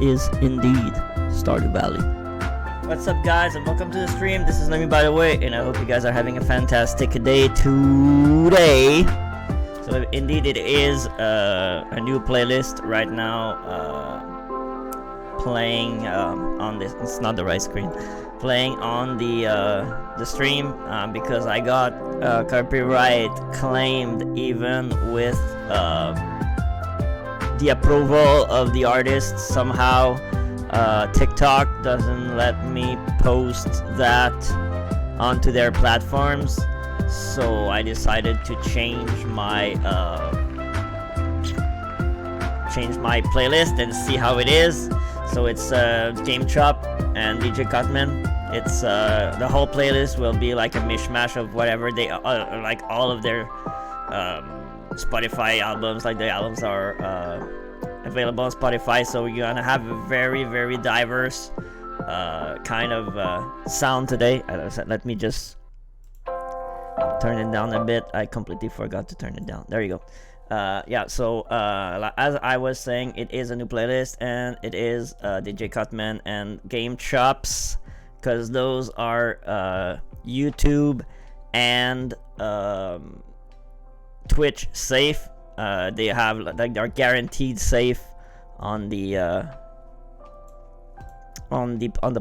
is indeed Stardew Valley. What's up, guys, and welcome to the stream. This is Nami, by the way, and I hope you guys are having a fantastic day today. So indeed it is a new playlist right now, playing on this. It's not the right screen. Playing on the stream because I got copyright claimed even with the approval of the artist. Somehow TikTok doesn't let me post that onto their platforms, so I decided to change my playlist and see how it is. So it's Game Chop and DJ Cutman. It's the whole playlist will be like a mishmash of whatever they like, all of their Spotify albums. Like the albums are available on Spotify, so you're gonna have a very, very diverse kind of sound today. Let me just turn it down a bit. I completely forgot to turn it down. There you go. Yeah, so as I was saying, it is a new playlist, and it is DJ Cutman and Game Chops, because those are YouTube and Twitch safe. They have, like, they're guaranteed safe on the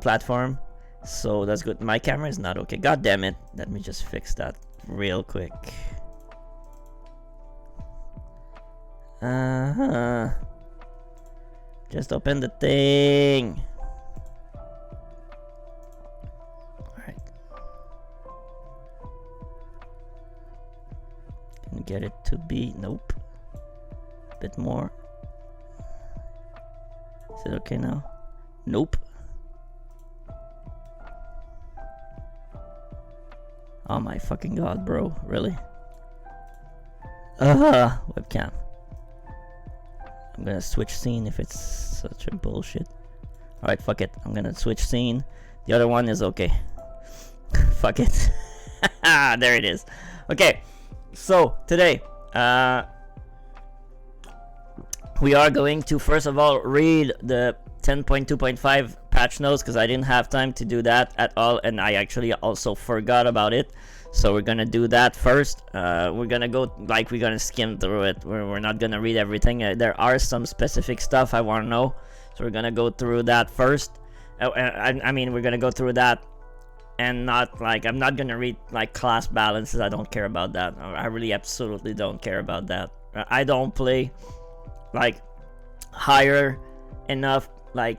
platform, so that's good. My camera is not okay. God damn it! Let me just fix that real quick. Just open the thing. Alright. Can you get it to be? Nope. A bit more. Is it okay now? Nope. Oh my fucking god, bro. Really? Webcam. I'm gonna switch scene if it's such a bullshit. Alright, fuck it. I'm gonna switch scene. The other one is okay. Fuck it. There it is. Okay, so today, we are going to first of all read the 10.2.5 patch notes, because I didn't have time to do that at all, and I actually also forgot about it. So we're gonna do that first. We're gonna go, like, we're gonna skim through it. We're not gonna read everything. There are some specific stuff I want to know, so we're gonna go through that first. I mean, we're gonna go through that, and not, like, I'm not gonna read, like, class balances. I don't care about that. I really absolutely don't care about that. I don't play, like, higher enough, like,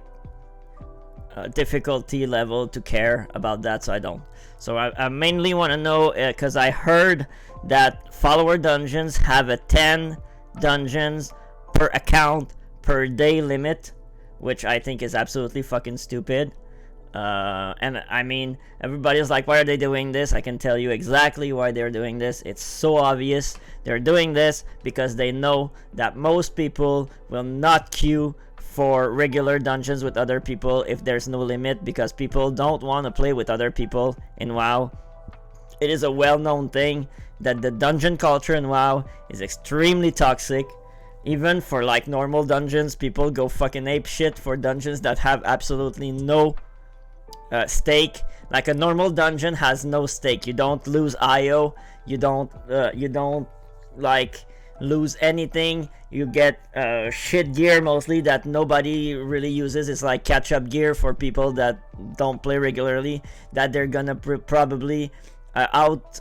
difficulty level to care about that, so I don't. So I mainly want to know, because I heard that follower dungeons have a 10 dungeons per account per day limit, which I think is absolutely fucking stupid. And I mean, everybody's like, why are they doing this? I can tell you exactly why they're doing this. It's so obvious. They're doing this because they know that most people will not queue for regular dungeons with other people if there's no limit, because people don't want to play with other people in WoW. It is a well-known thing that the dungeon culture in WoW is extremely toxic. Even for, like, normal dungeons, people go fucking ape shit for dungeons that have absolutely no stake. Like, a normal dungeon has no stake. You don't lose IO. You don't like lose anything. You get shit gear mostly that nobody really uses. It's like catch-up gear for people that don't play regularly, that they're gonna probably out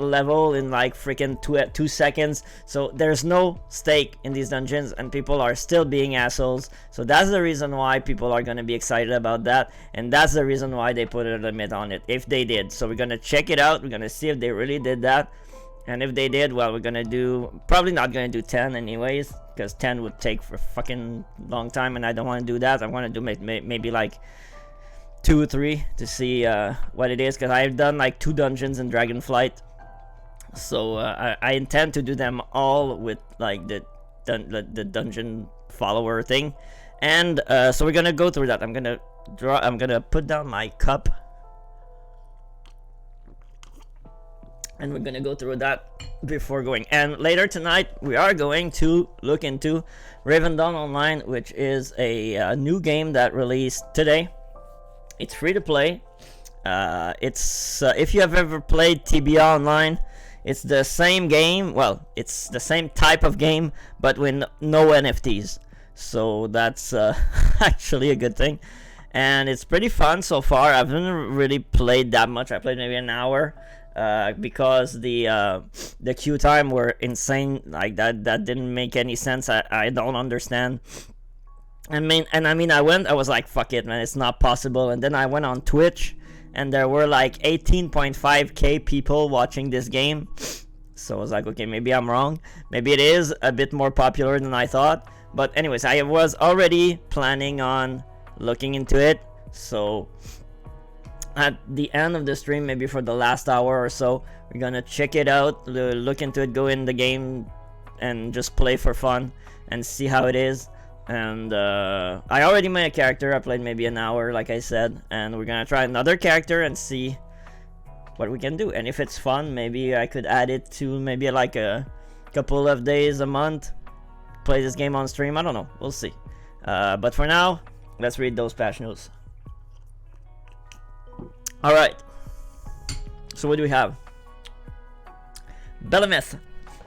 level in like freaking 2 seconds. So there's no stake in these dungeons, and people are still being assholes. So that's the reason why people are gonna be excited about that, and that's the reason why they put a limit on it, if they did. So we're gonna check it out. We're gonna see if they really did that. And if they did, well, we're gonna do, probably not gonna do 10 anyways, because 10 would take for fucking long time, and I don't want to do that. I want to do maybe like 2 or 3 to see what it is, because I've done like 2 dungeons in Dragonflight, so I intend to do them all with like the dungeon follower thing, and so we're gonna go through that. I'm gonna put down my cup. and we're gonna go through that before going. And later tonight we are going to look into Ravendawn Online, which is a new game that released today. It's free to play. It's if you have ever played TBA Online, it's the same game. Well, it's the same type of game, but with no NFTs. So that's actually a good thing, and it's pretty fun so far. I haven't really played that much. I played maybe an hour. Because the queue time were insane, like that didn't make any sense. I don't understand. I mean, I was like, fuck it, man, it's not possible. And then I went on Twitch, and there were like 18.5k people watching this game. So I was like, okay, maybe I'm wrong. Maybe it is a bit more popular than I thought. But anyways, I was already planning on looking into it. So at the end of the stream, maybe for the last hour or so, we're gonna check it out, look into it, go in the game, and just play for fun and see how it is. And I already made a character. I played maybe an hour, like I said, and we're gonna try another character and see what we can do. And if it's fun, maybe I could add it to maybe like a couple of days, a month, play this game on stream. I don't know, we'll see. But for now, let's read those patch notes. Alright, so what do we have? Belemith.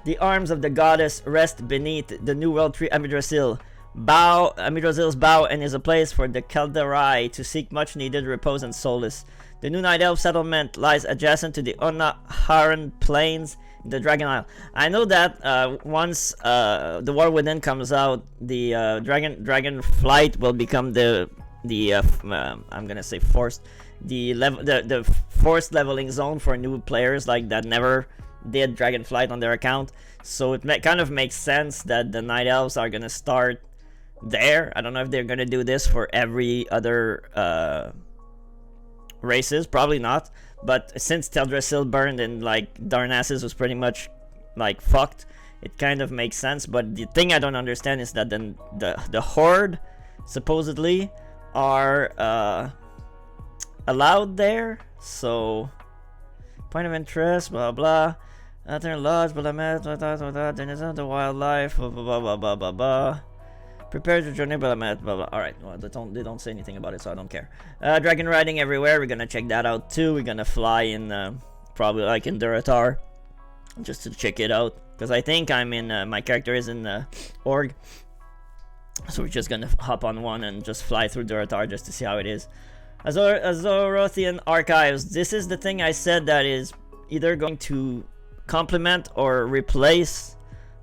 The arms of the goddess rest beneath the New World Tree Yggdrasil. Yggdrasil's bow and is a place for the Kaldarai to seek much needed repose and solace. The new Night Elf settlement lies adjacent to the Onaharan Plains in the Dragon Isle. I know that once the War Within comes out, the Dragon Flight will become the I'm gonna say forced, the forced leveling zone for new players like that never did Dragonflight on their account. So it kind of makes sense that the Night Elves are gonna start there. I don't know if they're gonna do this for every other races, probably not. But since Teldrassil burned and like Darnassus was pretty much like fucked, it kind of makes sense. But the thing I don't understand is that then the Horde supposedly are allowed there. So point of interest, blah blah. Other laws, blah blah blah blah blah. Denizen of the wildlife, blah blah blah blah blah blah. Prepare to journey, blah blah blah blah. All right, well, they don't say anything about it, so I don't care. Dragon riding everywhere. We're gonna check that out too. We're gonna fly in probably like in Durotar, just to check it out. Because I think I'm in my character is in Org. So we're just gonna hop on one and just fly through Durotar just to see how it is. Azorothian Archives. This is the thing I said that is either going to complement or replace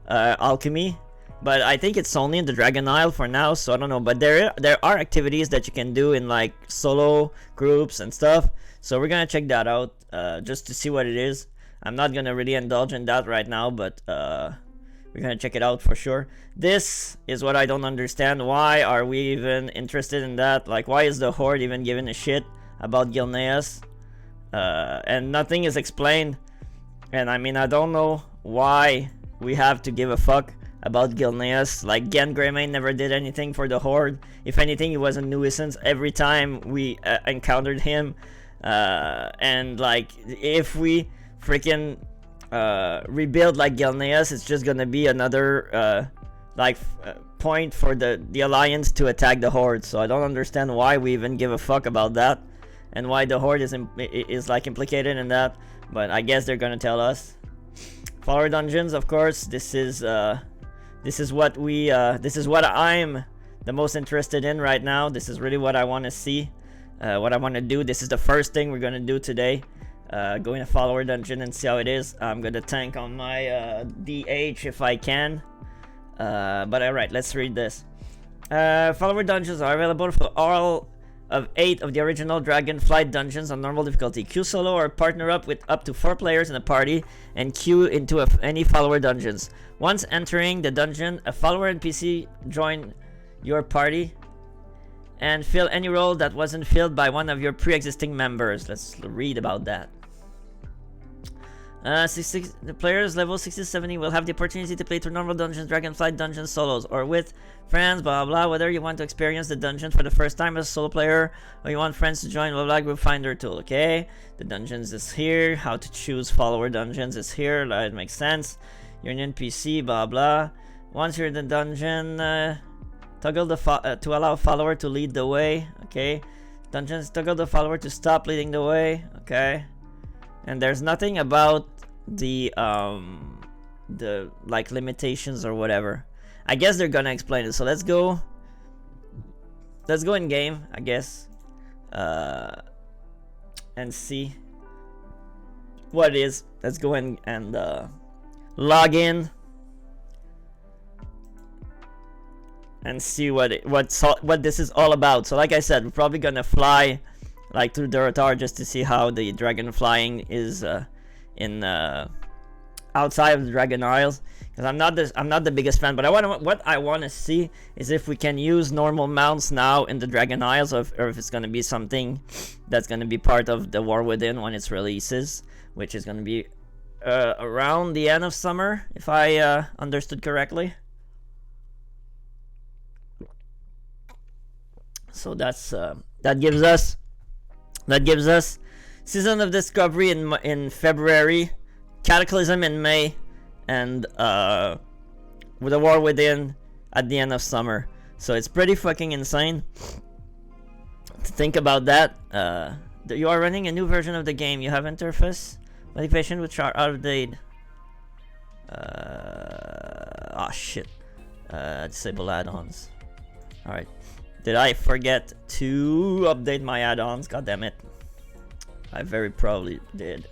alchemy, but I think it's only in the Dragon Isle for now, so I don't know. But there are activities that you can do in like solo groups and stuff, so we're gonna check that out just to see what it is. I'm not gonna really indulge in that right now, but we're gonna check it out for sure. This is what I don't understand. Why are we even interested in that? Like, why is the Horde even giving a shit about Gilneas? And nothing is explained. And I mean, I don't know why we have to give a fuck about Gilneas. Like, Gen Greymane never did anything for the Horde. If anything, he was a nuisance every time we encountered him. And like, if we freaking rebuild like Gilneas, it's just gonna be another point for the Alliance to attack the Horde. So I don't understand why we even give a fuck about that, and why the Horde is like implicated in that. But I guess they're gonna tell us. Follower dungeons, of course. This is what I'm the most interested in right now. This is really what I want to see, what I want to do. This is the first thing we're gonna do today. Go in a follower dungeon and see how it is. I'm gonna tank on my DH if I can. But alright, let's read this. Follower dungeons are available for all of 8 of the original Dragonflight dungeons on normal difficulty. Queue solo or partner up with up to 4 players in a party and queue into any follower dungeons. Once entering the dungeon, a follower NPC join your party and fill any role that wasn't filled by one of your pre-existing members. Let's read about that. The players level 60 to 70 will have the opportunity to play through normal dungeons, Dragonflight dungeons, solos, or with friends, blah blah. Whether you want to experience the dungeon for the first time as a solo player, or you want friends to join, blah blah, group finder tool, okay? The dungeons is here. How to choose follower dungeons is here. That makes sense. You're an NPC, blah blah. Once you're in the dungeon, toggle the to allow follower to lead the way, okay? Dungeons, toggle the follower to stop leading the way, okay? And there's nothing about the like limitations or whatever. I guess they're gonna explain it. So let's go in game, I guess, and see what it is. Let's go in and log in and see what this is all about. So like I said, we're probably gonna fly like through Duratar just to see how the dragon flying is in outside of the Dragon Isles, because I'm not the biggest fan. But what I want to see is if we can use normal mounts now in the Dragon Isles, or if it's gonna be something that's gonna be part of the War Within when it releases, which is gonna be around the end of summer, if I understood correctly. So that's that gives us Season of Discovery in February, Cataclysm in May, and with the War Within at the end of summer. So it's pretty fucking insane to think about that. You are running a new version of the game. You have interface modification which are out of date. Oh shit. Disable add-ons. Alright. Did I forget to update my add-ons? God damn it. I very probably did.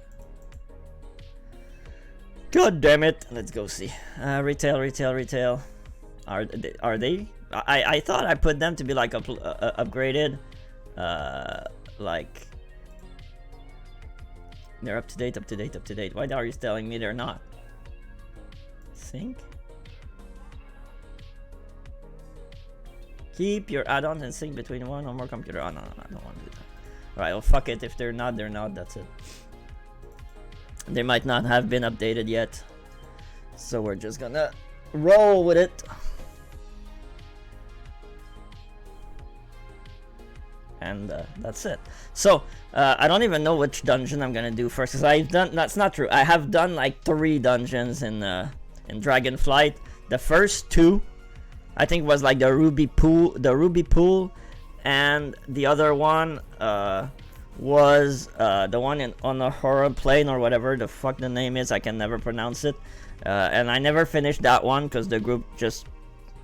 God damn it. Let's go see. Retail. Are they? I thought I put them to be like upgraded. Like they're up to date. Why are you telling me they're not? Sync. Keep your add-ons and sync between one or more computer. Oh no, I don't want to do that. Alright, well fuck it. If they're not, they're not. That's it. They might not have been updated yet. So we're just gonna roll with it. And that's it. So I don't even know which dungeon I'm gonna do first, because I've done. That's not true. I have done like 3 dungeons in Dragonflight. The first 2, I think, was like the Ruby Pool, and the other one was the one on the horror plane or whatever the fuck the name is. I can never pronounce it, and I never finished that one because the group just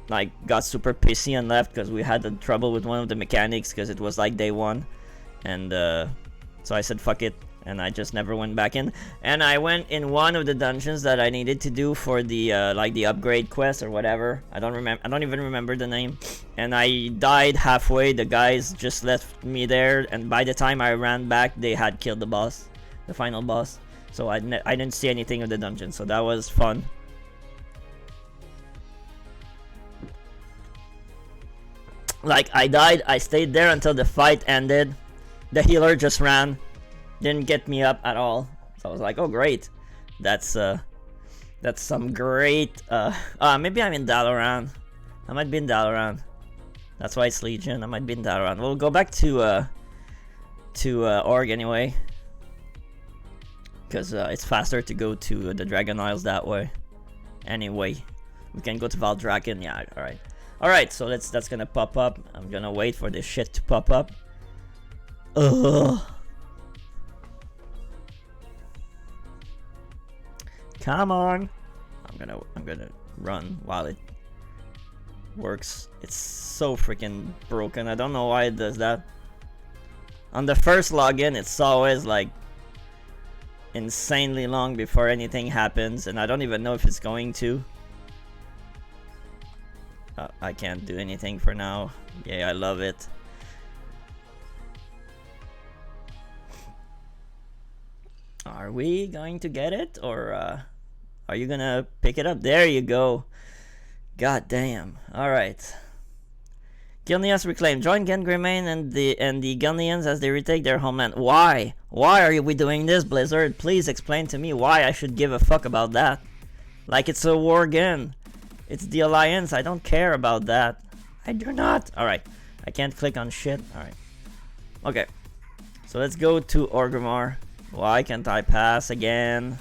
like got super pissy and left because we had the trouble with one of the mechanics because it was like day 1, and so I said fuck it, and I just never went back in. And I went in one of the dungeons that I needed to do for the like the upgrade quest or whatever. I don't even remember the name. And I died halfway. The guys just left me there, and by the time I ran back, they had killed the boss, the final boss. So I didn't see anything of the dungeon. So that was fun. Like I died, I stayed there until the fight ended. The healer just ran. Didn't get me up at all. So I was like, oh great, that's some great maybe I'm in Dalaran. I might be in Dalaran. That's why it's Legion. I might be in Dalaran. We'll go back to Org anyway, because it's faster to go to the Dragon Isles that way. Anyway, we can go to Valdraken. Yeah, alright, so that's gonna pop up. I'm gonna wait for this shit to pop up. Ugh. Come on. I'm gonna run while it works. It's so freaking broken. I don't know why it does that. On the first login, it's always like insanely long before anything happens, and I don't even know if it's going to. I can't do anything for now. Yeah, I love it. Are we going to get it, or are you gonna pick it up? There you go. God damn. Alright. Gilneas reclaimed. Join Gengrimain and the Gilneans as they retake their homeland. Why? Why are we doing this, Blizzard? Please explain to me why I should give a fuck about that. Like it's a war again. It's the Alliance. I don't care about that. I do not. Alright. I can't click on shit. Alright. Okay. So let's go to Orgrimmar. Why can't I pass again?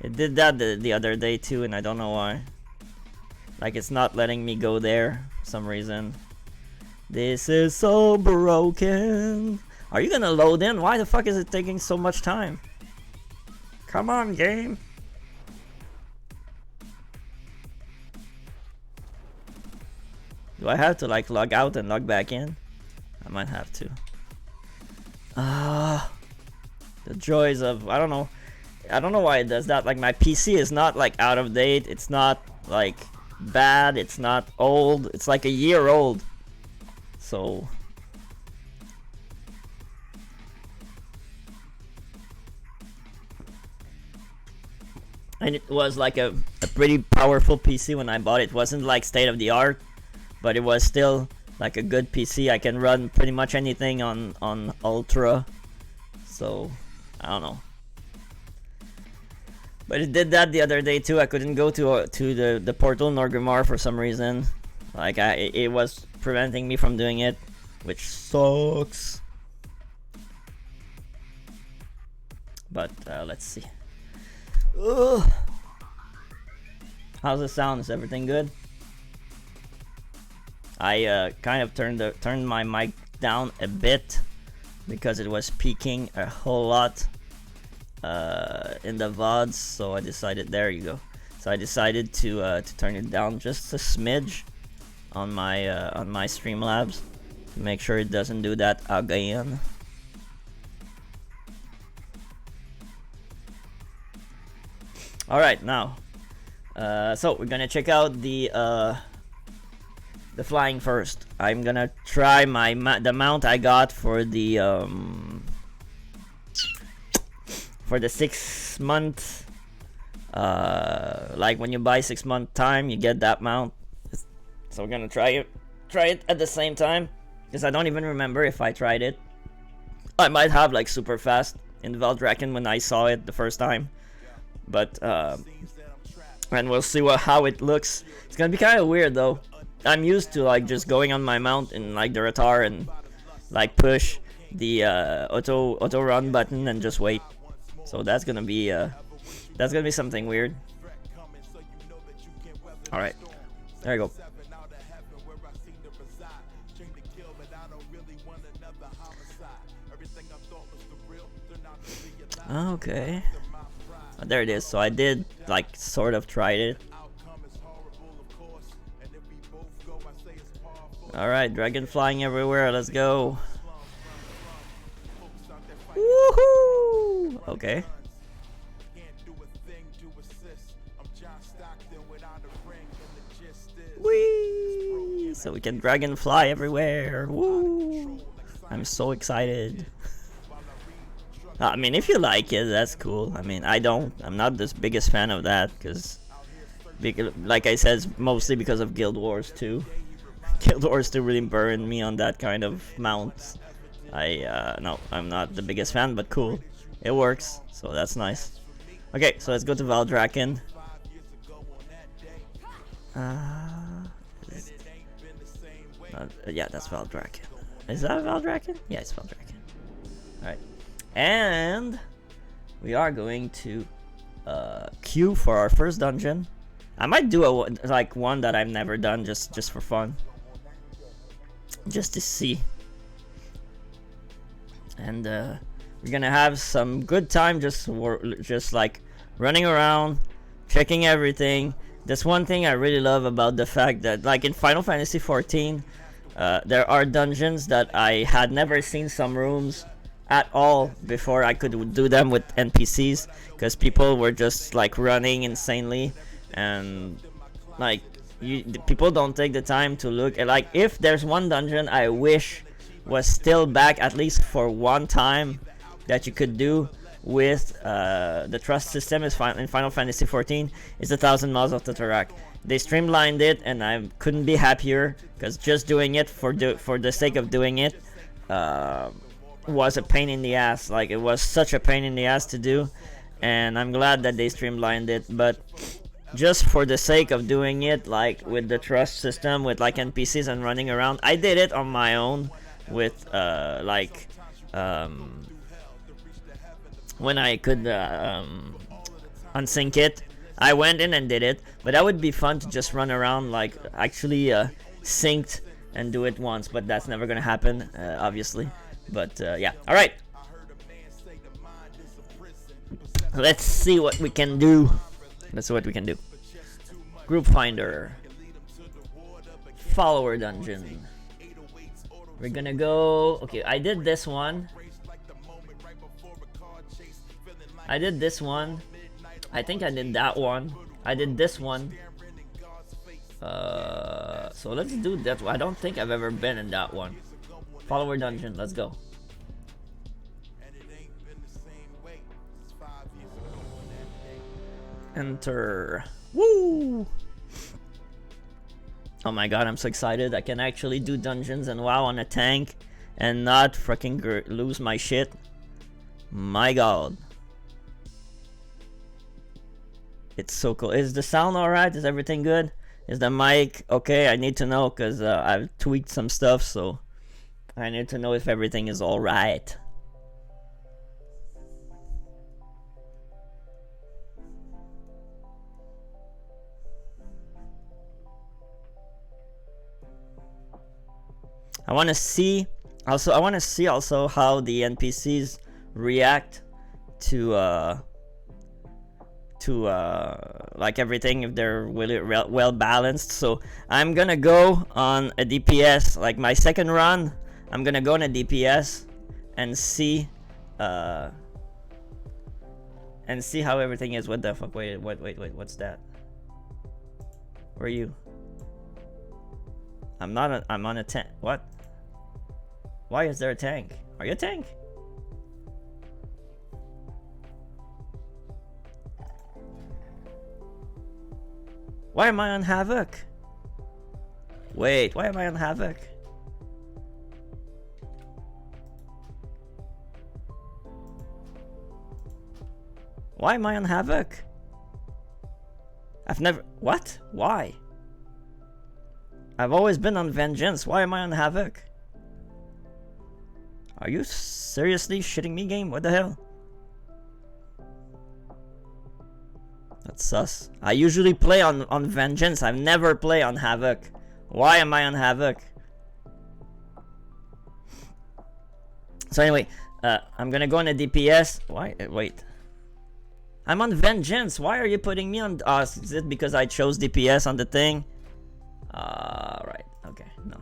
It did that the other day too, and I don't know why. Like it's not letting me go there for some reason. This is so broken. Are you gonna load in? Why the fuck is it taking so much time? Come on, game. Do I have to like log out and log back in? I might have to. The joys of, I don't know why it does that. Like my PC is not like out of date. It's not like bad. It's not old. It's like a year old. So and it was like a pretty powerful PC when I bought it. It wasn't like state of the art, but it was still like a good PC. I can run pretty much anything on Ultra. So I don't know. But it did that the other day too. I couldn't go to the portal in Orgrimmar for some reason. Like it was preventing me from doing it, which sucks. But let's see. Ugh. How's it sound? Is everything good? I kind of turned my mic down a bit because it was peaking a whole lot in the VODs, so I decided, there you go. So I decided to turn it down just a smidge on my Streamlabs to make sure it doesn't do that again. All right, now, so we're gonna check out the flying first. I'm gonna try the mount I got for the 6 month. Like when you buy 6 month time, you get that mount. So we're gonna try it at the same time, because I don't even remember if I tried it. I might have like super fast in Valdrakken when I saw it the first time. But and we'll see how it looks. It's gonna be kind of weird though. I'm used to like just going on my mount in like the Ratar and like push the auto run button and just wait. So that's gonna be something weird. All right, there you go. Okay. There it is. So I did like sort of tried it. Alright, dragon flying everywhere, let's go. Woohoo! Okay. Whee! So we can dragon fly everywhere. Woo! I'm so excited. I mean, if you like it, that's cool. I mean, I'm not the biggest fan of that, because like I said, it's mostly because of Guild Wars 2. Guild Wars 2 really burned me on that kind of mount. No, I'm not the biggest fan, but cool. It works, so that's nice. Okay, so let's go to Valdrakken. Yeah, that's Valdrakken. Is that Valdrakken? Yeah, it's Valdrakken. Alright. And we are going to queue for our first dungeon. I might do one that I've never done just for fun, just to see. And we're gonna have some good time just like running around, checking everything. That's one thing I really love about the fact that, like in Final Fantasy XIV, there are dungeons that I had never seen some rooms at all before I could do them with NPCs, because people were just like running insanely, and like people don't take the time to look at, like, if there's one dungeon I wish was still back at least for one time that you could do with the trust system is in Final Fantasy XIV, is the 1,000 Miles of Tatarak. they streamlined it, and I couldn't be happier, because just doing it for the sake of doing it was a pain in the ass. Like, it was such a pain in the ass to do, and I'm glad that they streamlined it. But just for the sake of doing it, like with the trust system, with like NPCs and running around, I did it on my own with when I could unsync it. I went in and did it, but that would be fun to just run around, like actually synced and do it once, but that's never gonna happen, obviously. But yeah, all right. Let's see what we can do. Let's see what we can do. Group finder, follower dungeon. We're gonna go. Okay, I did this one. I did this one. I think I did that one. I did this one. So let's do that. I don't think I've ever been in that one. Follower dungeon. Let's go. Enter. Woo! Oh my god, I'm so excited. I can actually do dungeons and WoW on a tank and not freaking lose my shit. My god. It's so cool. Is the sound alright? Is everything good? Is the mic okay? I need to know, because I've tweaked some stuff, so I need to know if everything is alright. I want to see also how the NPCs react to like everything, if they're really well balanced. So I'm gonna go on a DPS, like my second run. I'm gonna go on a DPS and see how everything is. What the fuck? Wait, what's that? Where are you? I'm on a tank. What? Why is there a tank? Are you a tank? Why am I on Havoc? Wait, why am I on Havoc? Why am I on Havoc? I've never... What? Why? I've always been on Vengeance. Why am I on Havoc? Are you seriously shitting me, game? What the hell? That's sus. I usually play on Vengeance. I've never play on Havoc. Why am I on Havoc? So anyway, I'm gonna go on a DPS. Why? Wait. I'm on Vengeance. Why are you putting me on... is it because I chose DPS on the thing? Right. Okay. No.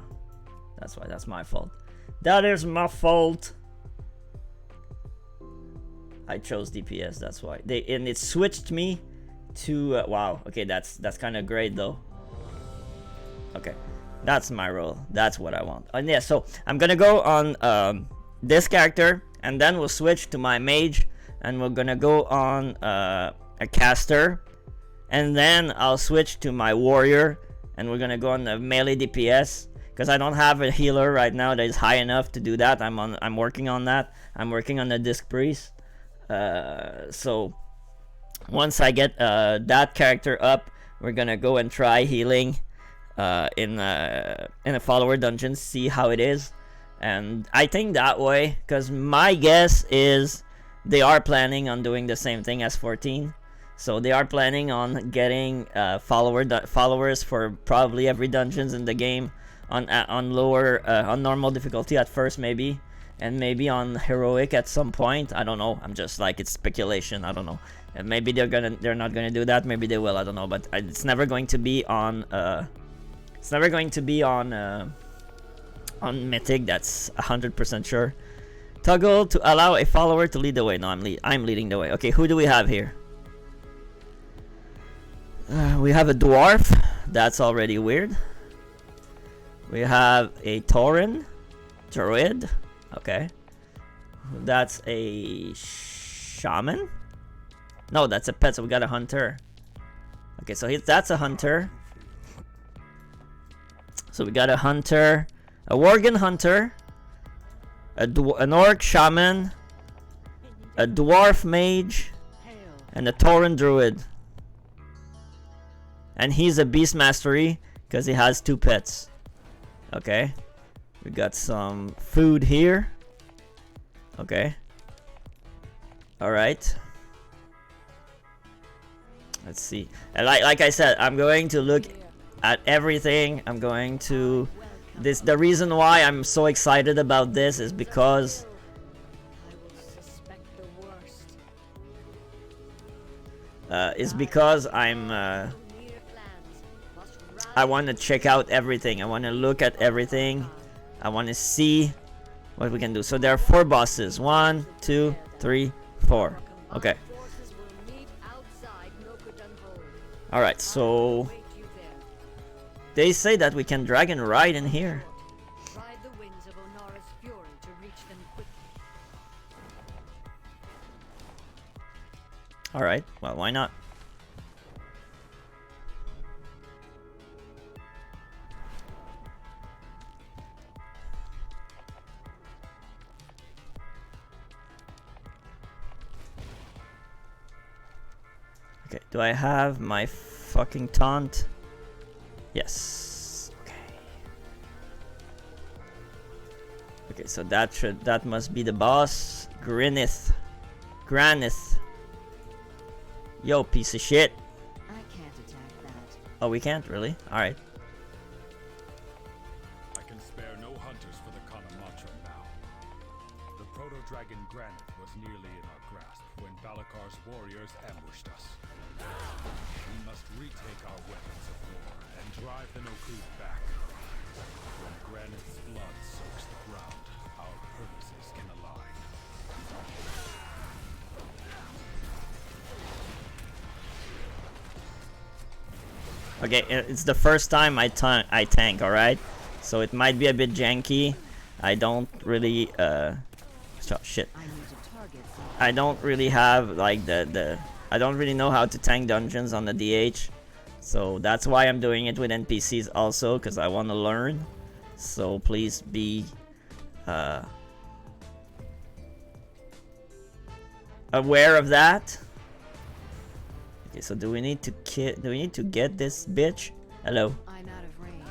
That's why. That's my fault. That is my fault. I chose DPS. That's why. And it switched me to... wow. Okay. That's kind of great though. Okay. That's my role. That's what I want. And yeah. So I'm gonna go on this character, and then we'll switch to my mage, and we're gonna go on a caster, and then I'll switch to my warrior, and we're gonna go on the melee DPS, because I don't have a healer right now that is high enough to do that. I'm working on that. I'm working on the disc priest. So once I get that character up, we're gonna go and try healing in a follower dungeon, see how it is. And I think that way, because my guess is they are planning on doing the same thing as 14. So they are planning on getting followers for probably every dungeons in the game on lower on normal difficulty at first, maybe, and maybe on heroic at some point. I don't know. I'm just like, it's speculation. I don't know. And maybe they're not gonna do that. Maybe they will. I don't know. But it's never going to be on. It's never going to be on Mythic. That's 100% sure. Toggle to allow a follower to lead the way. No, I'm leading the way. Okay, who do we have here? We have a dwarf. That's already weird. We have a Tauren druid. Okay. That's a shaman. No, that's a pet. So we got a hunter. Okay, so that's a hunter. So we got a hunter, a worgen hunter, an orc shaman, a dwarf mage, and a tauren druid. And he's a beast mastery because he has 2 pets. Okay. We got some food here. Okay. Alright. Let's see. And like I said, I'm going to look at everything. I'm going to... The reason why I'm so excited about this is because... I want to check out everything. I want to look at everything. I want to see what we can do. So there are 4 bosses. 1, 2, 3, 4. Okay. Alright, so... They say that we can dragon ride in here. Alright, well, why not? Okay, do I have my fucking taunt? Yes. Okay. Okay, so that must be the boss. Granith. Yo, piece of shit. I can't attack that. Oh, we can't really? Alright. I can spare no hunters for the Kanamatra now. The proto-dragon Granite was nearly in our grasp when Valakar's warriors ambushed us. We must retake our weapons of war and drive the Nokud back. When Granite's blood soaks the ground, our purposes can align. Okay, it's the first time I tank, alright? So it might be a bit janky. I don't really, shit. I don't really have, like, I don't really know how to tank dungeons on the DH. So that's why I'm doing it with NPCs also, because I want to learn. So please be, aware of that. Okay, so do we need to get this bitch? Hello. I'm out of range.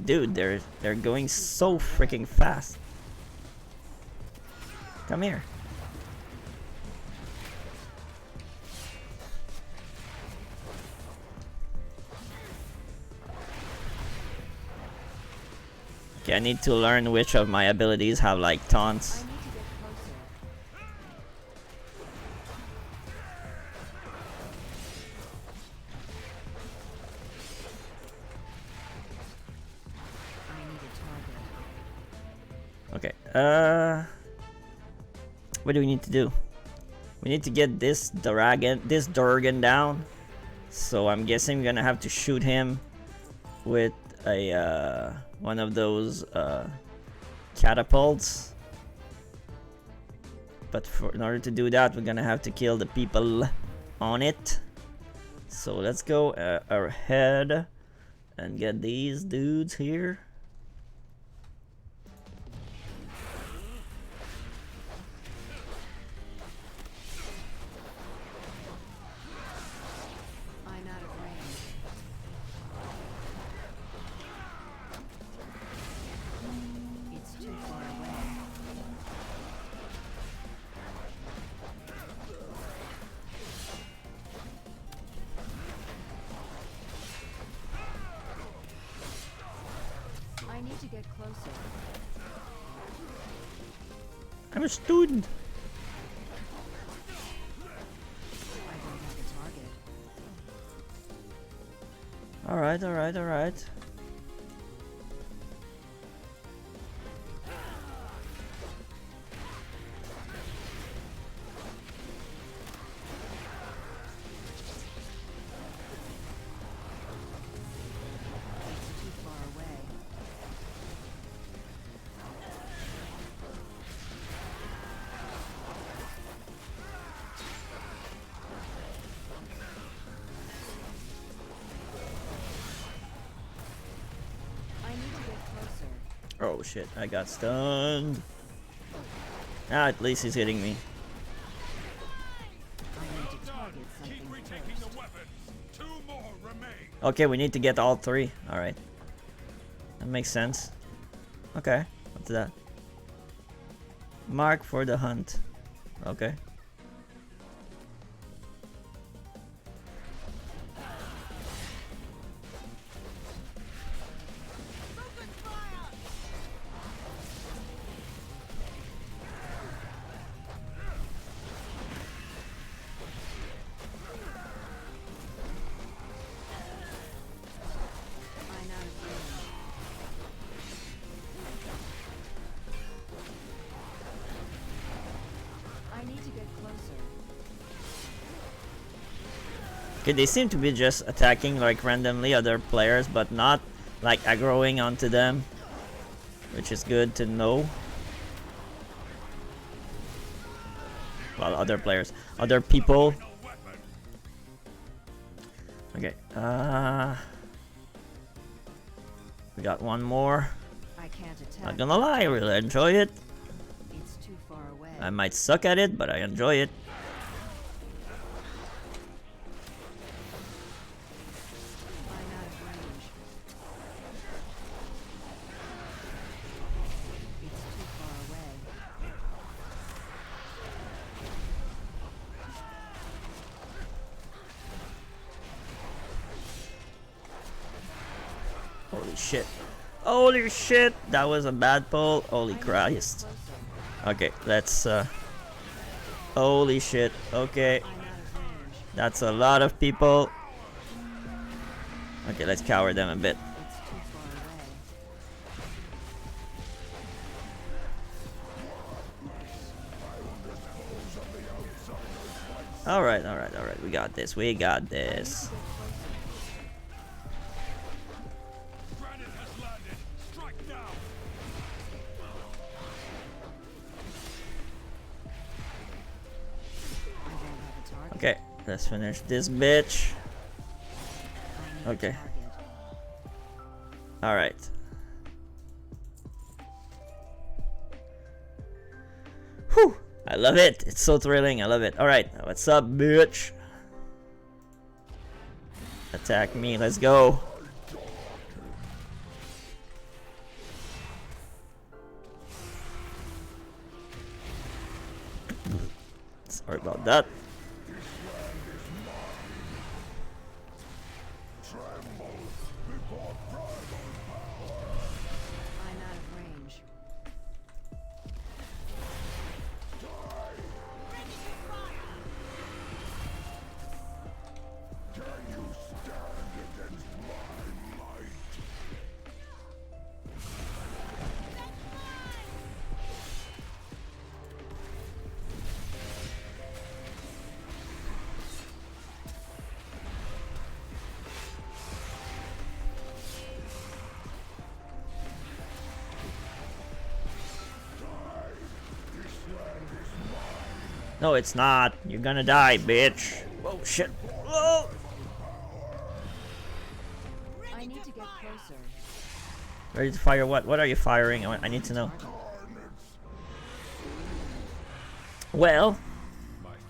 Dude, they're going so freaking fast. Come here. Okay, I need to learn which of my abilities have like taunts. Okay, what do we need to do? We need to get this Durgan down. So I'm guessing we're gonna have to shoot him with a one of those catapults. But in order to do that, we're gonna have to kill the people on it. So let's go ahead and get these dudes here. I need to get closer. I'm a student. I don't have a target. Alright, alright, alright. It's too far away. Oh shit, I got stunned. Ah, at least he's hitting me. I need to target Keep something retaking first. the weapons. 2 more remain. Okay, we need to get all 3. Alright. That makes sense. Okay, what's that? Mark for the hunt. Okay. I'm out of range. I need to get closer. Okay, they seem to be just attacking like randomly other players, but not like aggroing onto them, which is good to know. Well, other players, other people. Okay, we got one more. I can't attack. Not gonna lie, I really enjoy it. It's too far away. I might suck at it, but I enjoy it. I'm out of range. It's too far away. Holy shit. Holy shit! That was a bad pull. Holy I need to get Christ. closer. Okay, let's holy shit. Okay. I'm out of range. That's a lot of people. Okay, let's cower them a bit. It's too far away. Alright, alright, alright. We got this. We got this. Granite has landed. Strike now. I don't have a target. Okay, let's finish this bitch. I need Okay. a target. Alright. Whew! I love it. It's so thrilling. I love it. Alright, what's up, bitch? Attack me. Let's go. Sorry about that. I'm out of range. No, it's not. You're gonna die, bitch. Oh shit. Whoa! I need to get closer. Ready to fire what? What are you firing? I need to know. Well, My thanks.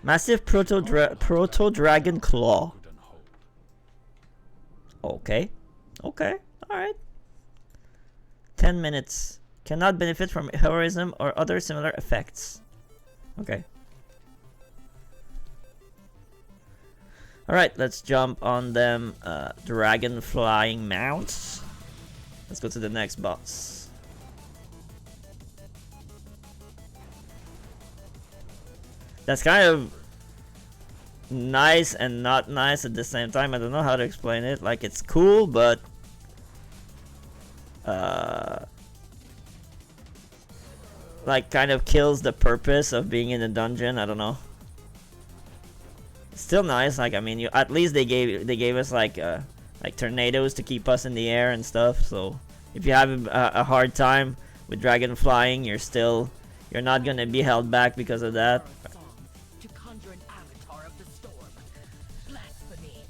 massive proto dragon claw. Good and hope. Okay. Okay. Alright. 10 minutes. Cannot benefit from heroism or other similar effects. Okay. Alright, let's jump on them dragon flying mounts. Let's go to the next boss. That's kind of nice and not nice at the same time. I don't know how to explain it. Like, it's cool, but like kind of kills the purpose of being in a dungeon. I don't know. It's still nice. Like, I mean, you at least they gave us like tornadoes to keep us in the air and stuff. So if you have a hard time with dragon flying, you're not gonna be held back because of that. Song to conjure an avatar of the storm. Blasphemy.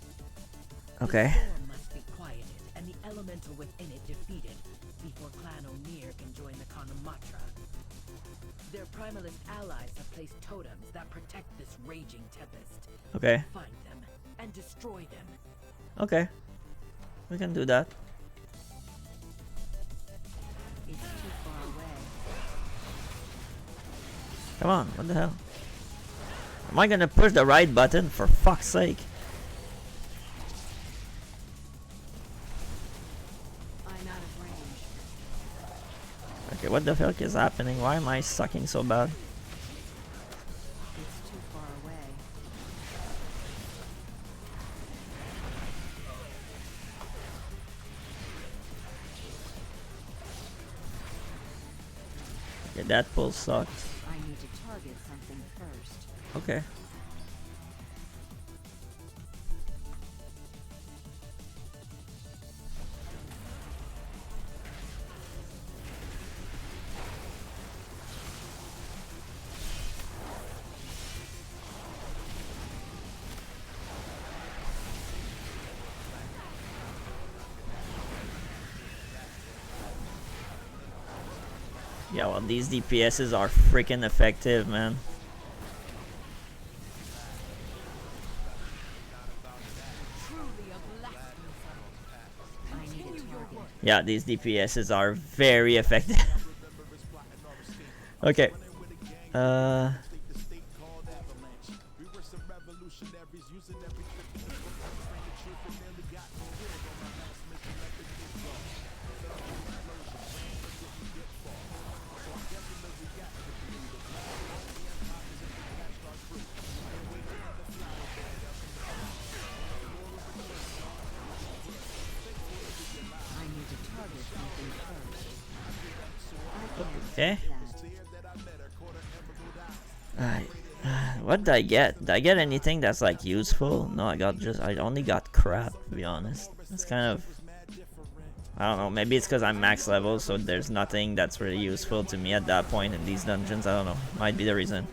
Okay. The storm must be quieted and the elemental within it defeated. before Clan O'Neill can join the Kanamatra. Their primalist allies have placed totems that protect this raging tempest. Okay. Find them and destroy them. Okay. We can do that. It's too far away. Come on, what the hell? Am I gonna push the right button? For fuck's sake. I'm out of range. Okay, what the fuck is happening? Why am I sucking so bad? It's too far away. Okay, that pull sucked. I need to target something first. Okay. Yeah, well, these DPSs are freaking effective, man. Truly a blasphemy. I need a target. Yeah, these DPSs are very effective. Okay. I need to target something first. Okay. That. Alright. What did I get? Did I get anything that's like useful? No, I only got crap, to be honest. It's kind of, I don't know, maybe it's because I'm max level, so there's nothing that's really useful to me at that point in these dungeons. I don't know. Might be the reason.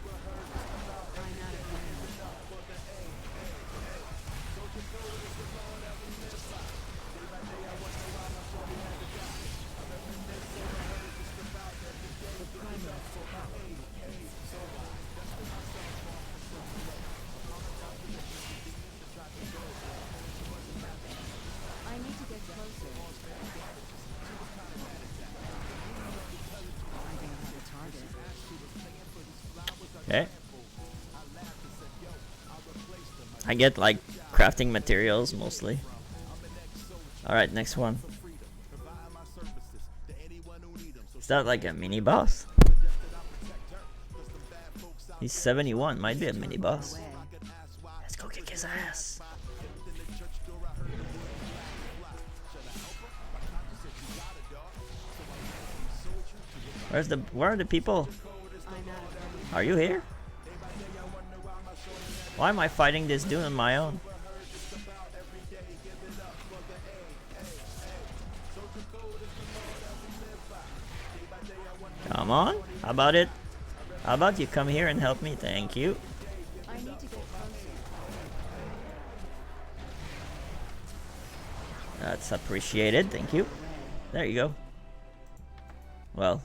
I need to get closer. I don't have a target. Okay. I get like crafting materials mostly. Alright, next one. Is that like a mini boss? He's 71, might be a mini boss. Away. Let's go kick his ass. Where are the people? I'm out of range. Are you here? Why am I fighting this dude on my own? Come on. How about it? How about you come here and help me? Thank you. I need to get closer. That's appreciated. Thank you. There you go. Well,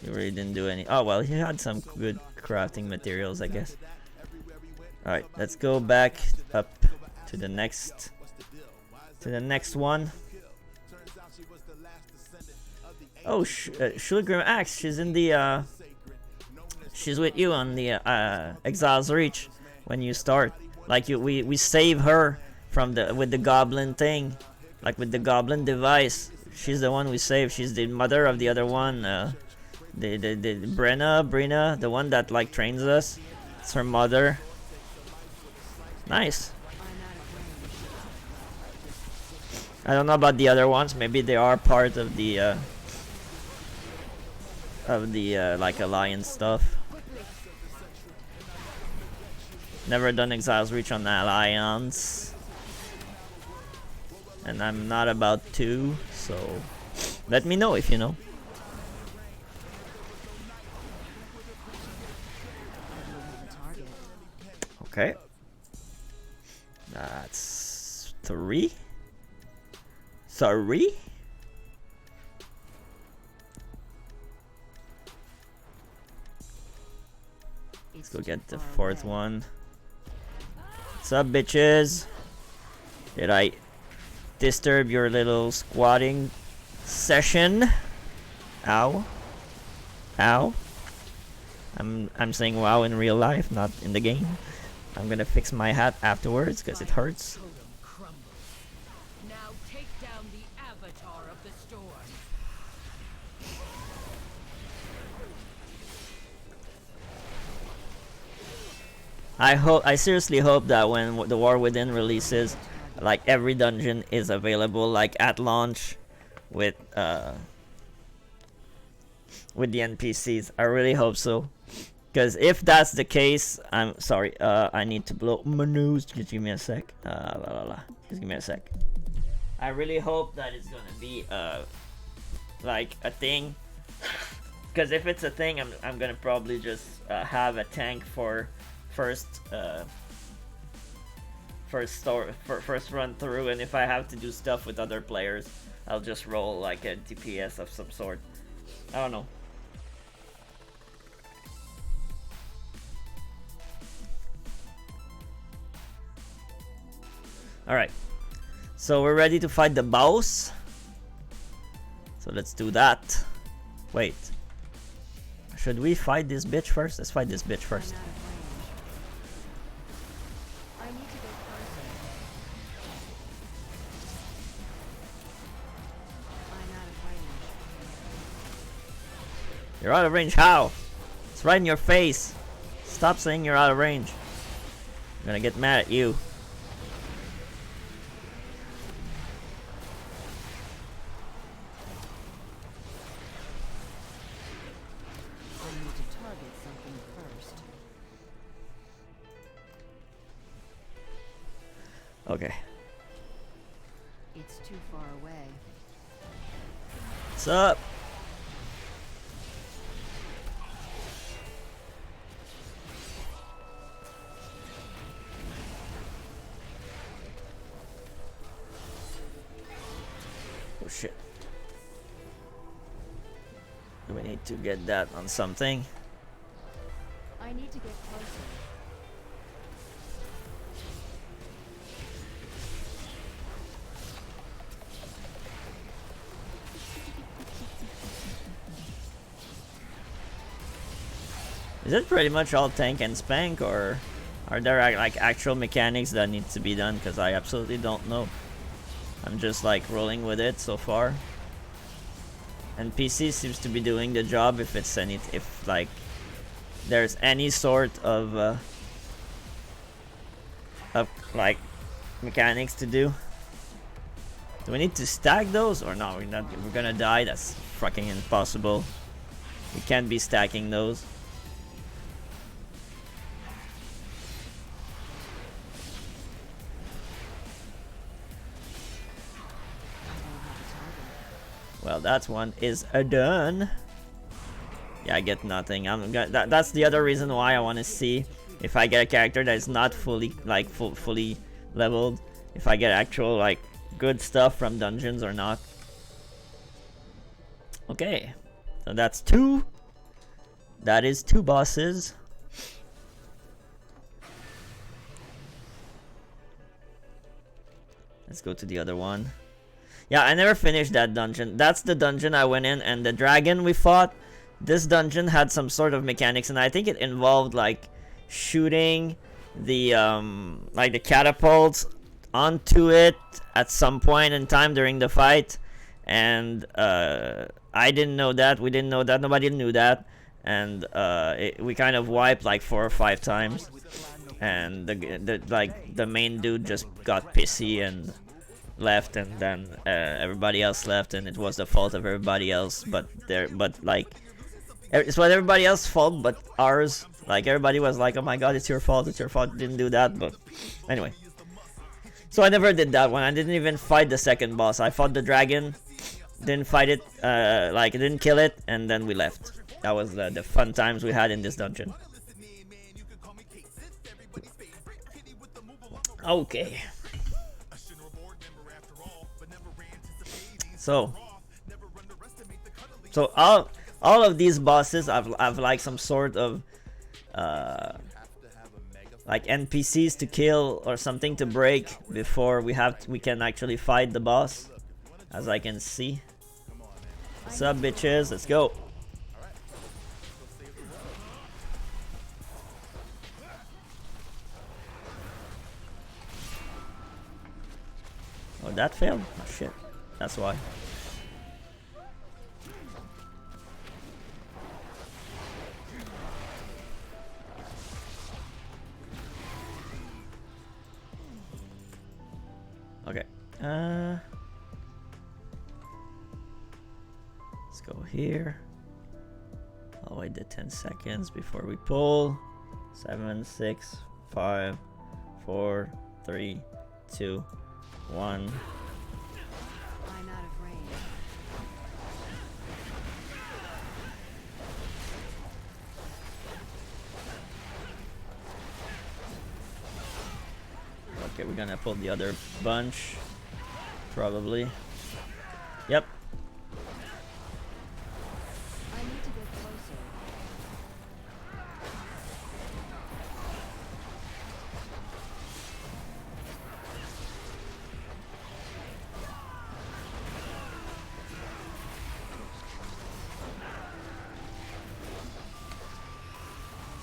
you really didn't do any. Oh, well, he had some good crafting materials, I guess. Alright, let's go back up to the next one. Oh, Shulgrim Axe, she's in the she's with you on the Exile's Reach when you start. Like we save her from with the goblin thing, like with the goblin device. She's the one we save. She's the mother of the other one, the Brina, the one that like trains us. It's her mother. Nice. I don't know about the other ones. Maybe they are part of the like alliance stuff. Never done Exile's Reach on the alliance, and I'm not about to. So let me know if you know. Okay. That's 3. 3? go get the fourth one. What's up, bitches? Did I disturb your little squatting session? Ow. Ow. I'm saying wow in real life, not in the game. I'm gonna fix my hat afterwards because it hurts. Totem crumbles. Now take down the avatar of the storm. I seriously hope that when the War Within releases, like every dungeon is available like at launch with the NPCs. I really hope so. Because if that's the case, I'm sorry, I need to blow my nose. Just give me a sec. Just give me a sec. I really hope that it's gonna be like a thing. Because if it's a thing, I'm gonna probably just have a tank for first run through, and if I have to do stuff with other players, I'll just roll like a DPS of some sort. I don't know. Alright, so we're ready to fight the boss. So let's do that. Wait, should we fight this bitch first? Let's fight this bitch first. I need to get closer. I'm out of range. You're out of range, how? It's right in your face. Stop saying you're out of range. I'm gonna get mad at you. I need to target something first. Okay. It's too far away. What's up? Oh shit. Do we need to get that on something? I need to get closer. Is it pretty much all tank and spank, or are there like actual mechanics that need to be done? Because I absolutely don't know. I'm just like rolling with it so far. And PC seems to be doing the job if it's if like there's any sort of like mechanics to do. Do we need to stack those or no? We're not. We're gonna die. That's fucking impossible. We can't be stacking those. Well, that one is done. Yeah, I get nothing. That's the other reason why I want to see if I get a character that is not fully like fully leveled. If I get actual like good stuff from dungeons or not. Okay, so that's two. That is two bosses. Let's go to the other one. Yeah, I never finished that dungeon. That's the dungeon I went in, and the dragon we fought. This dungeon had some sort of mechanics, and I think it involved like shooting the like the catapults onto it at some point in time during the fight. And I didn't know that. We didn't know that. Nobody knew that. And we kind of wiped like 4 or 5 times. And the main dude just got pissy and left, and then everybody else left, and it was the fault of everybody else. But like it's what everybody else's fault, but ours. Like everybody was like, "Oh my God, it's your fault! It's your fault! You didn't do that." But anyway, so I never did that one. I didn't even fight the second boss. I fought the dragon, didn't fight it, like I didn't kill it, and then we left. That was the fun times we had in this dungeon. Okay. So all of these bosses have like some sort of like NPCs to kill or something to break before we can actually fight the boss, as I can see. What's up, bitches? Let's go. Oh, that failed? Oh shit. That's why. Okay. Let's go here. I'll wait the 10 seconds before we pull. 7, 6, 5, 4, 3, 2, 1. I'm out of range. Okay, we're gonna pull the other bunch. Probably. Yep. I need to get closer.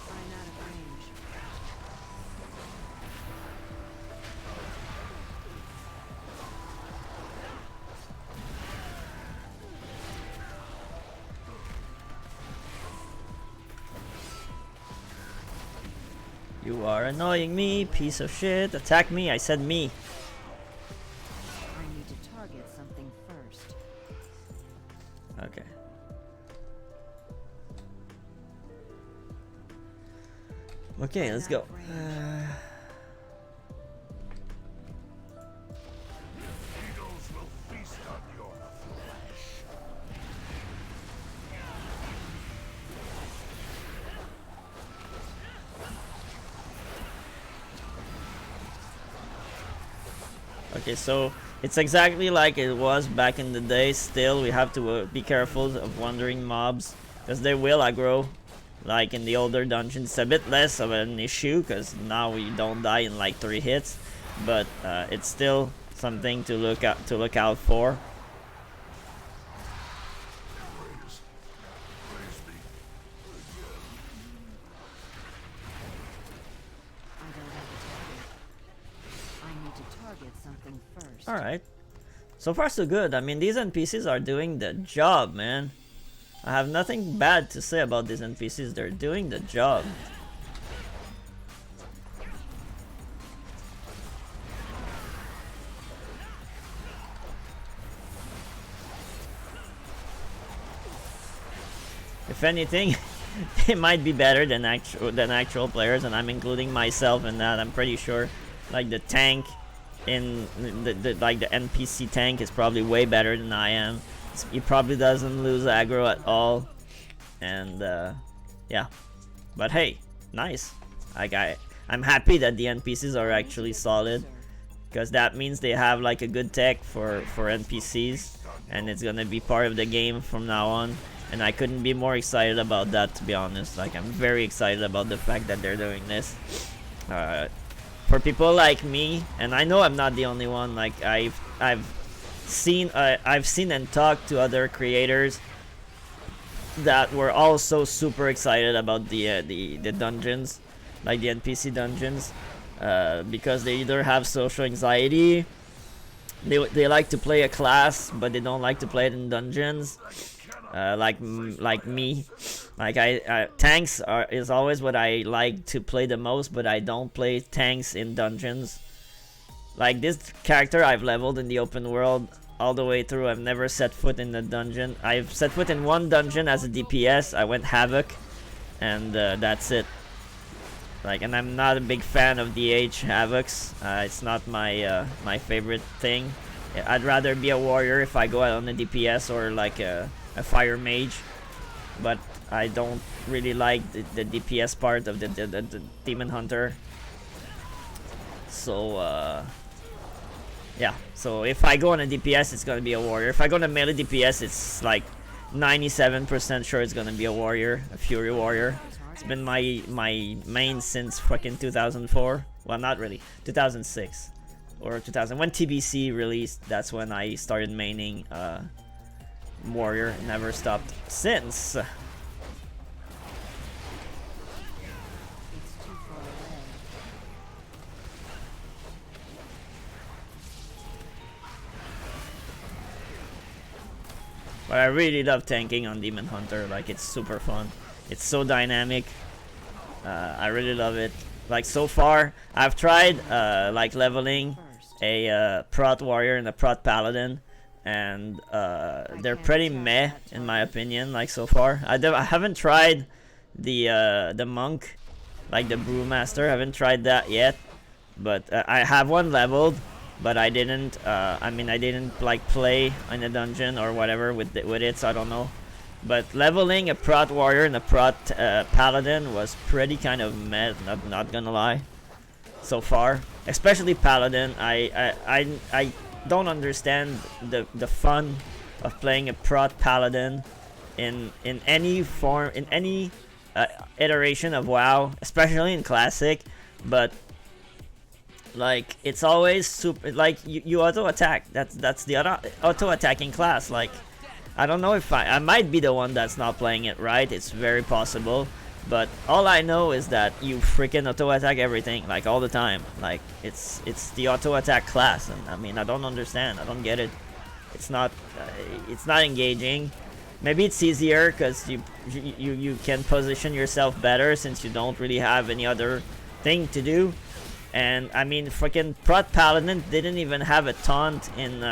I'm out of range. You are annoying me, piece of shit. Attack me, I said me. I need to target something first. Okay. Okay, let's go. Eagles will feast on your flesh. Okay, so it's exactly like it was back in the day. Still, we have to be careful of wandering mobs, because they will aggro. Like in the older dungeons, it's a bit less of an issue, because now we don't die in like 3 hits. But it's still something to look out for. I don't have a target. I need to target something first. Alright. So far so good. I mean, these NPCs are doing the job, man. I have nothing bad to say about these NPCs. They're doing the job. If anything, they might be better than actual players, and I'm including myself in that. I'm pretty sure, like the tank in the NPC tank is probably way better than I am. He probably doesn't lose aggro at all, and yeah. But hey, nice. I'm happy that the NPCs are actually solid, because that means they have like a good tech for NPCs, and it's gonna be part of the game from now on. And I couldn't be more excited about that, to be honest. Like, I'm very excited about the fact that they're doing this. For people like me, and I know I'm not the only one. Like, I've seen and talked to other creators that were also super excited about the dungeons, like the NPC dungeons, because they either have social anxiety, they like to play a class, but they don't like to play it in dungeons. Like me, like tanks is always what I like to play the most, but I don't play tanks in dungeons. Like this character I've leveled in the open world all the way through. I've never set foot in the dungeon. I've set foot in one dungeon as a DPS. I went Havoc, and that's it. Like, and I'm not a big fan of DH Havocs. It's not my my favorite thing. I'd rather be a warrior if I go out on a DPS or like a fire mage, but I don't really like the DPS part of the demon hunter. So yeah, so if I go on a DPS, it's gonna be a warrior. If I go on a melee DPS, it's like 97% sure it's gonna be a warrior, a fury warrior. It's been my main since fucking 2004. Well, not really. 2006 or 2000. When TBC released, that's when I started maining warrior. Never stopped since. It's too far away. But I really love tanking on Demon Hunter. Like, it's super fun. It's so dynamic. I really love it. Like, so far, I've tried like leveling a prot warrior and a prot paladin, and they're pretty meh in my opinion. Like, so far, I haven't tried the monk, like the brewmaster. I haven't tried that yet, but I have one leveled. But I didn't. I mean, I didn't like play in a dungeon or whatever with it, so I don't know. But leveling a prot warrior and a prot paladin was pretty kind of meh. Not gonna lie. So far, especially paladin, I don't understand the fun of playing a prot paladin in any form, in any iteration of WoW, especially in classic. But like, it's always super, like, you auto attack. That's the auto attacking class. Like, I don't know if I might be the one that's not playing it right. It's very possible, but all I know is that you freaking auto attack everything, like, all the time. Like, it's the auto attack class, and I mean, I don't understand. I don't get it. It's not engaging. Maybe it's easier because you can position yourself better since you don't really have any other thing to do. And I mean, freaking prot paladin didn't even have a taunt in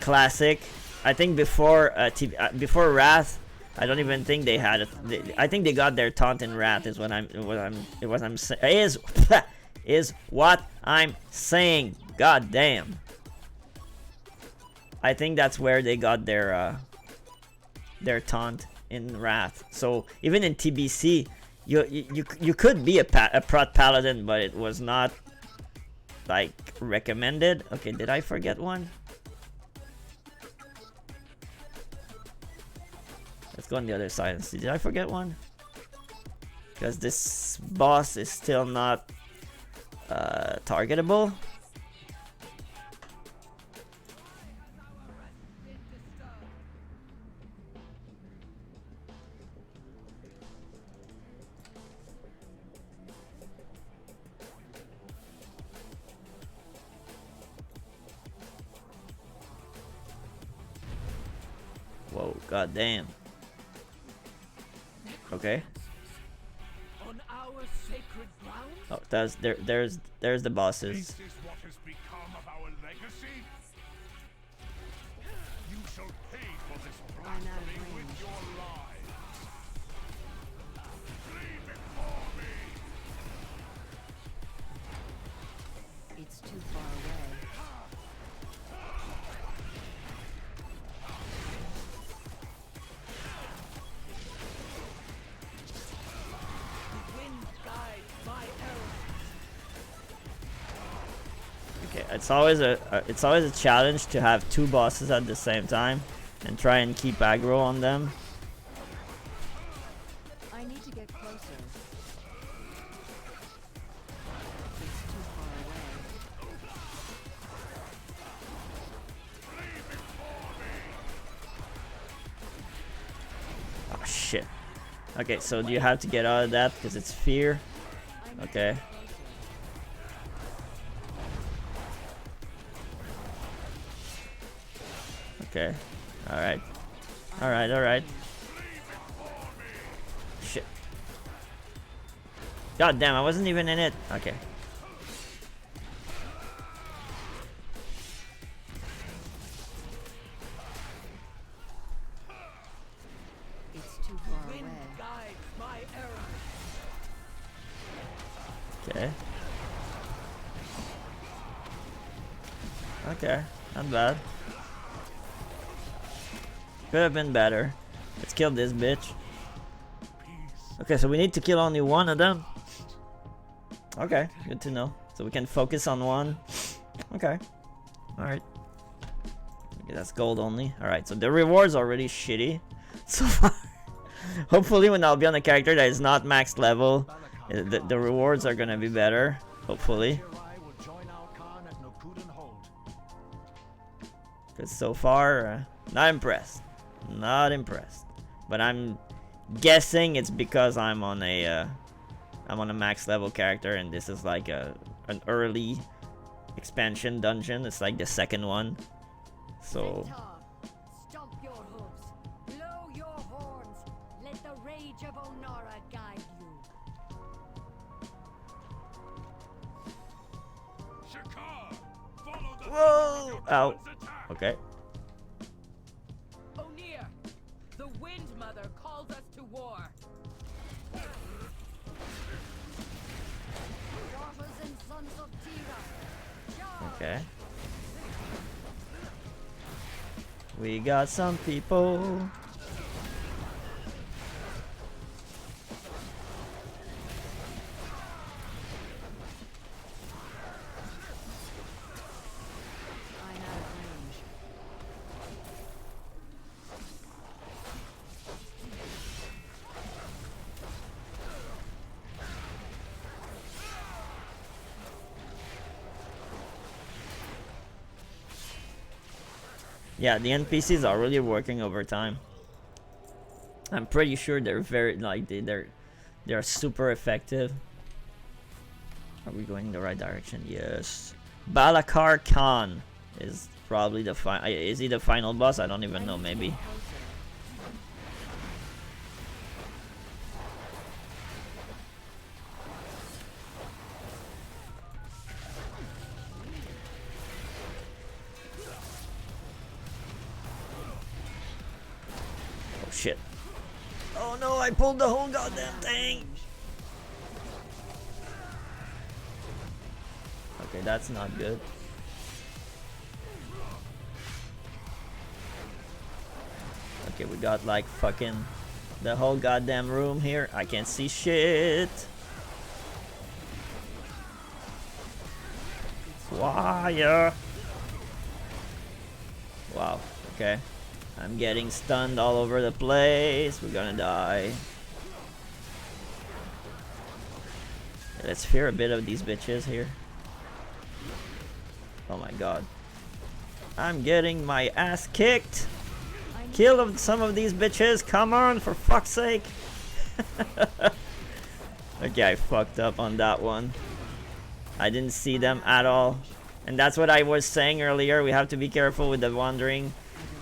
classic. I think before Wrath, I don't even think they had it. I think they got their taunt in Wrath. Is what I'm saying. God damn. I think that's where they got their taunt in Wrath. So even in TBC, you could be a prot paladin, but it was not like recommended. Okay, did I forget one? Let's go on the other side and see. Did I forget one? Because this boss is still not targetable. Whoa, god damn. Okay. On our sacred ground? Oh, there's the bosses. This is what has become of our legacy. You shall pay for this blasphemy with your lives. Flee before me. It's too far away. Okay, it's always a challenge to have two bosses at the same time and try and keep aggro on them. I need to get closer. It's too far away. Oh shit. Okay, so do you have to get out of that because it's fear? Okay. Okay. Alright. Alright, alright. Shit. God damn, I wasn't even in it. Okay. It's too far away. Okay. Okay, not bad. Could have been better. Let's kill this bitch. Okay, so we need to kill only one of them. Okay, good to know. So we can focus on one. Okay. Alright. Okay, that's gold only. Alright, so the reward's already shitty so far. Hopefully when I'll be on a character that is not max level, the rewards are gonna be better. Hopefully. Because so far, not impressed. Not impressed. But I'm guessing it's because I'm on a max level character, and this is like an early expansion dungeon. It's like the second one. So Stomp your hooves, blow your horns, let the rage of Onara guide you. Shakar, follow the whoa! Ow. Okay. Onir, the Wind Mother calls us to war. Daughters and sons of Tira. Charge! Okay. We got some people. I'm out of range. Yeah, the NPCs are really working overtime. I'm pretty sure they're very like they're super effective. Are we going in the right direction? Yes. Balakar Khan is probably the is he the final boss? I don't even know. Maybe. Oh shit. Oh no, I pulled the whole goddamn thing. Okay, that's not good. Okay, we got like fucking the whole goddamn room here. I can't see shit. Fire. Wow, okay. I'm getting stunned all over the place. We're gonna die. Let's fear a bit of these bitches here. Oh my god. I'm getting my ass kicked. Kill some of these bitches. Come on, for fuck's sake. Okay, I fucked up on that one. I didn't see them at all. And that's what I was saying earlier. We have to be careful with the wandering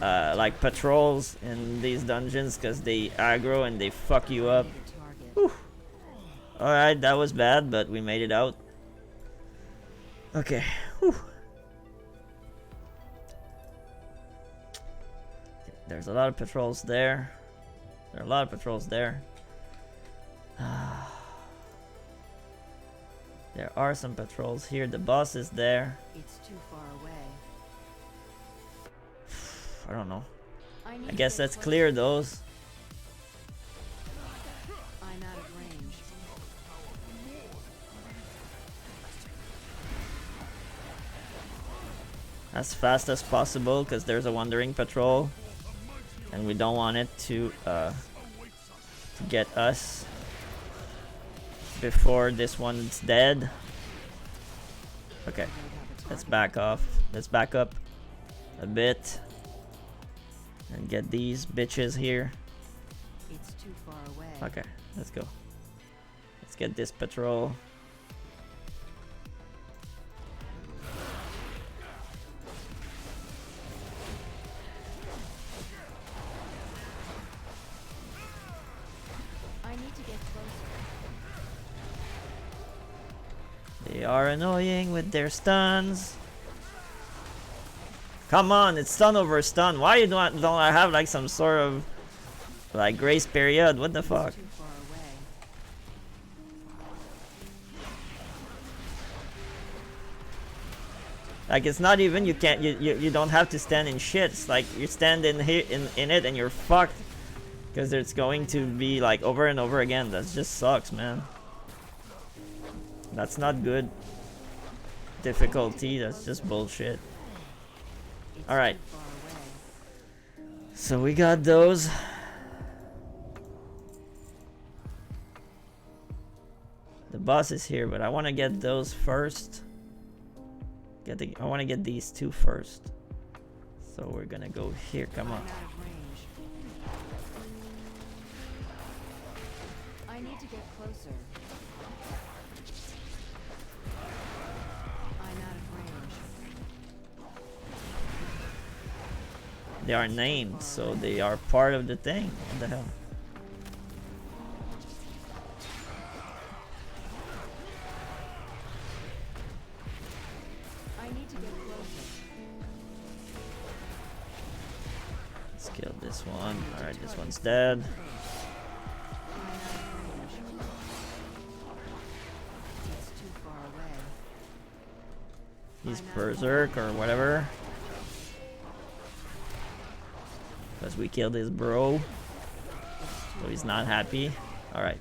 like patrols in these dungeons, because they aggro and they fuck you up. Alright, that was bad, but we made it out. Okay. Whew. There's a lot of patrols there. There are a lot of patrols there. There are some patrols here. The boss is there. It's too far away. I don't know. I I guess let's clear those. I'm out of range. As fast as possible, because there's a wandering patrol. And we don't want it to get us before this one's dead. Okay, let's back off. Let's back up a bit and get these bitches here. It's too far away. Okay, let's go. Let's get this patrol. I need to get closer. They are annoying with their stuns. Come on, it's stun over stun. Why you don't I have like some sort of like grace period? What the fuck? Too far away. Like, it's not even, you can't, you don't have to stand in shit. It's like you stand in here in it and you're fucked, because it's going to be like over and over again. That just sucks, man. That's not good difficulty. That's just bullshit. It's Alright, too far away. so we got those. boss is here, but I want to get those first. I want to get these two first. So we're gonna go here. Come on. I need to get closer. I'm out of range. They are named, so they are part of the thing. What the hell? I need to get closer. Let's kill this one. Alright, this one's dead. It's too far away. He's berserk or whatever. Because we killed his bro. So he's not happy. Alright.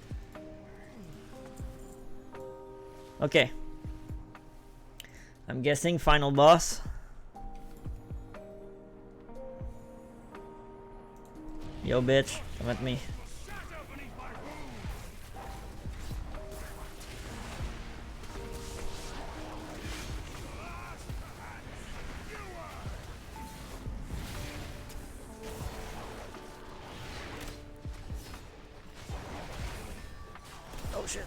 Okay. I'm guessing final boss. Yo, bitch, come at me. Oh shit.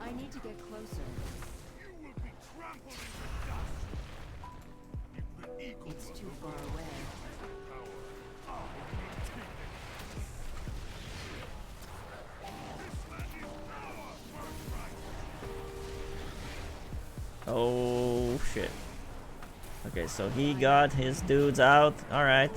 I need to get closer. It's too far away. Oh shit. Okay, so he got his dudes out. Alright.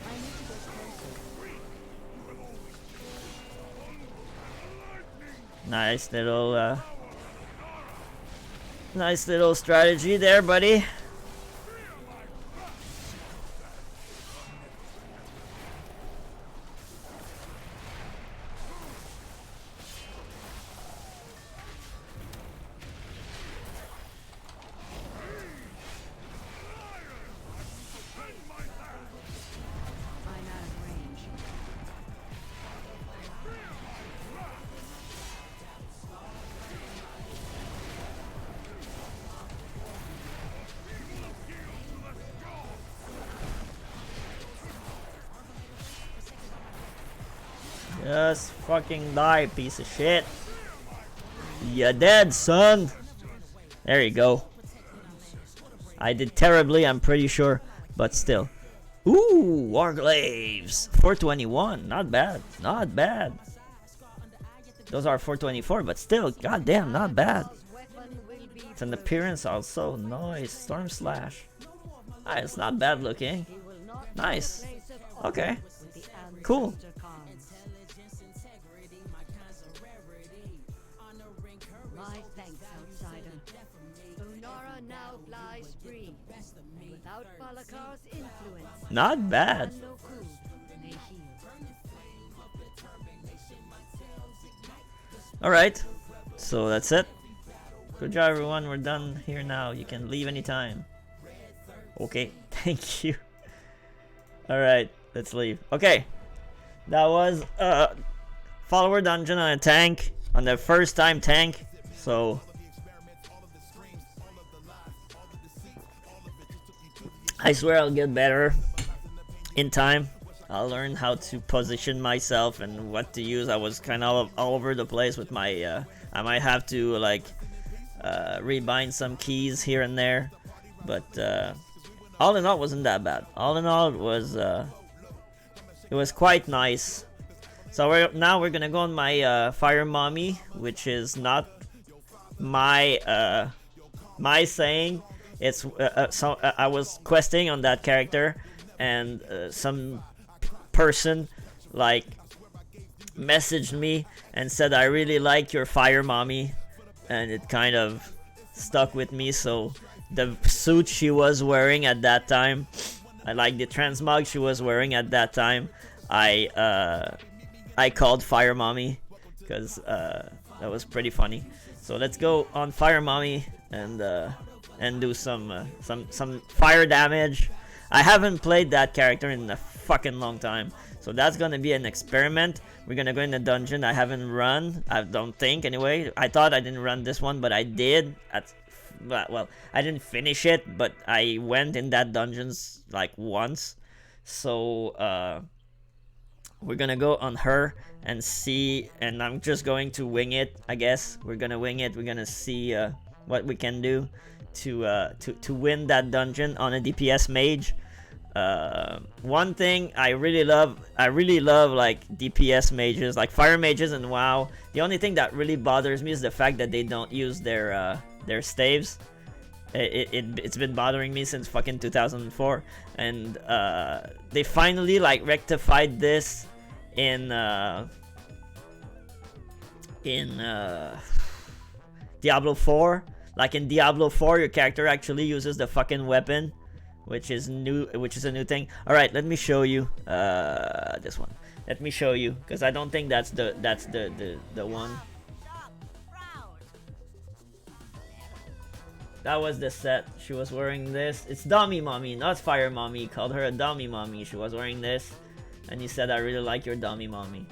I need to get closer. Nice little strategy there, buddy. I'm out of range. Just fucking die, piece of shit. You're dead, son. There you go. I did terribly, I'm pretty sure, but still. Ooh, Warclaves. 421. Not bad. Not bad. Those are 424, but still, goddamn, not bad. Weapon will be It's an appearance also. Nice. Storm Slash. Ah, it's not bad looking. He will not Nice. place of Okay. honor with the Cool. ancestor cons. My thanks, outsider. Unara now flies free. And without Balakar's influence, Not bad. Sandoku may heal. Alright. So that's it. Good job, everyone. We're done here now. You can leave anytime. Okay. Thank you. Alright. Let's leave. Okay. That was follower dungeon on a tank. On the first time tank. So I swear I'll get better in time. I'll learn how to position myself and what to use. I was kind of all over the place with my I might have to like rebind some keys here and there, but all in all it wasn't that bad. All in all it was quite nice. So now we're gonna go on my fire mommy, which is not my my saying. It's so I was questing on that character, and some person like messaged me and said, I really like your fire mommy, and it kind of stuck with me. So the suit she was wearing at that time, I like the transmog she was wearing at that time, I called fire mommy because That was pretty funny. So let's go on Fire Mommy and do some fire damage. I haven't played that character in a fucking long time, so that's gonna be an experiment. We're gonna go in the dungeon I haven't run. I don't think anyway. I thought I didn't run this one, but I did. Well, I didn't finish it, but I went in that dungeons like once. So we're gonna go on her and see, and I'm just going to wing it. I guess we're gonna wing it. We're gonna see what we can do to win that dungeon on a DPS mage. One thing I really love like DPS mages, like fire mages and WoW. The only thing that really bothers me is the fact that they don't use their staves. It's been bothering me since fucking 2004, and they finally like rectified this in Diablo 4. Like in Diablo 4, your character actually uses the fucking weapon, which is a new thing. All right, let me show you this one. Let me show you, because I don't think that's the one. That was the set. She was wearing this. It's Dummy Mommy, not Fire Mommy. Called her a Dummy Mommy. She was wearing this, and he said, "I really like your Dummy Mommy."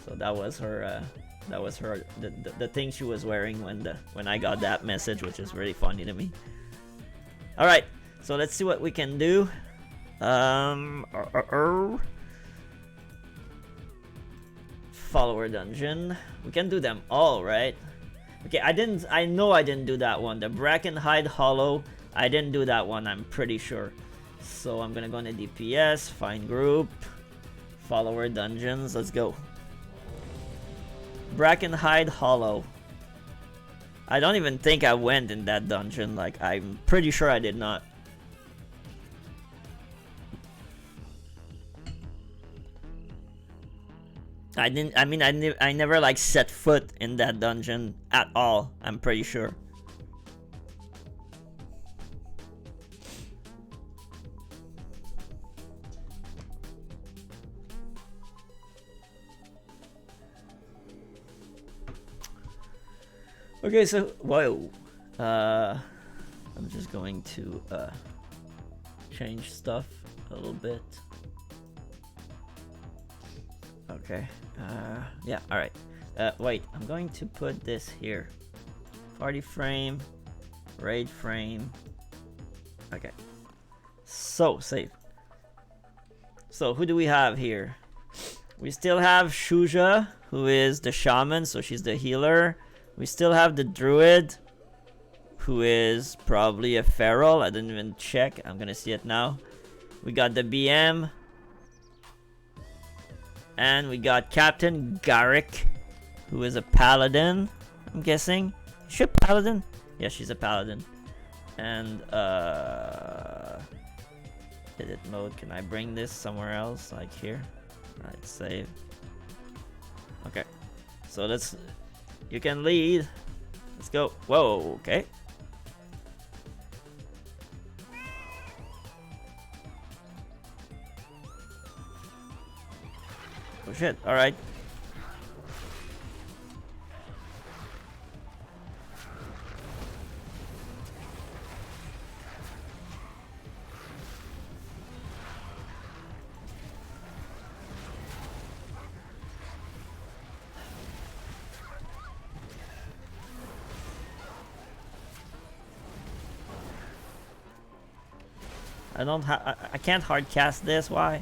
So that was her. The thing she was wearing when I got that message, which is really funny to me. All right, so let's see what we can do. Follower dungeon. We can do them all, right? Okay, I know I didn't do that one. The Brackenhide Hollow, I didn't do that one, I'm pretty sure. So I'm gonna go into DPS, find group, follower dungeons, let's go. Brackenhide Hollow. I don't even think I went in that dungeon, like I'm pretty sure I did not. I never like set foot in that dungeon at all, I'm pretty sure. Okay, so whoa. I'm just going to change stuff a little bit. Okay. Yeah, alright. Wait, I'm going to put this here. Party frame, raid frame. Okay. So, save. So, who do we have here? We still have Shuja, who is the shaman, so she's the healer. We still have the druid, who is probably a feral. I didn't even check. I'm gonna see it now. We got the BM. And we got Captain Garrick, who is a paladin, I'm guessing. Is she a paladin? Yeah, she's a paladin. And, edit mode. Can I bring this somewhere else? Like here? Alright, save. Okay. So let's... You can lead. Let's go. Whoa, okay. Oh shit, alright. I can't hard cast this, why?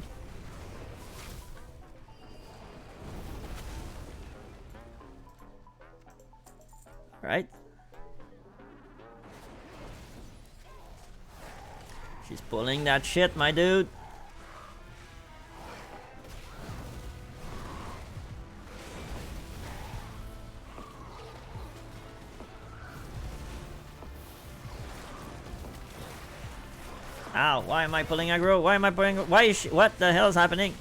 Right? She's pulling that shit, my dude. Ow, why am I pulling aggro? Why am I pulling... Why is she... What the hell is happening?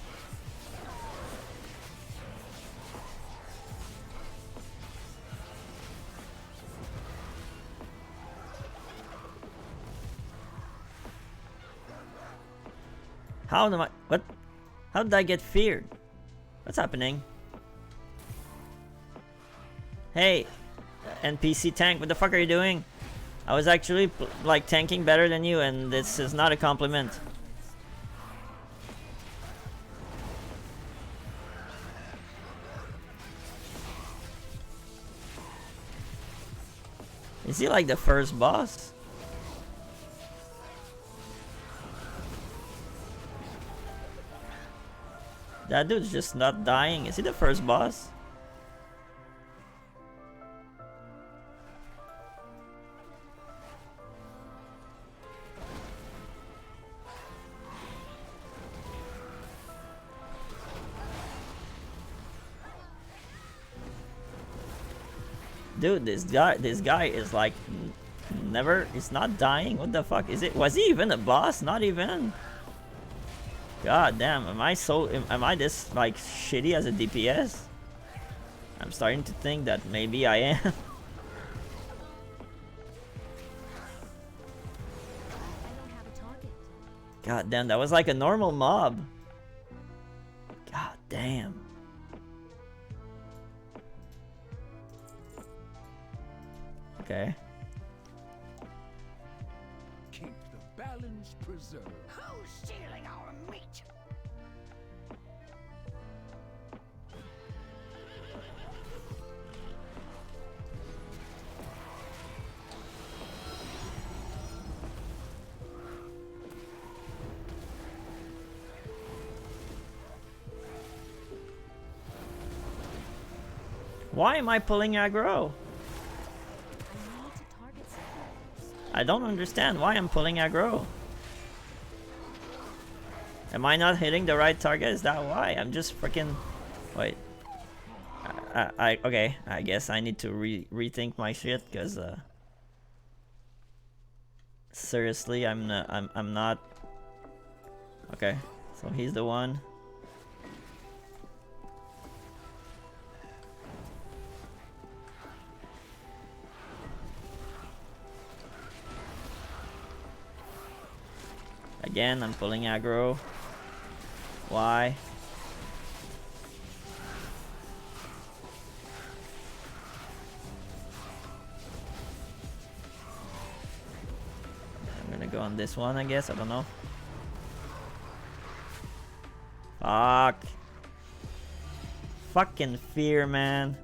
How am I... What? How did I get feared? What's happening? Hey, NPC tank, what the fuck are you doing? I was actually like tanking better than you, and this is not a compliment. Is he like the first boss? That dude's just not dying. Is he the first boss? Dude, this guy is like never. He's not dying. What the fuck is it? Was he even a boss? Not even. God damn, am I this like shitty as a DPS? I'm starting to think that maybe I am. I don't have a target. God damn, that was like a normal mob. God damn. Okay. Keep the balance preserved. Who's stealing our meat? Why am I pulling aggro? I need to target something. I don't understand why I'm pulling aggro. Am I not hitting the right target? Is that why? I'm just freaking... Wait. Okay, I guess I need to rethink my shit, because seriously, I'm not... Okay, so he's the one. Again, I'm pulling aggro. Why? I'm gonna go on this one, I guess. I don't know. Fuck. Fucking fear, man.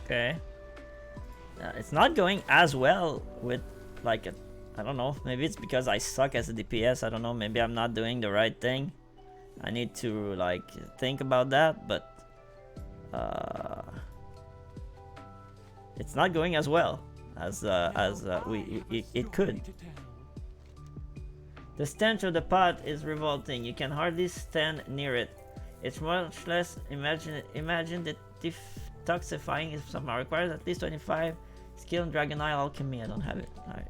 Okay. It's not going as well with like a, I don't know, maybe it's because I suck as a DPS. I don't know, maybe I'm not doing the right thing. I need to like think about that, but it's not going as well as it could. The stench of the pot is revolting. You can hardly stand near it. It's much less imagine that detoxifying if somehow requires at least 25 skill in Dragon Isle Alchemy. I don't have it. Alright.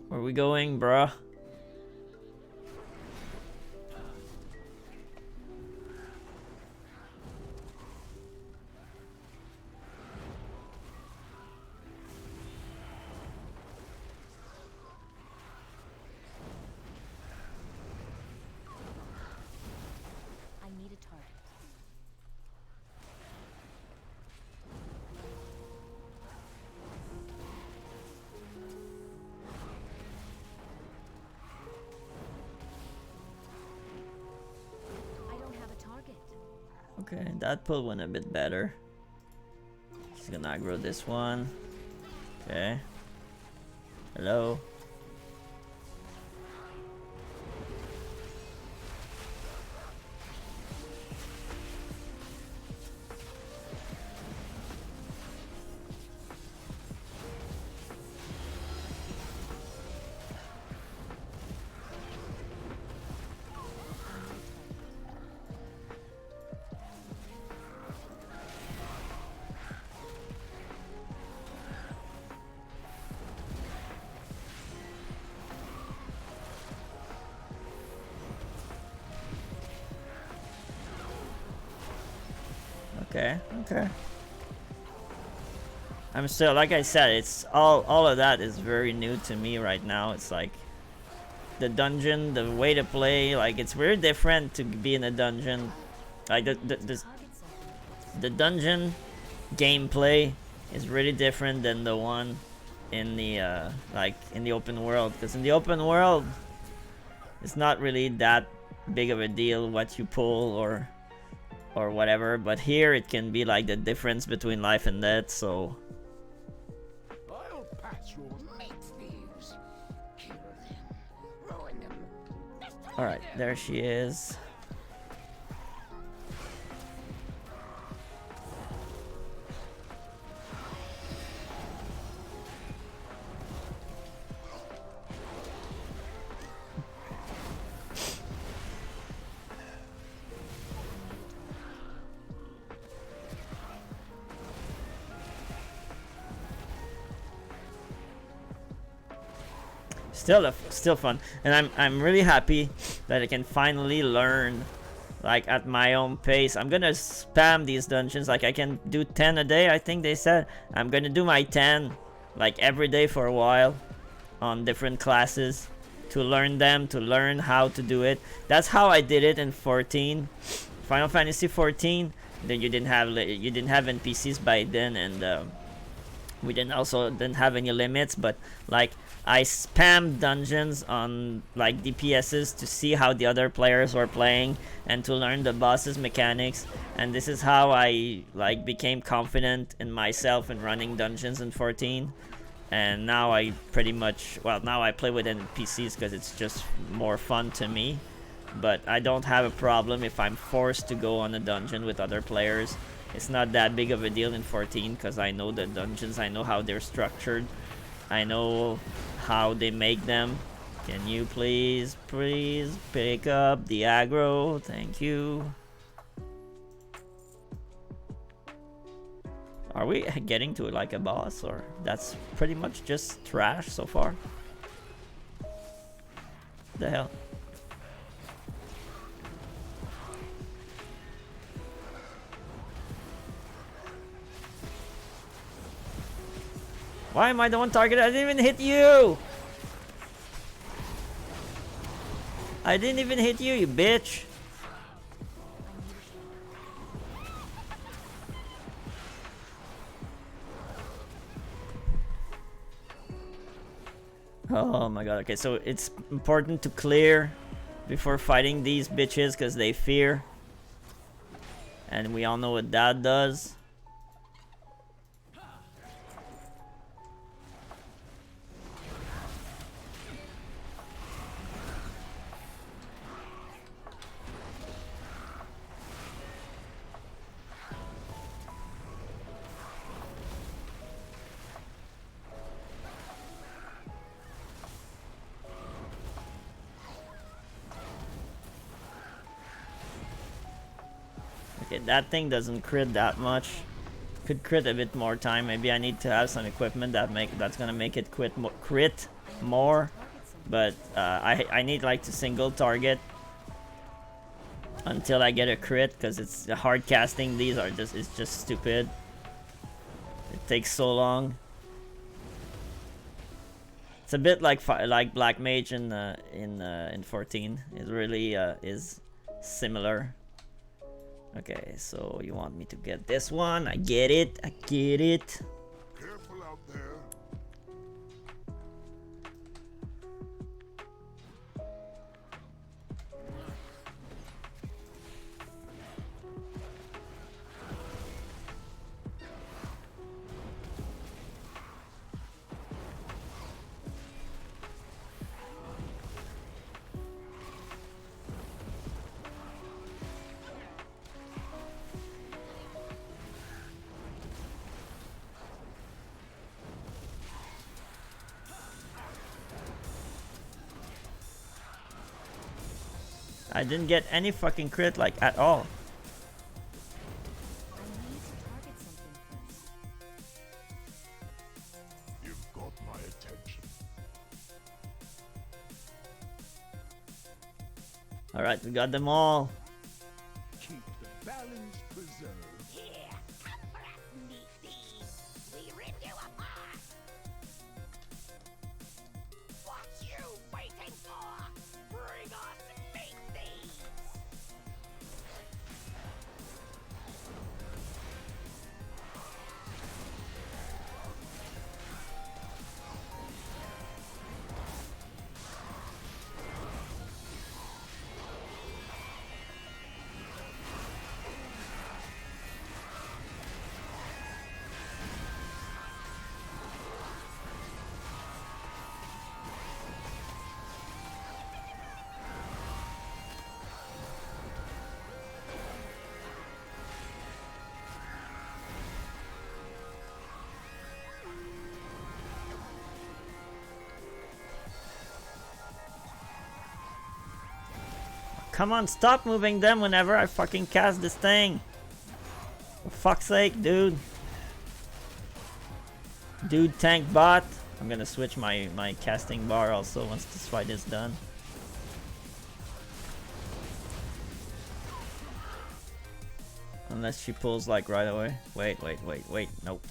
Where are we going, bruh? I need a target. I don't have a target. Okay, that pull went a bit better. He's gonna aggro this one. Okay. Hello. Okay, okay. I'm still, like I said, it's all of that is very new to me right now. It's like the dungeon, the way to play, like it's very different to be in a dungeon. Like the dungeon gameplay is really different than the one in the like in the open world, because in the open world it's not really that big of a deal what you pull or whatever, but here it can be like the difference between life and death. So I'll pass your mates thieves. Kill them. Ruin them. all right, there she is. Still fun, and I'm really happy that I can finally learn like at my own pace. I'm gonna spam these dungeons. Like I can do 10 a day, I think they said. I'm gonna do my 10 like every day for a while on different classes to learn them, to learn how to do it. That's how I did it in 14, Final Fantasy 14. Then you didn't have NPCs by then, and we didn't have any limits, but like I spammed dungeons on like DPSs to see how the other players were playing and to learn the boss's mechanics, and this is how I like became confident in myself in running dungeons in 14. And now I pretty much, well, now I play with NPCs because it's just more fun to me, but I don't have a problem if I'm forced to go on a dungeon with other players. It's not that big of a deal in 14 because I know the dungeons, I know how they're structured, I know how they make them. Can you please pick up the aggro? Thank you. Are we getting to like a boss, or that's pretty much just trash so far? The hell? Why am I the one targeted? I didn't even hit you! I didn't even hit you, you bitch! Oh my god, okay, so it's important to clear before fighting these bitches because they fear. And we all know what that does. Okay, that thing doesn't crit that much. Could crit a bit more time. Maybe I need to have some equipment that's gonna make it crit more. But I need like to single target until I get a crit, because it's hard casting. These are it's just stupid. It takes so long. It's a bit like Black Mage in 14. It really is similar. Okay, so you want me to get this one? I get it. I get it. Careful out there. I didn't get any fucking crit like at all. You've got my attention. Alright, we got them all. Keep the balance preserved. Here, come for us, meat thieves. We rip you apart. What you waiting for? Bring us meat thieves. Come on, stop moving them whenever I fucking cast this thing. For fuck's sake, dude. Dude, tank bot. I'm gonna switch my casting bar also once this fight is done. Unless she pulls like right away. Wait. Nope.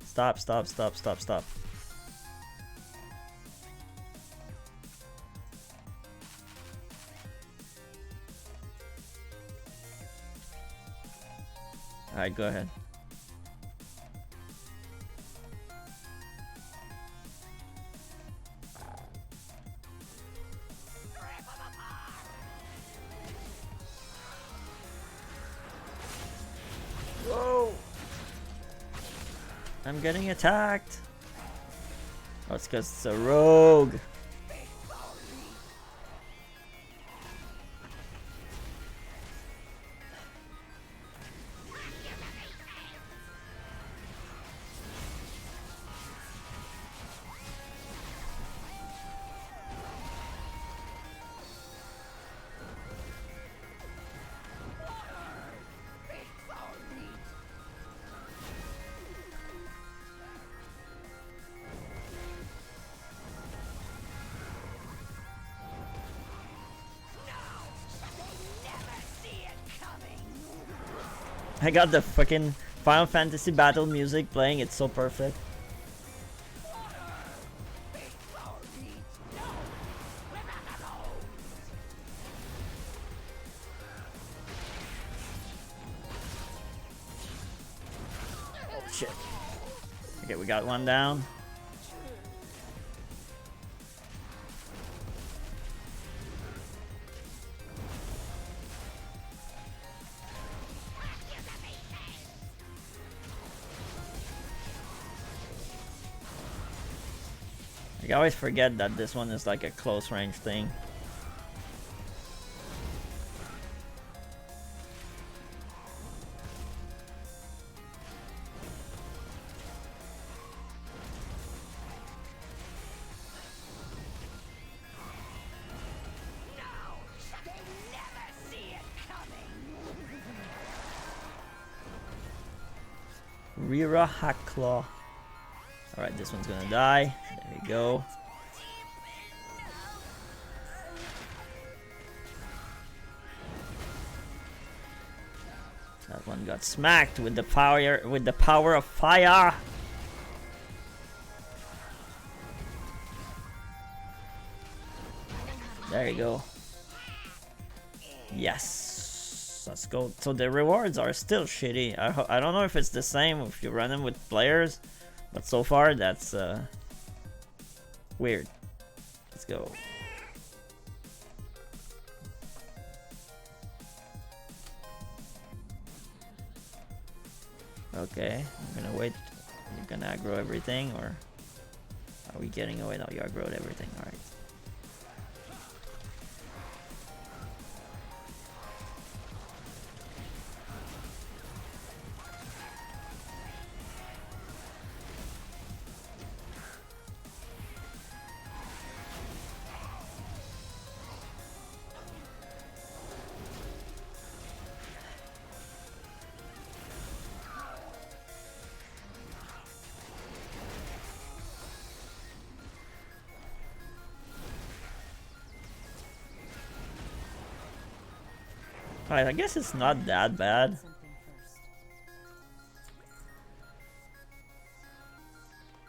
Stop. Alright, go ahead. Whoa! I'm getting attacked. Oh, it's because it's a rogue. I got the fucking Final Fantasy battle music playing, it's so perfect. Oh shit. Okay, we got one down. I always forget that this one is like a close range thing. Rira Hacklaw. Alright, this one's gonna die. There we go. That one got smacked with the power of fire. There you go. Yes. Let's go. So the rewards are still shitty. I don't know if it's the same if you run them with players. But so far, that's weird. Let's go. Okay, I'm gonna wait. You're gonna aggro everything, or are we getting away? No, you aggroed everything. Alright. Alright, I guess it's not that bad.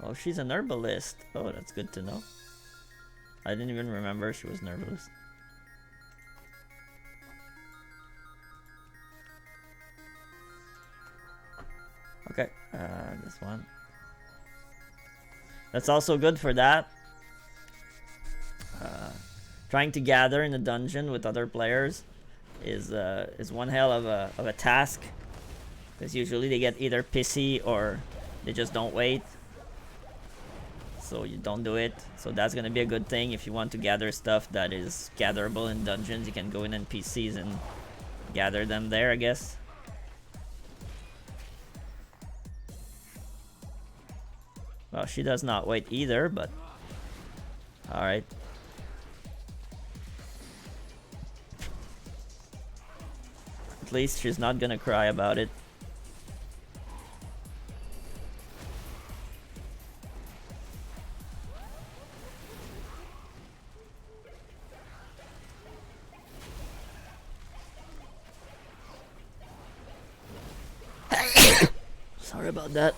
Oh, she's an herbalist. Oh, that's good to know. I didn't even remember she was an herbalist. Okay, this one. That's also good for that. Trying to gather in a dungeon with other players is one hell of a task. Because usually they get either pissy or they just don't wait. So you don't do it. So that's gonna be a good thing if you want to gather stuff that is gatherable in dungeons. You can go in NPCs and gather them there, I guess. Well, she does not wait either, but alright. At least she's not gonna cry about it. Sorry about that.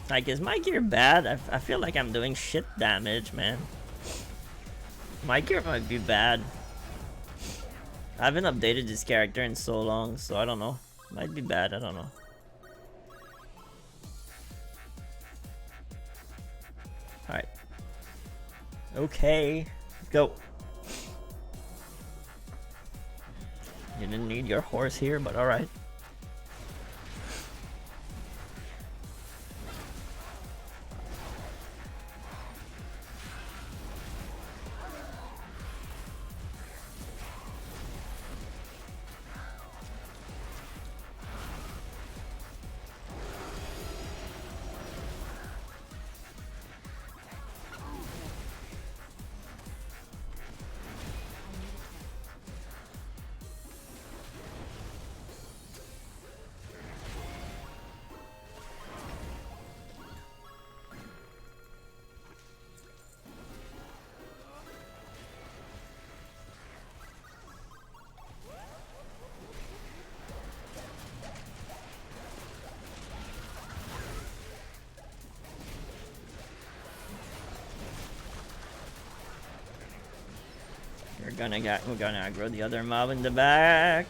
Like, is my gear bad? I feel like I'm doing shit damage, man. My gear might be bad. I haven't updated this character in so long, so I don't know. Might be bad, I don't know. Alright. Okay, let's go. You didn't need your horse here, but alright. We're gonna aggro the other mob in the back.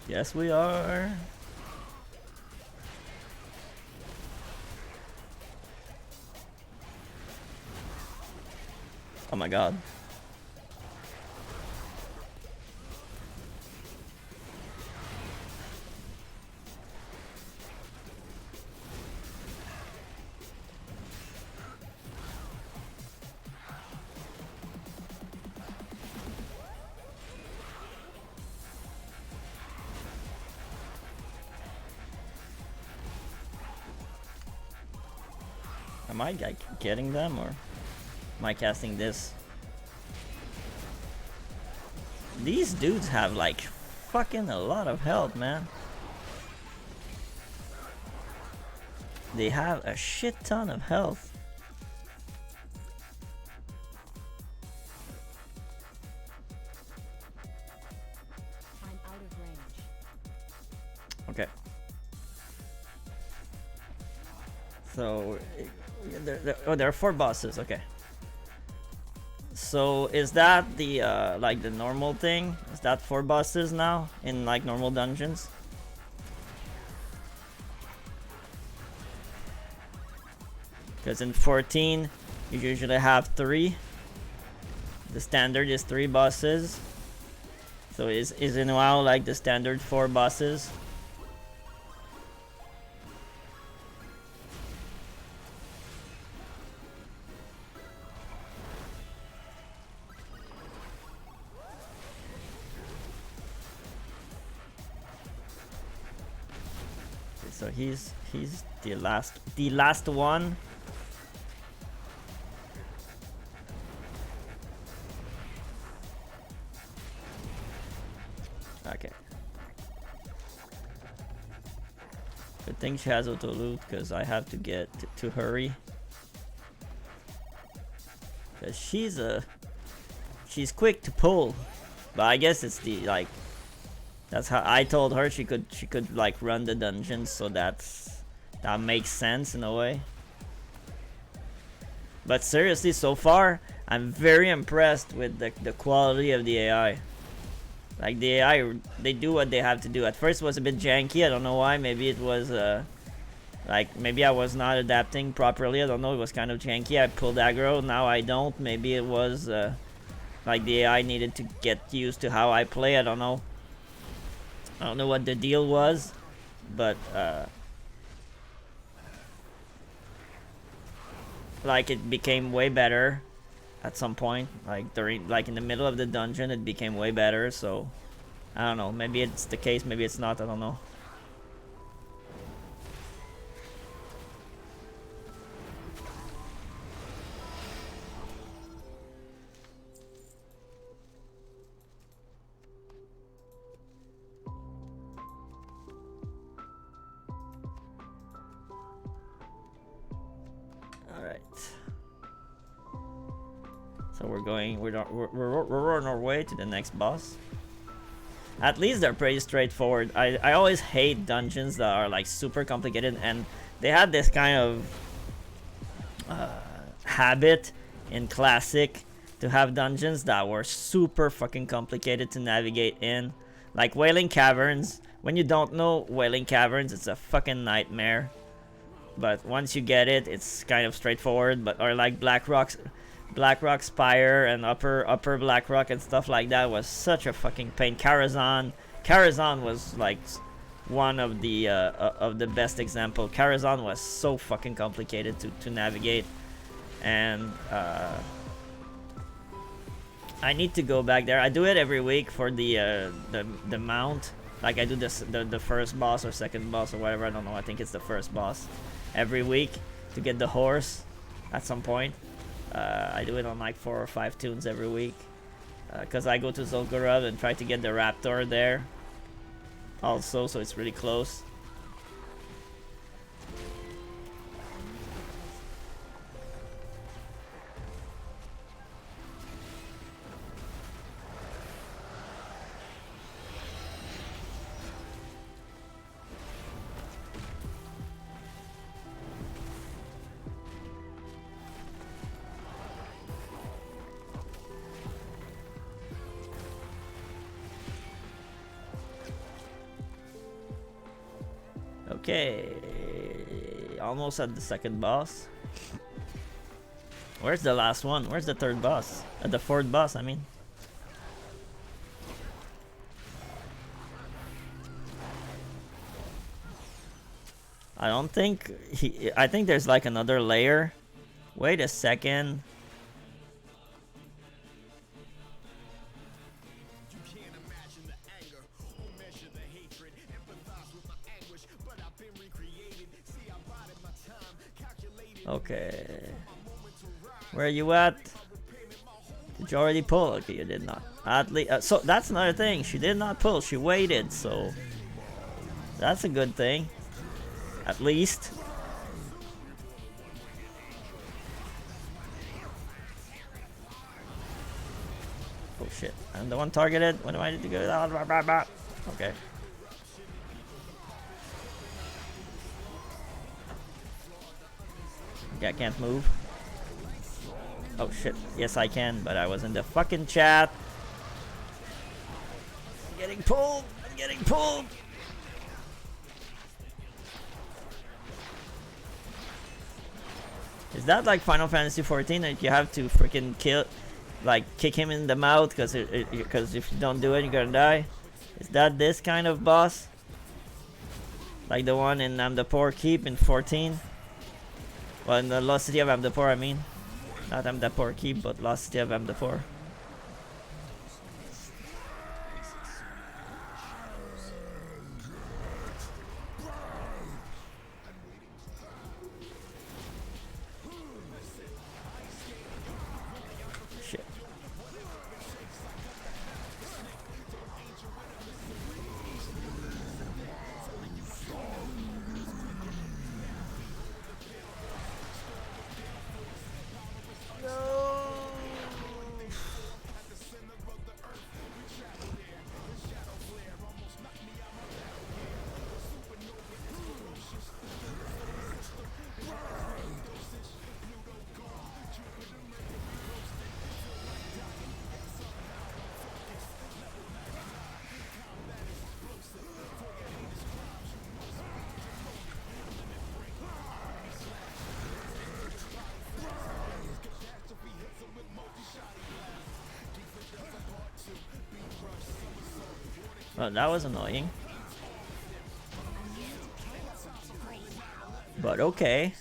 Yes, we are. Oh my god. Am I getting them, or am I casting this? These dudes have like fucking a lot of health, man. They have a shit ton of health. I'm out of range. Okay. So, there are 4 bosses. Okay. So is that the like the normal thing? Is that 4 bosses now in like normal dungeons? Because in 14 you usually have 3. The standard is 3 bosses. So is it now like the standard 4 bosses? So he's the last one. Okay. Good thing she has auto loot because I have to get to hurry. Cause she's quick to pull, but I guess it's the like. That's how I told her she could like run the dungeons, so that makes sense in a way. But seriously, so far I'm very impressed with the quality of the AI. Like the AI, they do what they have to do. At first it was a bit janky, I don't know why. Maybe it was like maybe I was not adapting properly, I don't know. It was kind of janky. I pulled aggro, now I don't. Maybe it was like the AI needed to get used to how I play, I don't know. I don't know what the deal was, but like it became way better at some point. Like during, like in the middle of the dungeon, it became way better. So I don't know. Maybe it's the case. Maybe it's not. I don't know. So we're on our way to the next boss. At least they're pretty straightforward. I always hate dungeons that are like super complicated, and they had this kind of habit in Classic to have dungeons that were super fucking complicated to navigate in. Like Wailing Caverns. When you don't know Wailing Caverns, it's a fucking nightmare. But once you get it, it's kind of straightforward. But or like Blackrock Spire and upper Blackrock and stuff like that was such a fucking pain. Karazhan was like one of the best example. Karazhan was so fucking complicated to navigate, and I need to go back there. I do it every week for the mount. Like I do the first boss or second boss or whatever. I don't know. I think it's the first boss every week to get the horse at some point. I do it on like 4 or 5 tunes every week because I go to Zul'Gurub and try to get the Raptor there also, so it's really close. Okay, almost at the second boss. Where's the last one? Where's the third boss? The fourth boss, I mean. I don't think I think there's like another layer. Wait a second. Okay. Where are you at? Did you already pull? Okay, you did not. At least, so that's another thing. She did not pull. She waited, so that's a good thing. At least. Oh shit! I'm the one targeted. What do I need to go? Okay. I can't move. Oh shit. Yes, I can, but I was in the fucking chat. I'm getting pulled. I'm getting pulled. Is that like Final Fantasy 14 that you have to freaking kill, like kick him in the mouth because if you don't do it, you're gonna die? Is that this kind of boss? Like the one in Amdapor Keep in 14? Well, in the Lost City of Amdapor, I mean. Not Amdapor Keep, but Lost City of Amdapor. Shit. Well, that was annoying. But okay.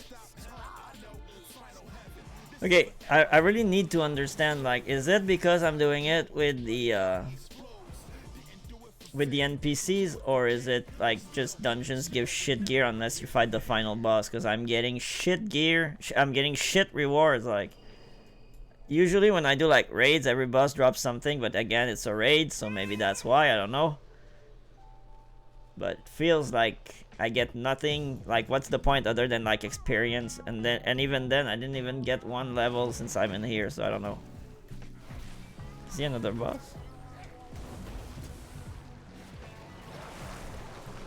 Okay, I really need to understand, like, is it because I'm doing it with the NPCs, or is it like just dungeons give shit gear unless you fight the final boss? Because I'm getting shit gear, I'm getting shit rewards. Like, usually when I do like raids, every boss drops something, but again, it's a raid, so maybe that's why, I don't know. But it feels like I get nothing. Like, what's the point other than like experience? And even then I didn't even get 1 level since I'm in here, so I don't know. See another boss?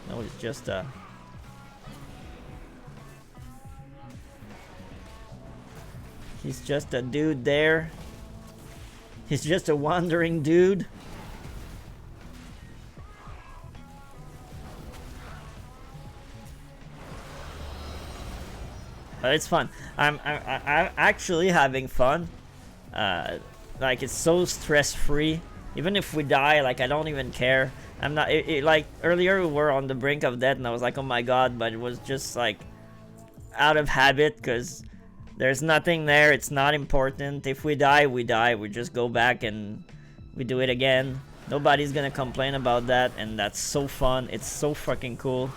No, it's just he's just a dude there. He's just a wandering dude. It's fun. I'm actually having fun. Like, it's so stress-free. Even if we die, like, I don't even care. I'm not like earlier we were on the brink of death and I was like, oh my god, but it was just like out of habit because there's nothing there. It's not important. If we die, we die. We just go back and we do it again. Nobody's gonna complain about that, and that's so fun. It's so fucking cool.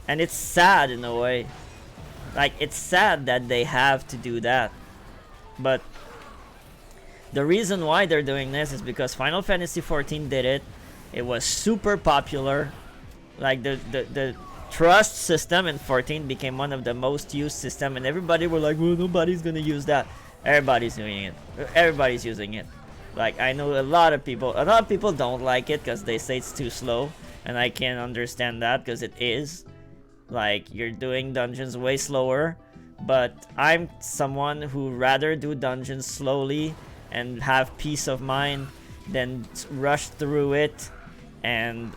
And it's sad in a way. Like, it's sad that they have to do that, but the reason why they're doing this is because Final Fantasy XIV did it. It was super popular. Like, the trust system in 14 became one of the most used system, and everybody were like, well, nobody's gonna use that. Everybody's doing it. Everybody's using it. Like, I know a lot of people don't like it because they say it's too slow, and I can understand that because it is. Like, you're doing dungeons way slower, but I'm someone who rather do dungeons slowly and have peace of mind than rush through it and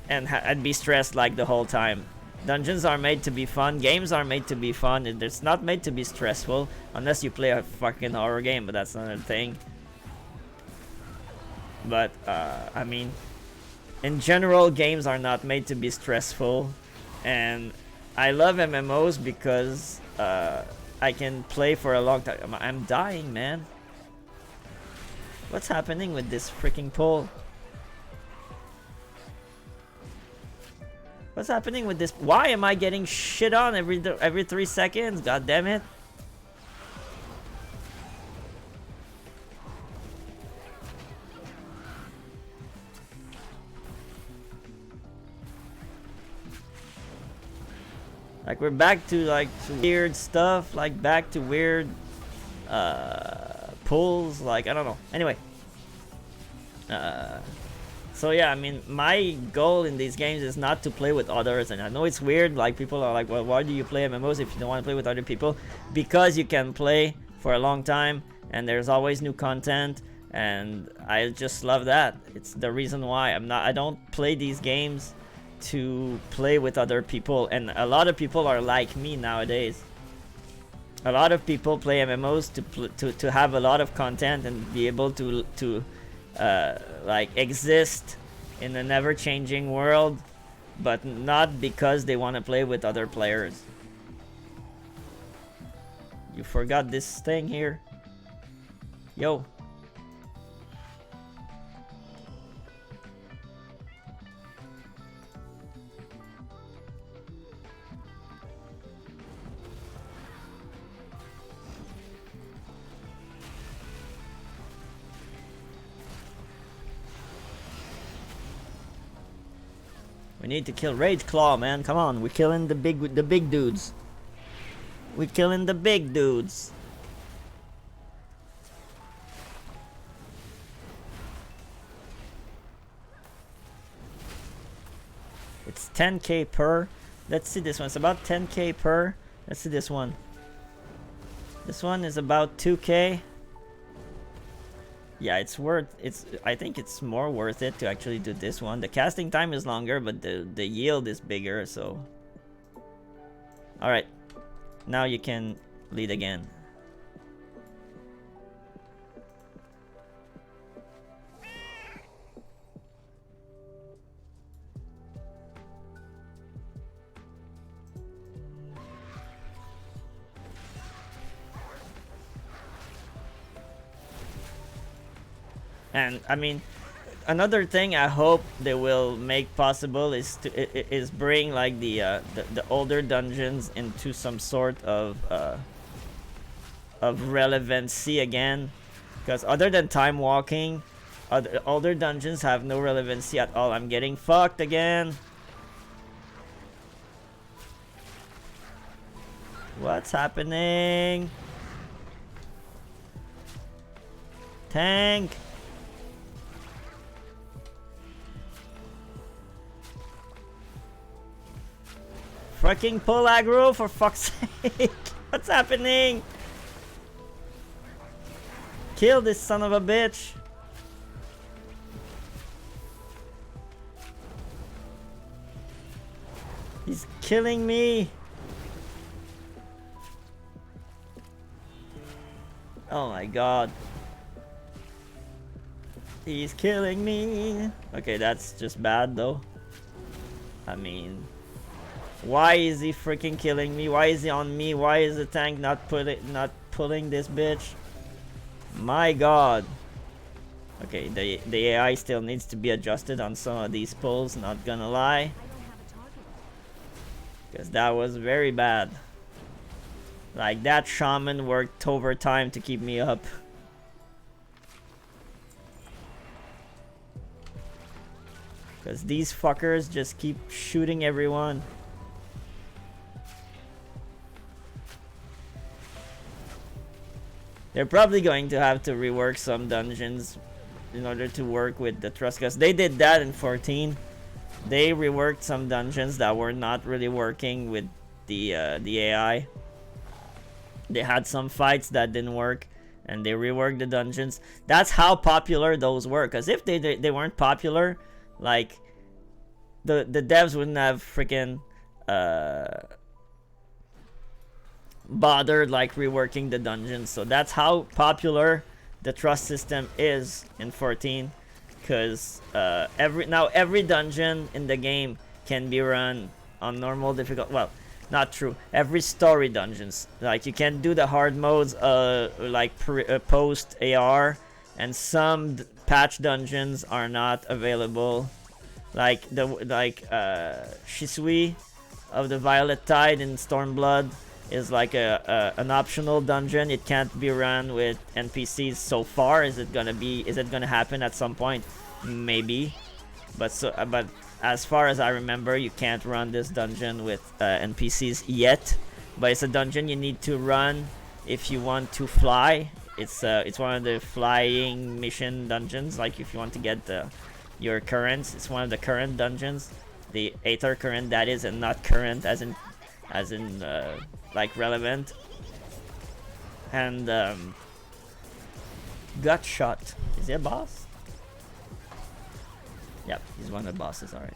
I'd be stressed like the whole time. Dungeons are made to be fun. Games are made to be fun. It's not made to be stressful unless you play a fucking horror game, but that's another thing. But I mean, in general, games are not made to be stressful, and I love MMOs because I can play for a long time. I'm dying, man. What's happening with this freaking pole? What's happening with this? Why am I getting shit on every 3 seconds? God damn it. Like, we're back to like weird stuff, like back to weird pulls, like, I don't know. Anyway, so yeah, I mean, my goal in these games is not to play with others, and I know it's weird, like, people are like, well, why do you play MMOs if you don't want to play with other people? Because you can play for a long time, and there's always new content, and I just love that. It's the reason why I don't play these games to play with other people, and a lot of people are like me nowadays. A lot of people play MMOs to have a lot of content and be able to like exist in a never-changing world, but not because they want to play with other players. You forgot this thing here. Yo. We need to kill Rage Claw, man. Come on, we're killing the big dudes. We're killing the big dudes. It's 10k per. Let's see this one. It's about 10k per. Let's see this one. This one is about 2k. Yeah, I think it's more worth it to actually do this one. The casting time is longer, but the yield is bigger, so. Alright. Now you can lead again. And I mean, another thing I hope they will make possible is to bring like the older dungeons into some sort of relevancy again, because other than time walking, older dungeons have no relevancy at all. I'm getting fucked again. What's happening? Tank. Fucking pull aggro, for fuck's sake. What's happening? Kill this son of a bitch. He's killing me. Oh my god. He's killing me. Okay, that's just bad though. I mean, why is he freaking killing me? Why is he on me? Why is the tank not pulling this bitch? My god. Okay, the AI still needs to be adjusted on some of these pulls, not gonna lie. Because that was very bad. Like, that shaman worked overtime to keep me up. Because these fuckers just keep shooting everyone. They're probably going to have to rework some dungeons in order to work with the trust, because they did that in 14. They reworked some dungeons that were not really working with the AI. They had some fights that didn't work, and they reworked the dungeons. That's how popular those were. Because if they weren't popular, like the devs wouldn't have freaking bothered like reworking the dungeons. So that's how popular the trust system is in 14. Because every dungeon in the game can be run on normal difficulty. Well, not true. Every story dungeons, like you can do the hard modes like post AR, and some patch dungeons are not available. Like Shisui of the Violet Tide in Stormblood is like an optional dungeon. It can't be run with NPCs so far. Is it gonna happen at some point? Maybe. But as far as I remember, you can't run this dungeon with NPCs yet. But it's a dungeon you need to run if you want to fly. It's one of the flying mission dungeons. Like if you want to get your currents, it's one of the current dungeons. The Aether current, that is, and not current as in like relevant. And got shot. Is he a boss? Yep, he's one of the bosses, alright.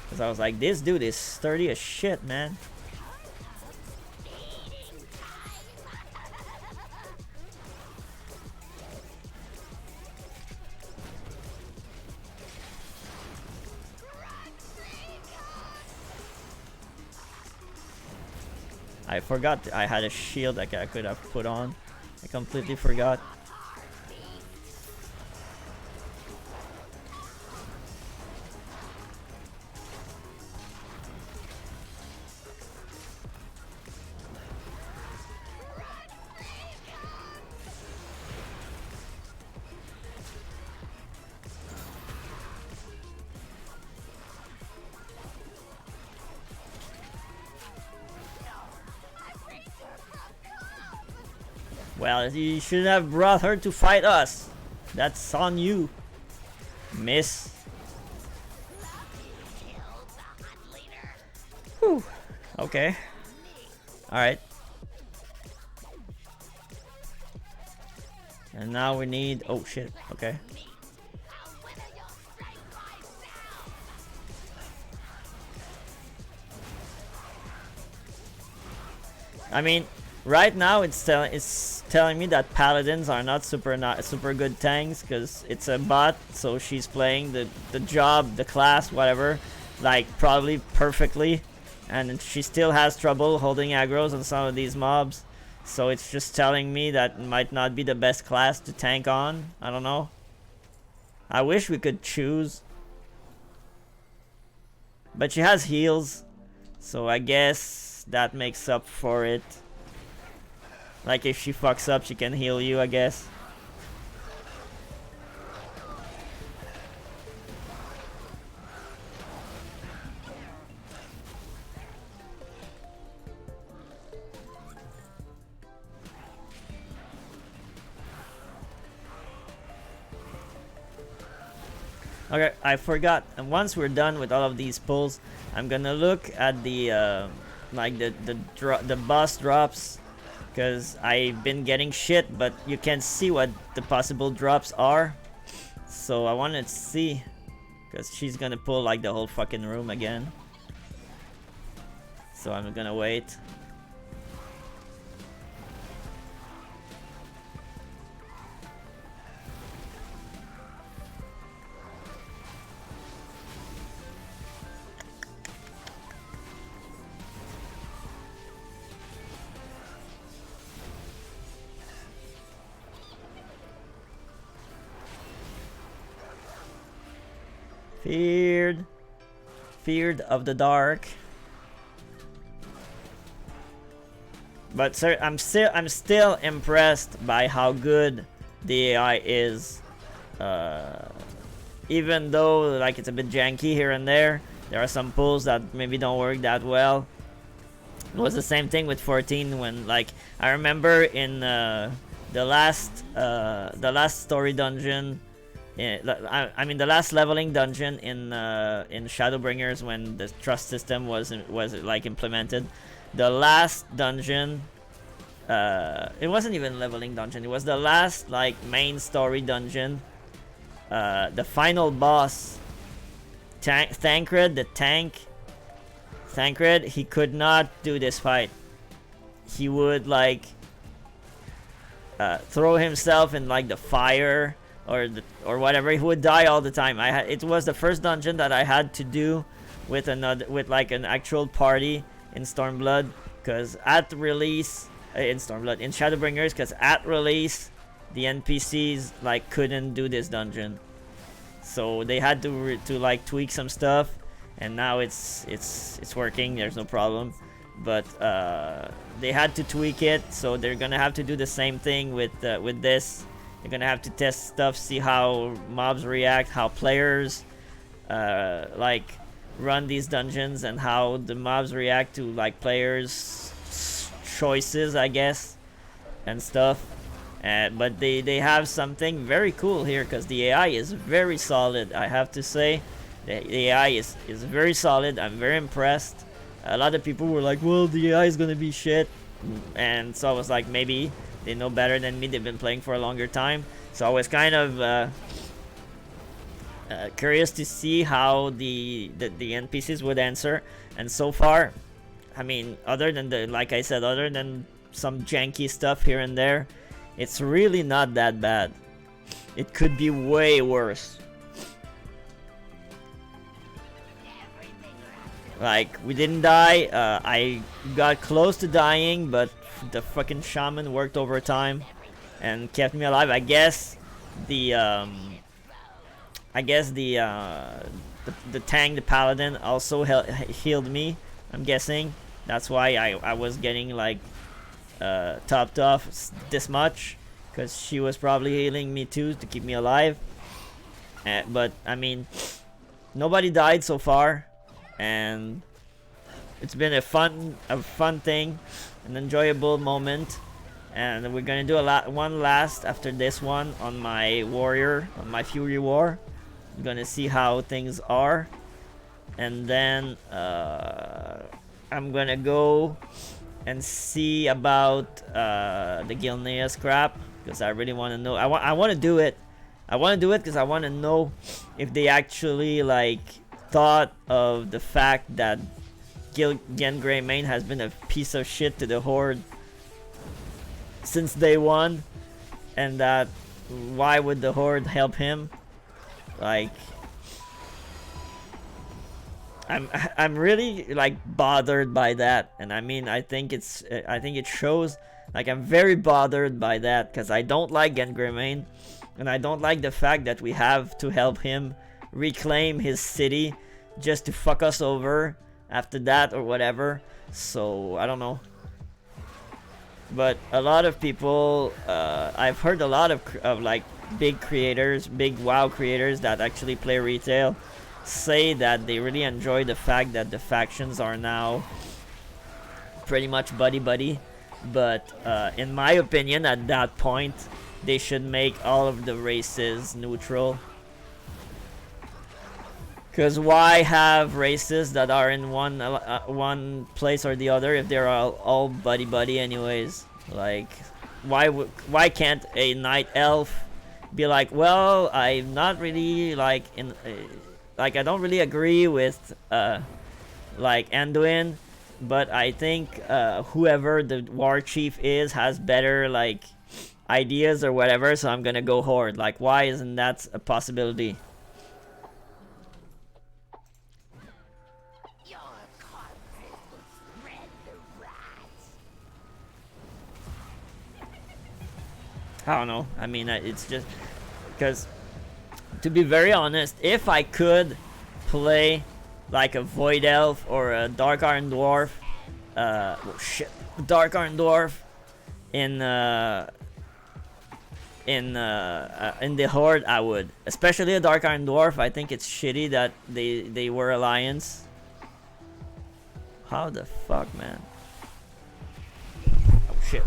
Because I was like, this dude is sturdy as shit, man. I forgot I had a shield that I could have put on. I completely forgot. Well, you shouldn't have brought her to fight us. That's on you, miss. Whew. Okay. Alright. And now we need... Oh shit, okay. I mean, right now it's telling me that paladins are not super good tanks because it's a bot, so she's playing the job, the class, whatever, like probably perfectly, and she still has trouble holding aggros on some of these mobs. So it's just telling me that it might not be the best class to tank on. I don't know. I wish we could choose. But she has heals, so I guess that makes up for it. Like if she fucks up, she can heal you, I guess. Okay, I forgot. And once we're done with all of these pulls, I'm gonna look at the like the boss drops, because I've been getting shit, but you can't see what the possible drops are. So I wanted to see, because she's gonna pull like the whole fucking room again. So I'm gonna wait. Feared of the dark. But sir, I'm still impressed by how good the AI is. Even though like it's a bit janky here and there are some pulls that maybe don't work that well. It was the same thing with 14 when, like, I remember in the last story dungeon. I mean the last leveling dungeon in Shadowbringers, when the trust system was like implemented. The last dungeon, it wasn't even leveling dungeon. It was the last like main story dungeon. The final boss, Thancred, the tank. Thancred, he could not do this fight. He would like throw himself in like the fire. Or whatever, he would die all the time. It was the first dungeon that I had to do with like an actual party in Stormblood, because at release in Shadowbringers, because at release the NPCs like couldn't do this dungeon, so they had to like tweak some stuff, and now it's working. There's no problem, but they had to tweak it, so they're gonna have to do the same thing with this. You're gonna have to test stuff, see how mobs react, how players like run these dungeons, and how the mobs react to like players' choices, I guess, and stuff. But they have something very cool here, because the AI is very solid. I have to say, the AI is very solid. I'm very impressed. A lot of people were like, well, the AI is gonna be shit, and so I was like, maybe. They know better than me. They've been playing for a longer time. So I was kind of curious to see how the NPCs would answer. And so far, I mean, other than like I said, other than some janky stuff here and there, it's really not that bad. It could be way worse. Like, we didn't die. I got close to dying, but the fucking shaman worked overtime and kept me alive. I guess the tank, the paladin, also healed me. I'm guessing that's why I was getting like topped off this much, because she was probably healing me too to keep me alive. But I mean, nobody died so far, and it's been a fun thing, an enjoyable moment. And we're gonna do one last after this one on my warrior, on my Fury War. I'm gonna see how things are, and then I'm gonna go and see about the Gilneas crap, because I really want to know. I want to do it. I want to do it because I want to know if they actually like thought of the fact that Gen Greymane has been a piece of shit to the Horde since day one, and that why would the Horde help him? Like, I'm really like bothered by that, and I mean, I think it shows. Like, I'm very bothered by that, because I don't like Gen Greymane. And I don't like the fact that we have to help him reclaim his city just to fuck us over after that or whatever. So I don't know. But a lot of people, I've heard a lot of like big creators, big WoW creators that actually play retail, say that they really enjoy the fact that the factions are now pretty much buddy. But in my opinion, at that point, they should make all of the races neutral. Because why have races that are in one place or the other if they're all buddy anyways? Like, why can't a night elf be like, well, I'm not really like like I don't really agree with like Anduin, but I think whoever the war chief is has better like ideas or whatever, so I'm gonna go horde. Like, why isn't that a possibility? I don't know. I mean, it's just because, to be very honest, if I could play like a Void Elf or a Dark Iron Dwarf, Dark Iron Dwarf in the Horde, I would. Especially a Dark Iron Dwarf. I think it's shitty that they were Alliance. How the fuck, man? Oh shit.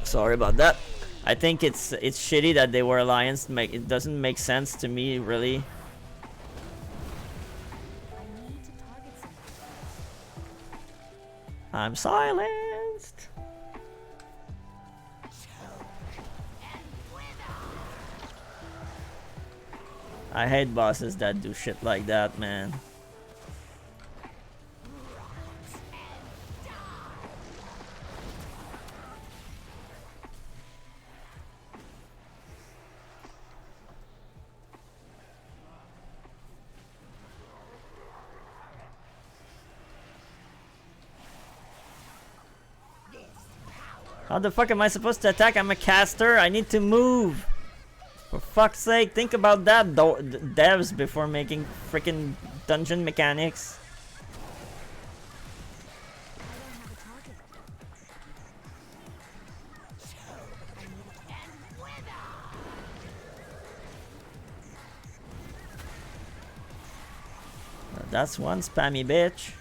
Sorry about that. I think it's shitty that they were Alliance. It doesn't make sense to me, really. I'm silenced. I hate bosses that do shit like that, man. How the fuck am I supposed to attack? I'm a caster. I need to move. For fuck's sake, think about that, devs, before making freaking dungeon mechanics. That's one spammy bitch.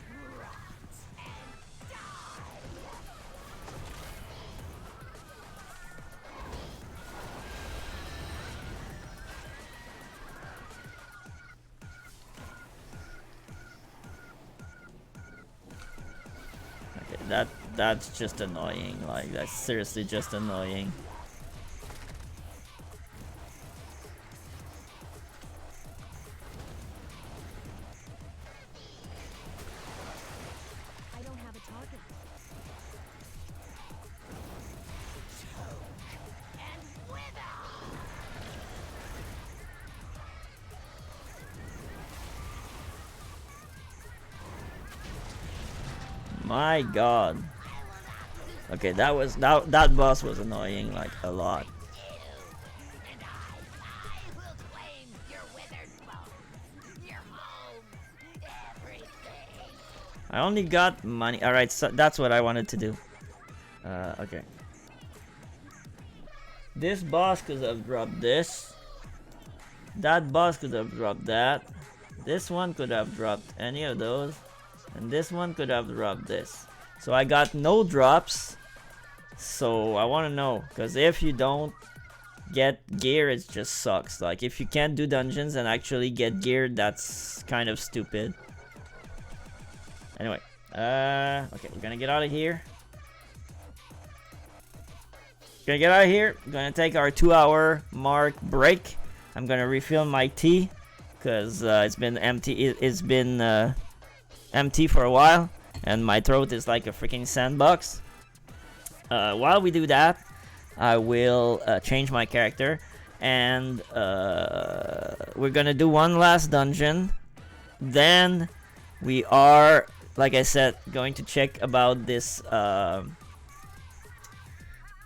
That's just annoying. Like, that's seriously just annoying. I don't have a target. My god. Okay, that boss was annoying, like, a lot. I only got money. Alright, so that's what I wanted to do. Okay. This boss could have dropped this. That boss could have dropped that. This one could have dropped any of those. And this one could have dropped this. So I got no drops. So I want to know, because if you don't get gear, it just sucks. Like, if you can't do dungeons and actually get gear, that's kind of stupid. Anyway, okay, we're gonna get out of here. Gonna take our 2-hour mark break. I'm gonna refill my tea because it's been empty. It's been empty for a while, and my throat is like a freaking sandbox. While we do that, I will change my character, and we're gonna do one last dungeon. Then we are, like I said, going to check about this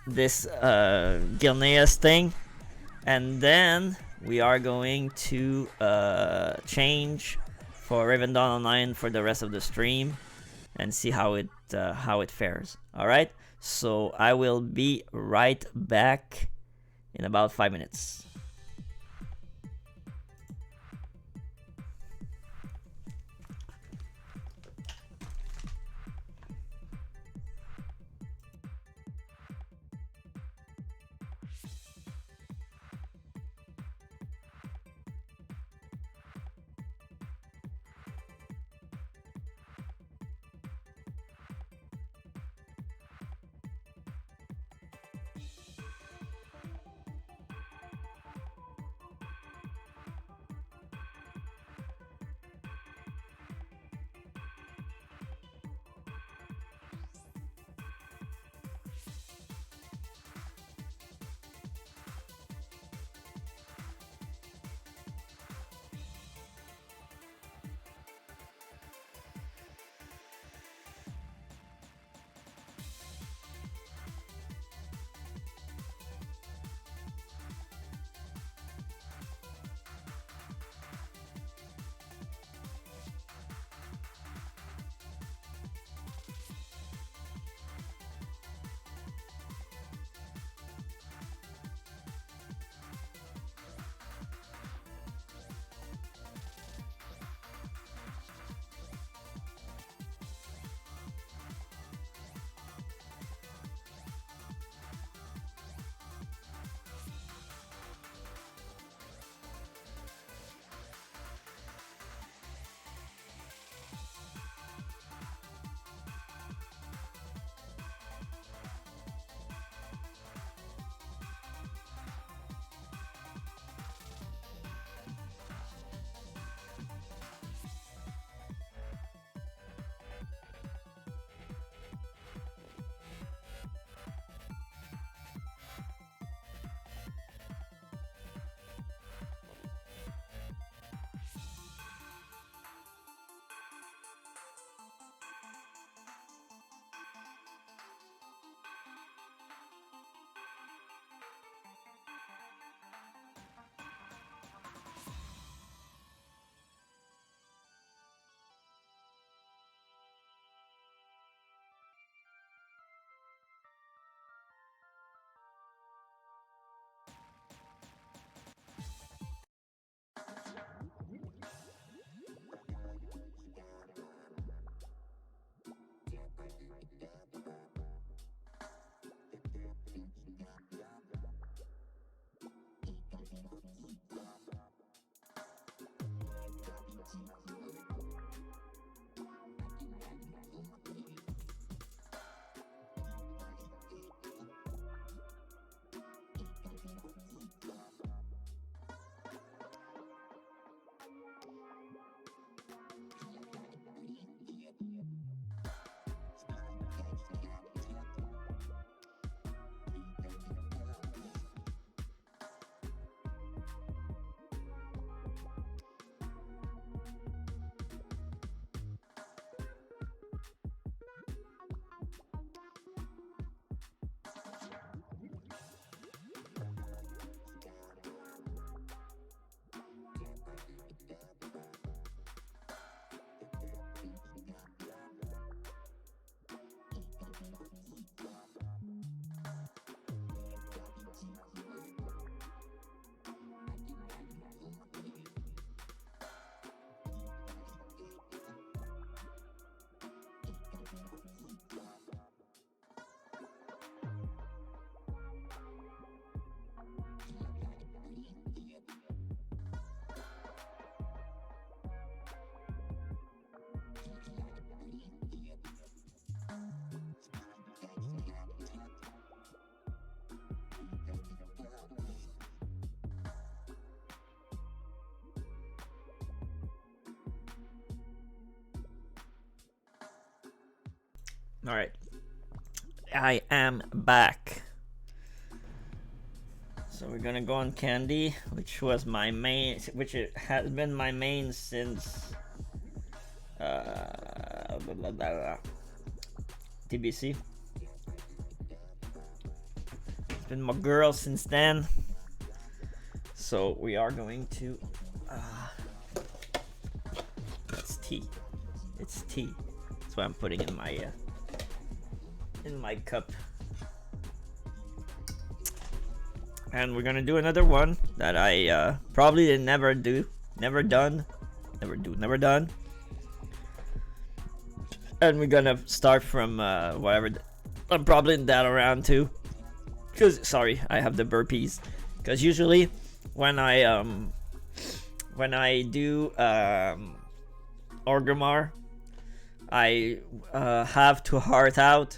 Gilneas thing. And then we are going to change for Ravendawn Online for the rest of the stream and see how it fares. All right, so I will be right back in about 5 minutes. All right, I am back. So we're gonna go on Candy, which was my main, which it has been my main since TBC. It's been my girl since then. So we are going to. It's tea. It's tea. That's what I'm putting in my cup. And we're gonna do another one that I probably never done. And we're gonna start from whatever. I'm probably in that around too. Cause sorry, I have the burpees. Cause usually when I do Orgrimmar, I have to heart out,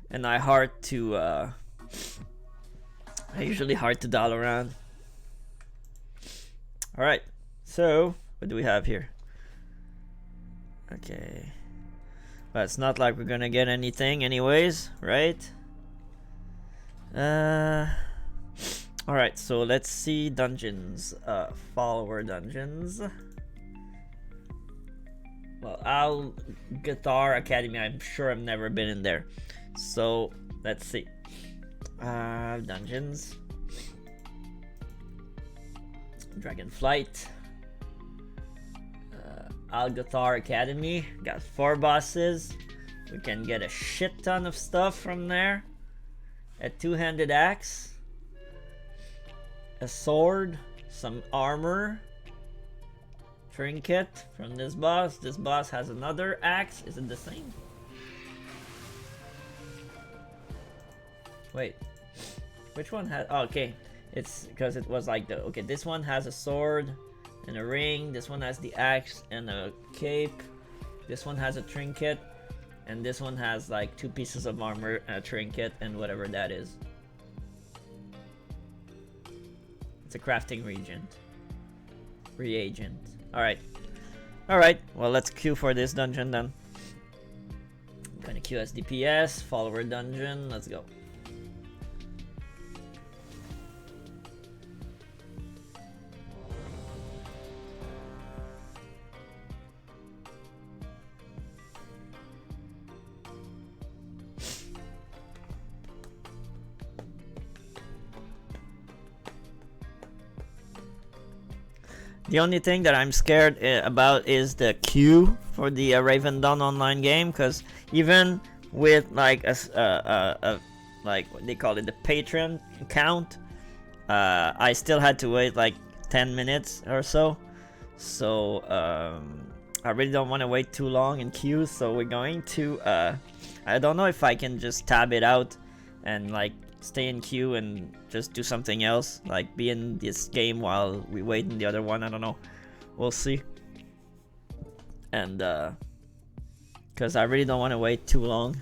and I heart to I usually heart to dial around. All right, so what do we have here? Okay, well, it's not like we're gonna get anything anyways, right? All right, so let's see dungeons. Follower dungeons. Well, Guitar Academy, I'm sure I've never been in there. So, let's see. Dungeons. Dragonflight. Algothar Academy. Got 4 bosses. We can get a shit ton of stuff from there. A 2-handed axe. A sword. Some armor. Trinket from this boss. This boss has another axe. Is it the same? Wait. Which one has... Oh, okay. It's because it was like the... Okay, this one has a sword and a ring. This one has the axe and a cape. This one has a trinket. And this one has like 2 pieces of armor, a trinket, and whatever that is. It's a crafting reagent. Alright. Alright, well, let's queue for this dungeon then. I'm gonna queue as DPS, follower dungeon, let's go. The only thing that I'm scared about is the queue for the Ravendawn online game, because even with like a like what they call it, the patron account, I still had to wait like 10 minutes or so. So I really don't want to wait too long in queue. So we're going to I don't know if I can just tab it out and like stay in queue and just do something else, like be in this game while we wait in the other one. I don't know, we'll see. And because I really don't want to wait too long.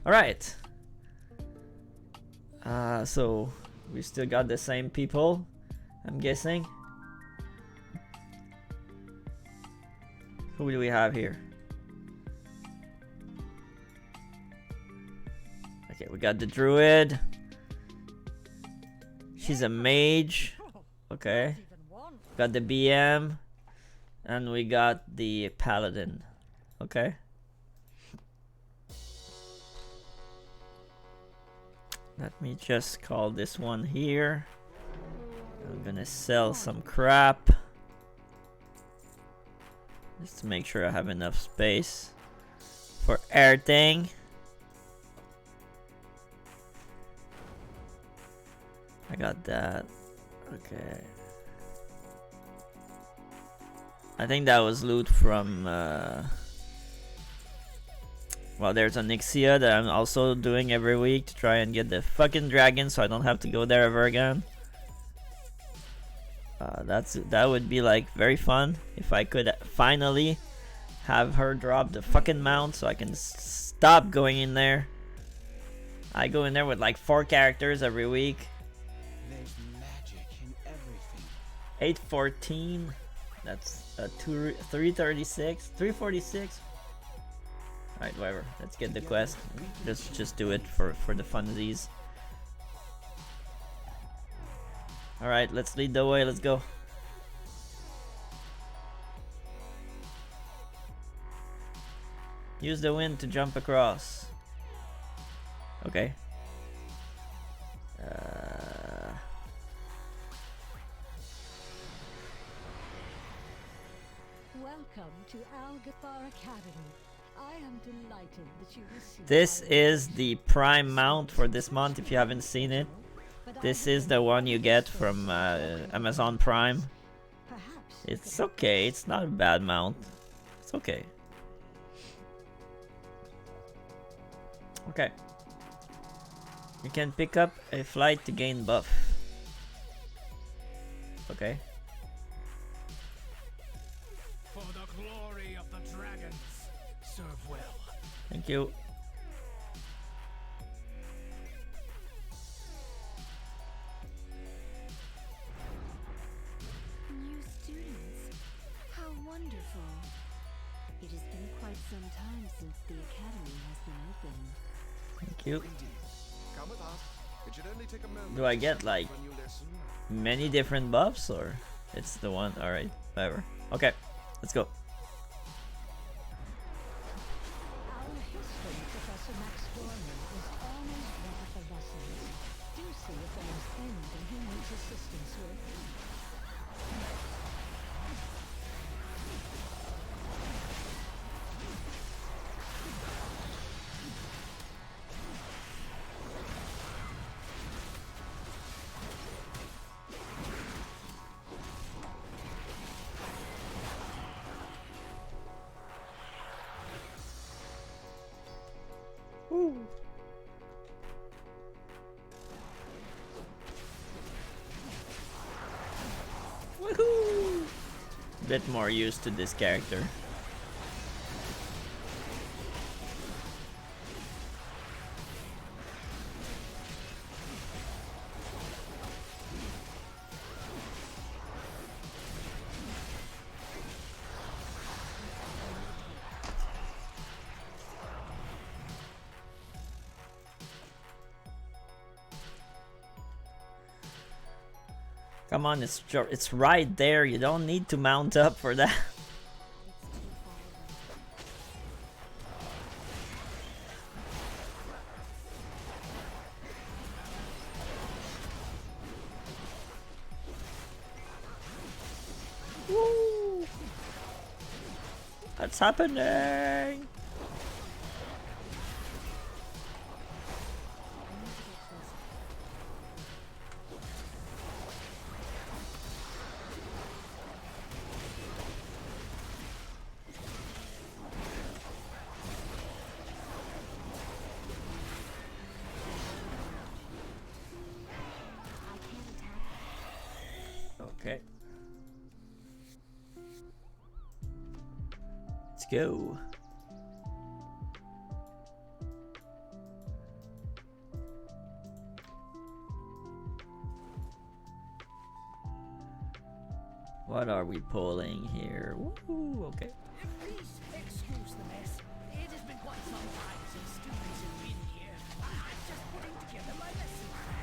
All right, so we still got the same people, I'm guessing. Who do we have here? Okay, we got the druid. She's a mage. Okay. Got the BM. And we got the paladin. Okay. Let me just call this one here. I'm gonna sell some crap. Just to make sure I have enough space for everything. I got that. Okay. I think that was loot from well, there's Onyxia that I'm also doing every week to try and get the fucking dragon so I don't have to go there ever again. That would be like very fun if I could finally have her drop the fucking mount so I can stop going in there. I go in there with like 4 characters every week. 814. That's 336. 346. Alright, whatever. Let's get the quest. Just do it for the funsies. Alright, let's lead the way. Let's go. Use the wind to jump across. Okay. Welcome to Algathar Academy. I am delighted that you received. This is the Prime mount for this month. If you haven't seen it, this is the one you get from Amazon Prime. It's okay. It's not a bad mount. It's okay. Okay. You can pick up a flight to gain buff. Okay. For the glory of the dragons, serve well. Thank you. New students. How wonderful. It has been quite some time since the academy has been open. Thank you. Come with us. It should only take a moment. Do I get like for a new lesson. many different buffs or it's the one? Alright, whatever. Okay, let's go. Our history Professor Max Gorman is almost worth the lessons. Do see if there is anything he needs assistance with. Woohoo! Bit more used to this character. Come on, it's right there. You don't need to mount up for that. Woo! What's happening? Okay. Let's go. What are we pulling here? Woo, okay. Please excuse the mess. It has been quite some time since students have been here. I'm just putting together my lesson plan.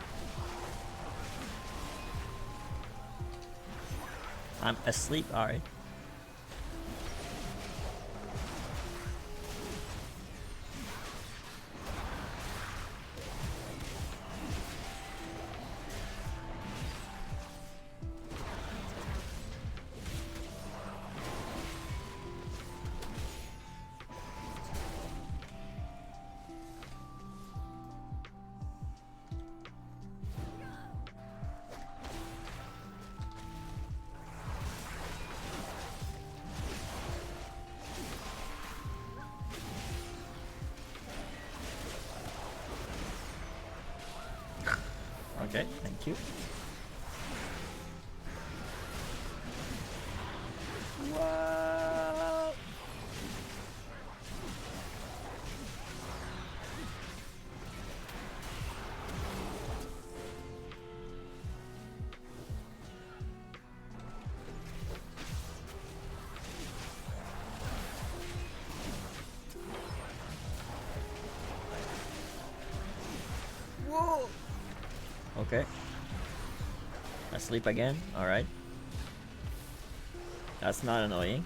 I'm asleep, alright. Okay, thank you. Whoa! Whoa! Okay. Asleep again? Alright. That's not annoying.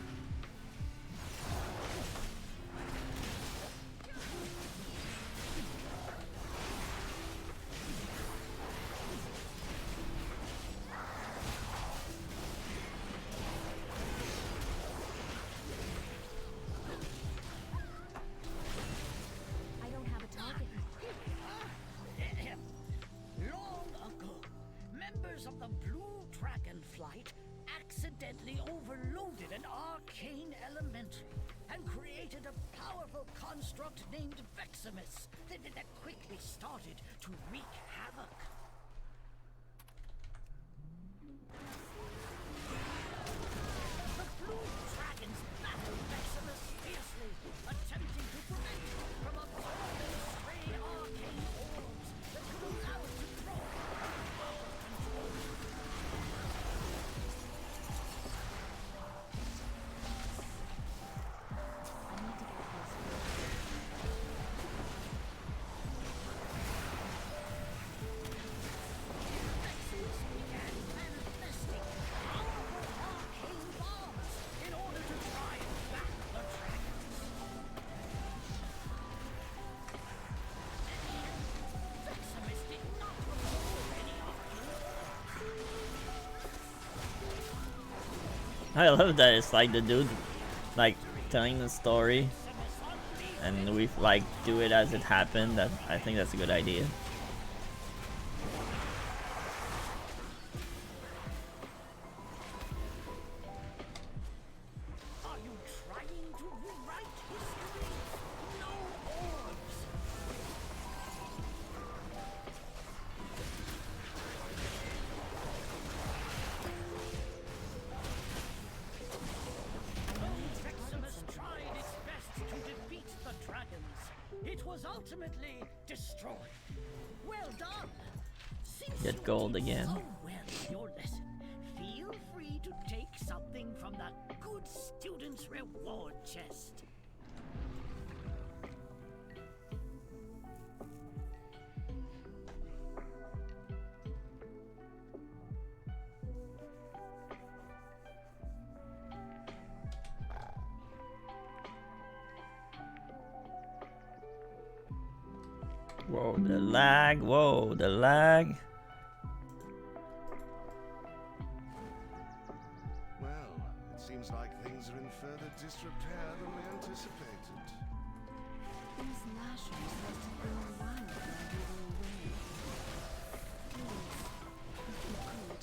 accidentally overloaded an arcane elemental and created a powerful construct named Veximus that quickly started to wreak havoc. The blue dragons battled Veximus fiercely, attempting to prevent it from absorbing stray arcane orbs that could allow it to throw it out of control. Veximus began manifesting powerful arcane bombs in order to drive back the dragons. Veximus did not absorb any arcane orbs. I love that it's like the dude like telling the story and we like do it as it happened. That I think that's a good idea. Are you trying to rewrite history? No orbs! Veximus tried its best to defeat the dragons. It was ultimately destroyed. Well done! Since Get you gold did again. so well in your lesson, feel free to take something from that good student's reward chest. Whoa, the lag. Whoa, the lag. Well, it seems like things are in further disrepair than we anticipated. These lashers must have been a while while we were away. Please, if you could,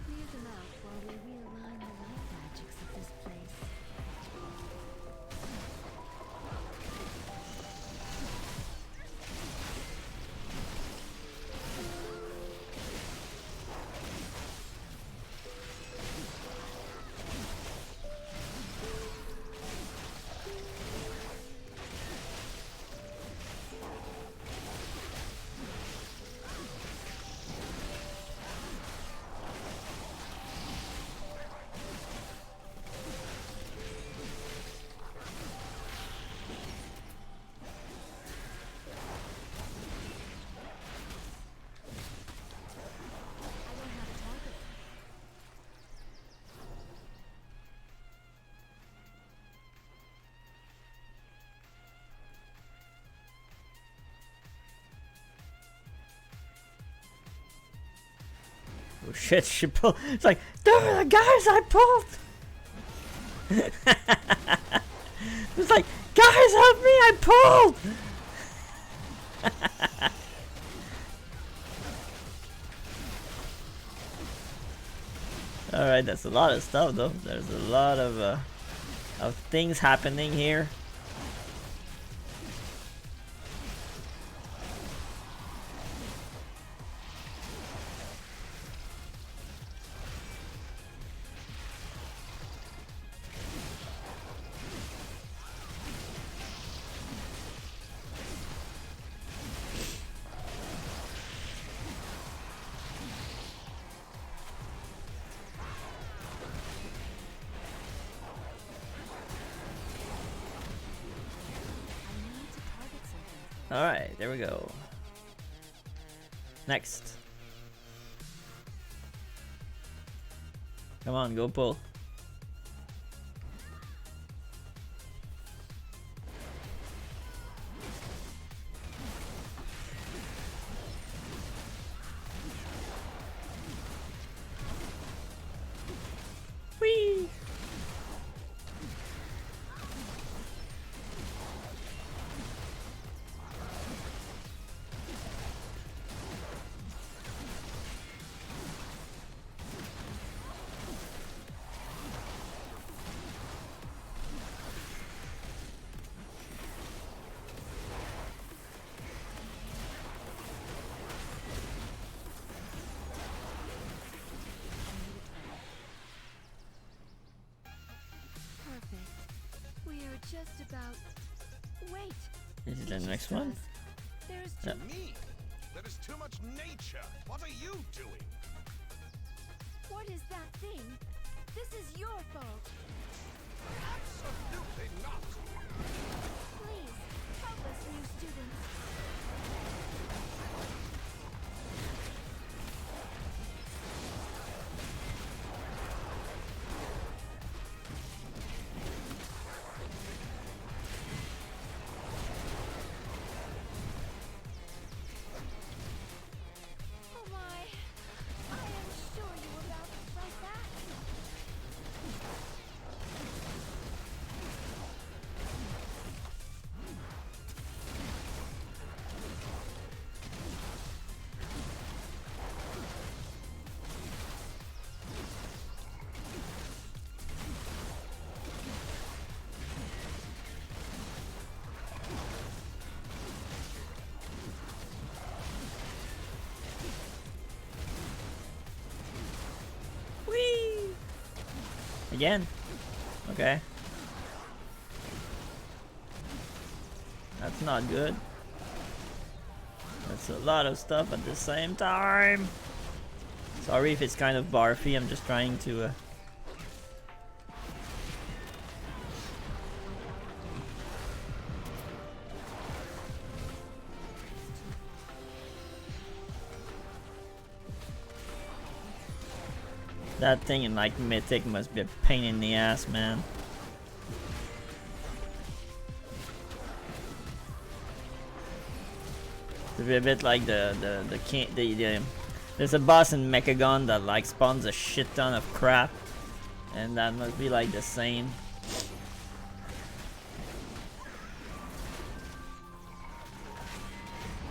clear them out while we realign the light magics of this place. I don't have a target. Oh shit, she pulled. It's like, there are the guys I pulled! It's like, guys help me, I pulled! Alright, that's a lot of stuff though. There's a lot of things happening here. Alright, there we go. Next. Come on, go pull. Whee! just about... Wait! Is it the next one? There's Yeah. Me? There is too much nature. What are you doing? What is that thing? This is your fault. Absolutely not. Please, help us, new students. Oh my. I am sure you were about to fight back. Whee! Again. Okay. That's not good. That's a lot of stuff at the same time. Sorry if it's kind of barfy, I'm just trying to That thing in like Mythic must be a pain in the ass, man. It's a bit like there's a boss in Mechagon that like spawns a shit ton of crap, and that must be like the same.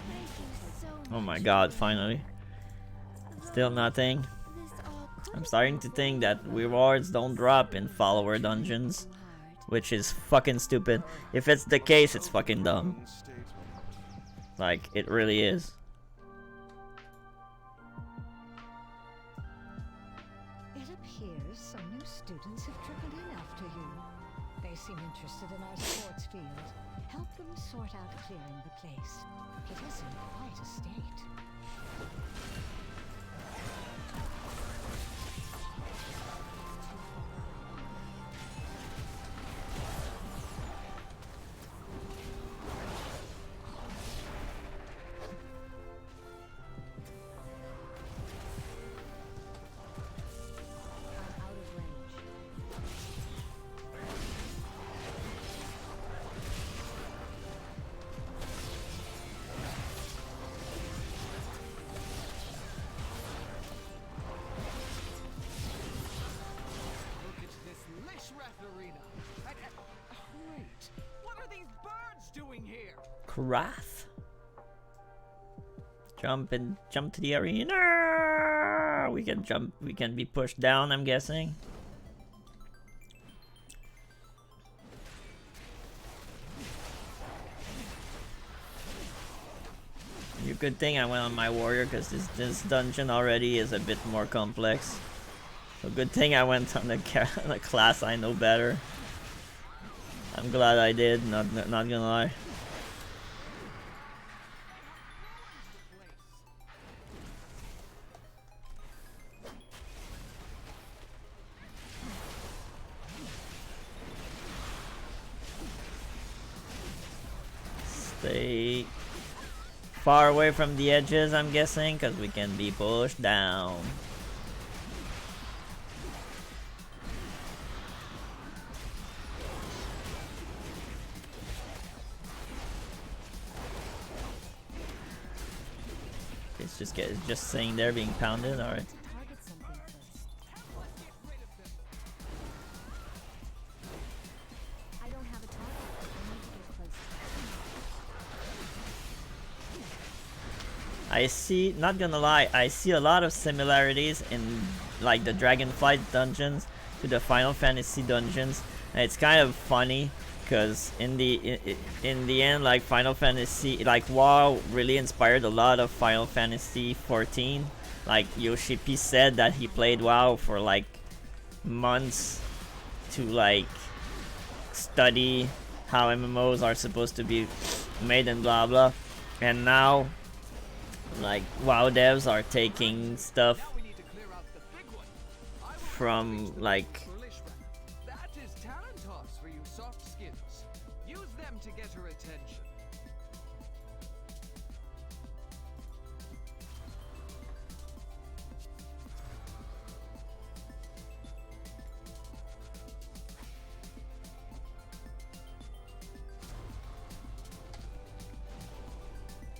Thank you so much. Oh my god, finally. Still nothing. This all I'm starting to think that rewards don't drop in follower dungeons, which is fucking stupid. If it's the case, it's fucking dumb. Like, it really is. It appears some new students have trickled in after you. They seem interested in our sports field. Help them sort out clearing the place. It is in quite a state. I'm out of range. Look at this Lishrath arena. Wait, what are these birds doing here? Krath? Jump to the arena. We can be pushed down, I'm guessing. Good thing I went on my warrior, because this dungeon already is a bit more complex. So good thing I went on the class I know better. I'm glad I did, not gonna lie. Stay far away from the edges, I'm guessing, because we can be pushed down. It's just sitting there being pounded. All right. Target something first. I don't have a target. I need to get close. I see, not gonna lie, I see a lot of similarities in like the Dragonflight dungeons to the Final Fantasy dungeons, and it's kind of funny because in the end, like Final Fantasy, like WoW really inspired a lot of Final Fantasy 14. Like Yoshipi said that he played WoW for like months to like study how MMOs are supposed to be made and blah blah. And now, like, WoW devs are taking stuff from like That is talent toss for you soft skins. Use them to get her attention.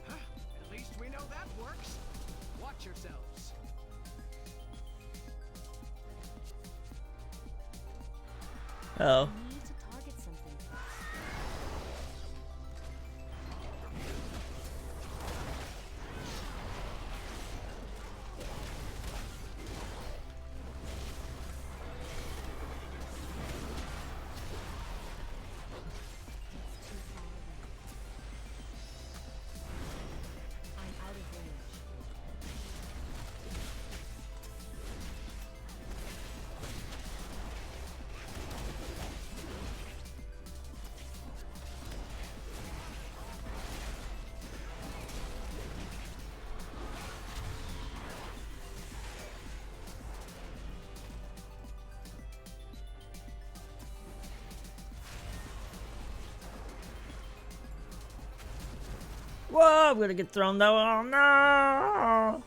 At least we know that works. Watch yourselves. oh. We need to target something first. It's too far away. I'm out of range. Whoa, I'm gonna get thrown down. Oh no!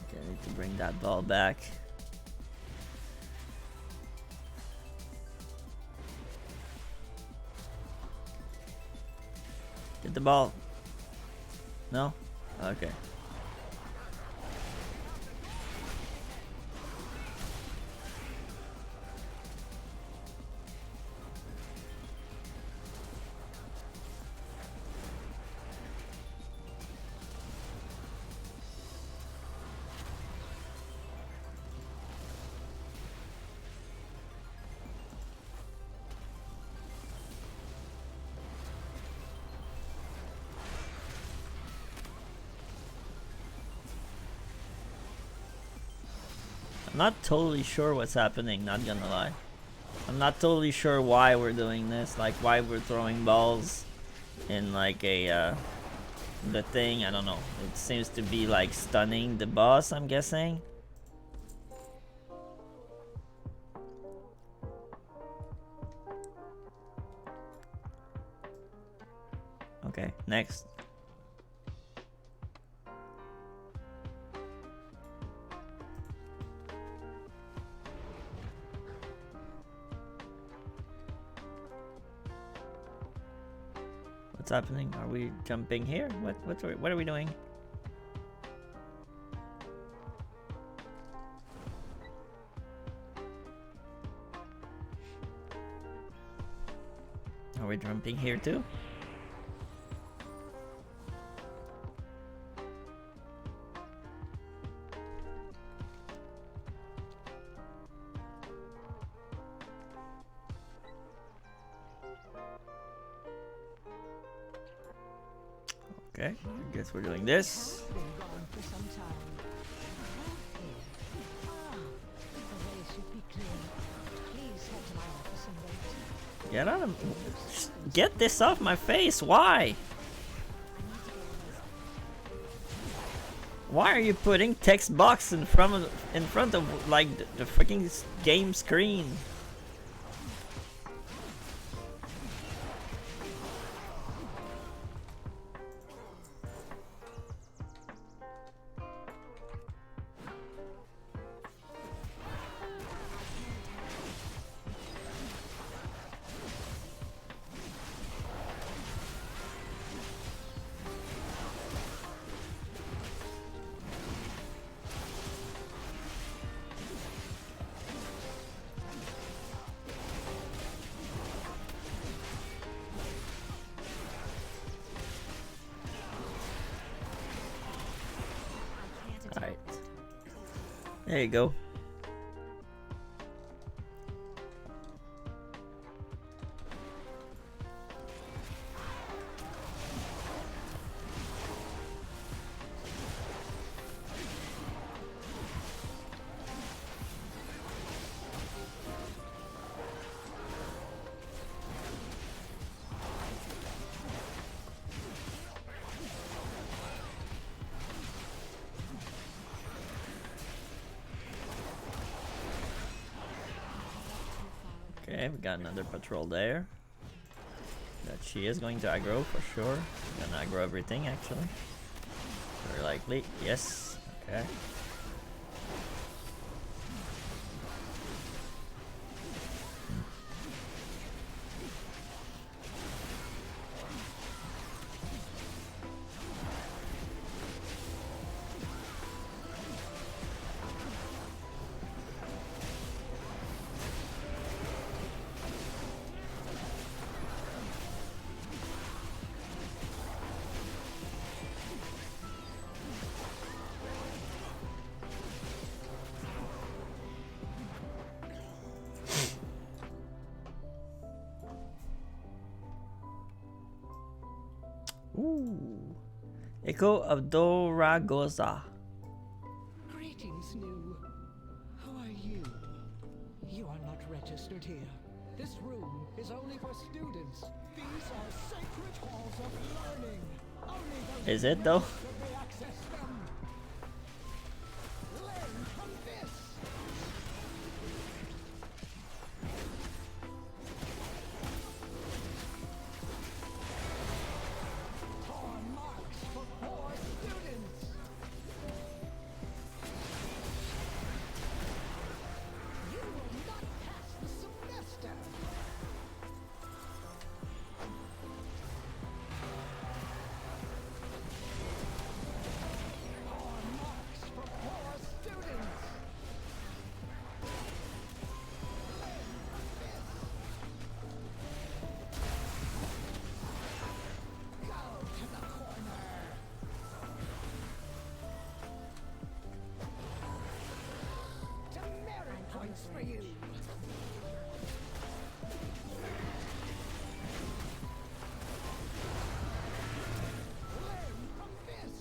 Okay, I need to bring that ball back. Get the ball. No? Okay. I'm not totally sure what's happening, not gonna lie. I'm not totally sure why we're doing this, like why we're throwing balls in like a the thing, I don't know. It seems to be like stunning the boss, I'm guessing. Okay, next. What's happening? Are we jumping here? What are we doing? Are we jumping here too? Okay, I guess we're doing this. Been gone for some time. Ah, the way should be clear. Please head to my office and wait. Get out of... Get this off my face! Why? Why are you putting text box in front of like the freaking game screen? Alright. There you go. Okay, we got another patrol there. That she is going to aggro for sure. Gonna aggro everything actually. Very likely. Yes. Okay. Ooh. Echo of Doragoza. Greetings, New. How are you? You are not registered here. This room is only for students. These are sacred halls of learning. Only those Is it though? registered may access them. Learn from this. Torn marks for poor students. You will not pass the semester. Torn marks for poor students. Go to the corner. Demerit points for you. Learn from this.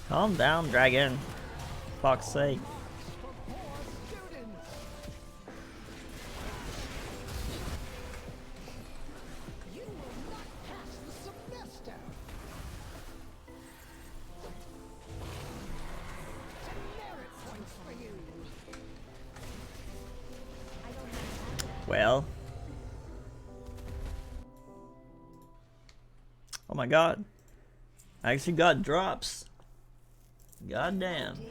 Calm down, dragon. Fuck's sake. For poor students. You will not pass the semester. Demerit points for you. Well. Oh my god. I actually got drops. God damn. Dear,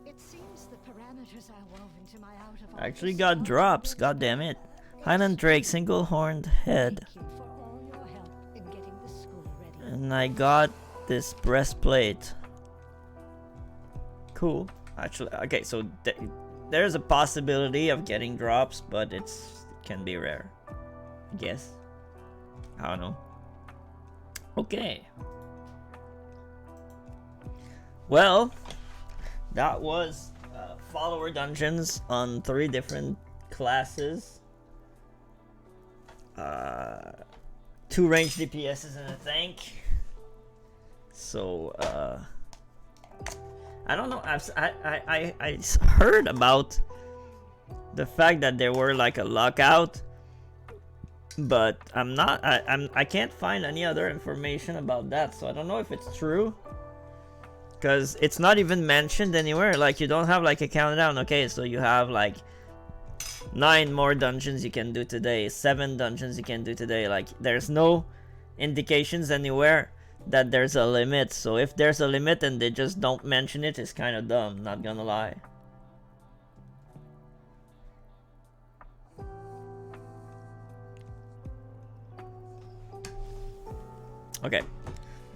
it seems the parameters I wove into my out of I actually got drops. God damn it. Highland Drake, single horned head. Thank you for all your help in getting the school ready. And I got this breastplate. Cool. Actually, okay, so there's a possibility of getting drops, but it can be rare. I guess. I don't know. Okay. Well, that was follower dungeons on 3 different classes. 2 ranged DPSs and a tank. So, I don't know. I heard about the fact that there were like a lockout, but I can't find any other information about that. So I don't know if it's true, because it's not even mentioned anywhere. Like, you don't have like a countdown. Okay, so you have like 9 more dungeons you can do today, 7 dungeons you can do today. Like, there's no indications anywhere that there's a limit. So if there's a limit and they just don't mention it, it's kind of dumb, not gonna lie. Okay,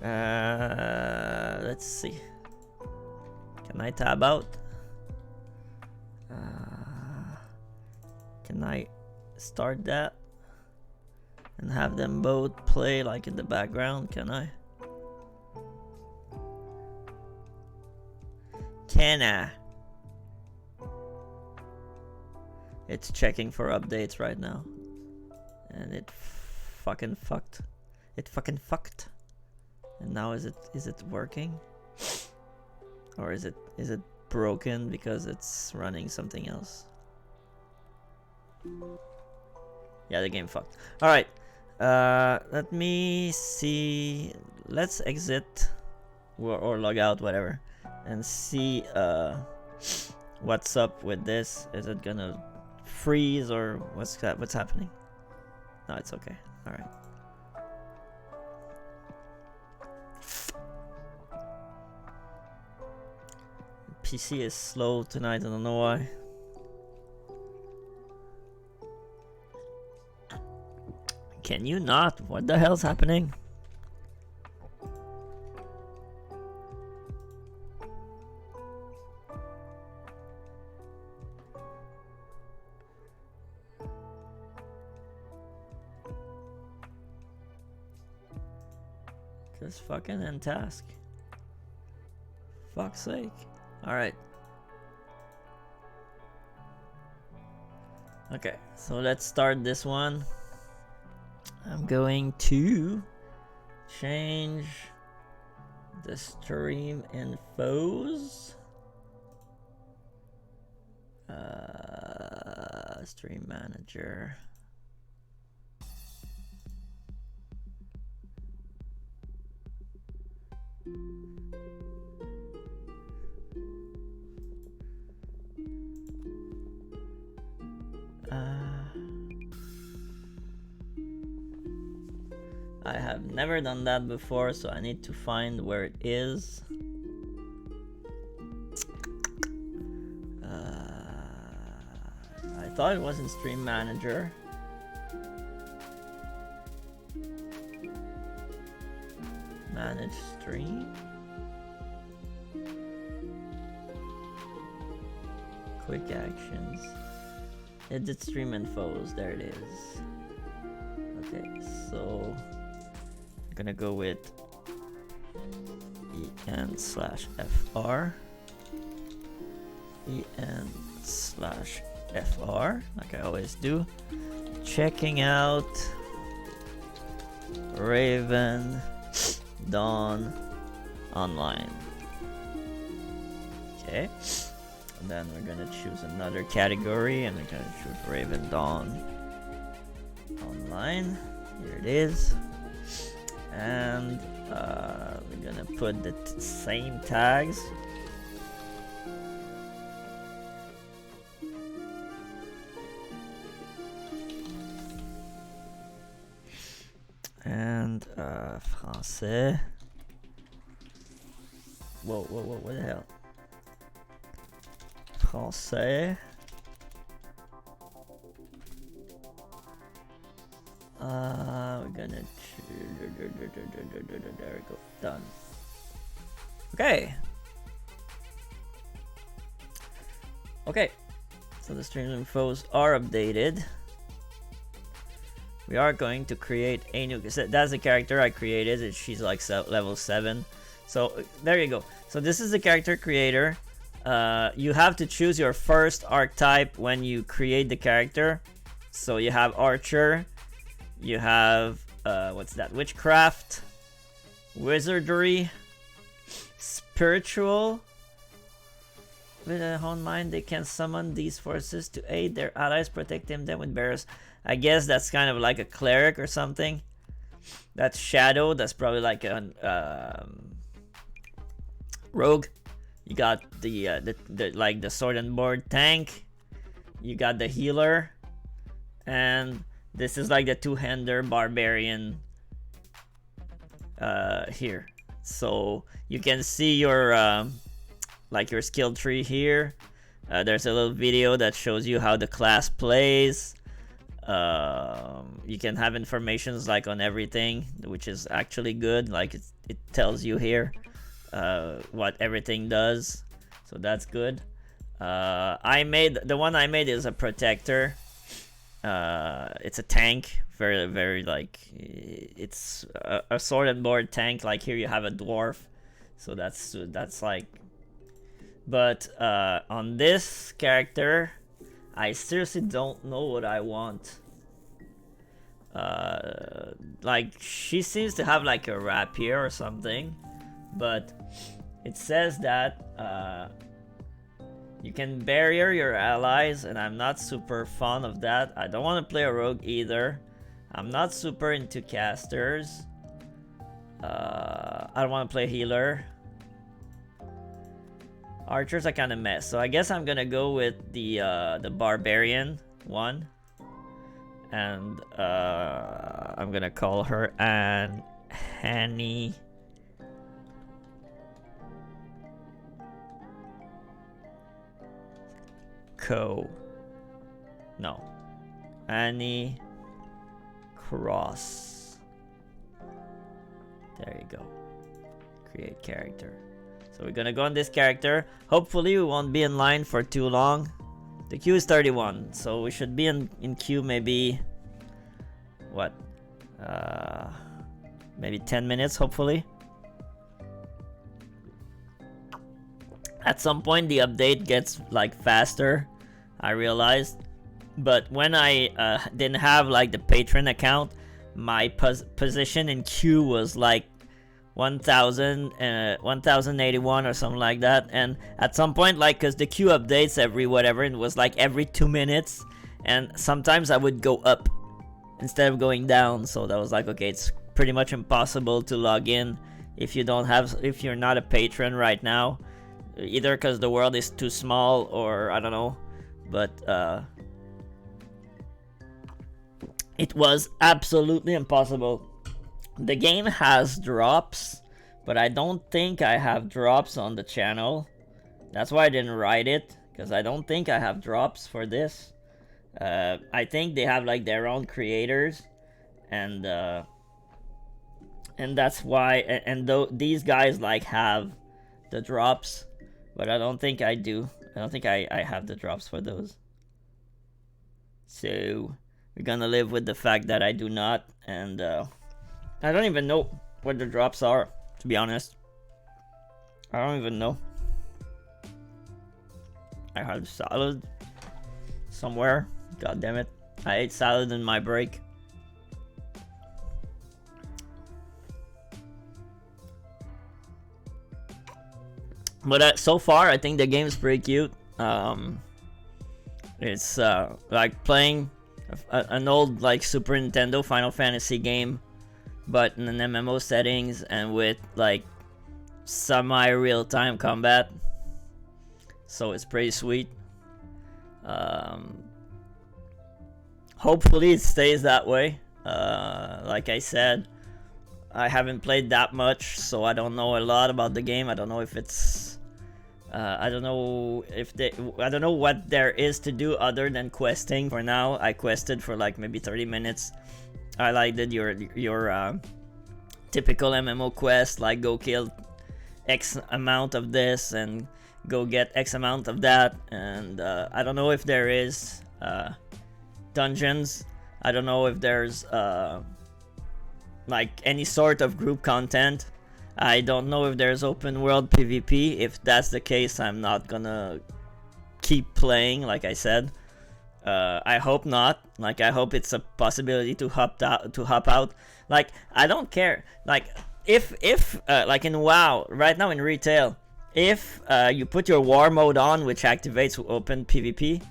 let's see. Can I tab out? Can I start that and have them both play like in the background? Can I? Can I? It's checking for updates right now, and it fucking fucked. It fucking fucked. And now is it working? Or is it broken because it's running something else? Yeah, the game fucked. Alright. Let me see. Let's exit or log out, whatever, and see what's up with this. Is it gonna freeze or what's that? What's happening? No, it's okay. All right. PC is slow tonight. I don't know why. Can you not? What the hell's happening? Just fucking end task. Fuck's sake. Alright. Okay, so let's start this one. I'm going to change the stream infos. Stream manager. I have never done that before, so I need to find where it is. I thought it was in Stream Manager. Manage stream. Quick actions. Edit stream infos. There it is. Okay, so I'm gonna go with en/fr. en/fr, like I always do. Checking out Ravendawn online. Okay. And then we're gonna choose another category and we're gonna choose Ravendawn online. Here it is. And we're gonna put the same tags. And français. Whoa, what the hell? Français. We're gonna there we go. Done. Okay. Okay. So the stream infos are updated. We are going to create a new. That's the character I created. She's like level 7. So there you go. So this is the character creator. You have to choose your first archetype when you create the character. So you have archer, you have what's that? Witchcraft, wizardry, spiritual. With a honed mind, they can summon these forces to aid their allies, protecting them with barriers. I guess that's kind of like a cleric or something. That's shadow. That's probably like a rogue. You got the like the sword and board tank. You got the healer, and this is like the two-hander barbarian here. So you can see your like your skill tree here. There's a little video that shows you how the class plays. You can have informations like on everything, which is actually good. Like it tells you here what everything does, so that's good. The one I made is a protector. It's a tank, very like it's a sword and board tank. Like here you have a dwarf, so that's like. But on this character, I seriously don't know what I want. Like she seems to have like a rapier or something, but it says that you can barrier your allies, and I'm not super fond of that. I don't want to play a rogue either. I'm not super into casters. I don't want to play healer. Archers are kind of mess, so I guess I'm gonna go with the barbarian. 1. And I'm gonna call her Annie No. Annie Cross. There you go. Create character. So we're gonna go on this character. Hopefully we won't be in line for too long. The queue is 31, so we should be in queue maybe what? Maybe 10 minutes, hopefully. At some point the update gets like faster, I realized. But when I didn't have like the patron account, my position in queue was like 1081 or something like that. And at some point, like, because the queue updates every whatever, and it was like every 2 minutes, and sometimes I would go up instead of going down. So that was like, okay, it's pretty much impossible to log in if you're not a patron right now, either because the world is too small or I don't know. But it was absolutely impossible. The game has drops, but I don't think I have drops on the channel. That's why I didn't write it, because I don't think I have drops for this. I think they have like their own creators, and that's why. And these guys like have the drops, but I don't think I do. I don't think I have the drops for those. So we're gonna live with the fact that I do not, and I don't even know what the drops are, to be honest. I don't even know. I had salad somewhere. God damn it. I ate salad in my break. But so far, I think the game's pretty cute. It's like playing an old like Super Nintendo Final Fantasy game, but in an MMO settings and with like semi-real-time combat. So it's pretty sweet. Hopefully it stays that way. Like I said, I haven't played that much, so I don't know a lot about the game. I don't know if it's I don't know what there is to do other than questing. For now, I quested for like maybe 30 minutes. I like did your typical MMO quest, like go kill X amount of this and go get X amount of that. And I don't know if there is dungeons. I don't know if there's like any sort of group content. I don't know if there's open world PvP. If that's the case, I'm not gonna keep playing, like I said. I hope not. Like, I hope it's a possibility to hop out. Like, I don't care. Like, if like in WoW right now in retail, if you put your war mode on, which activates open PvP,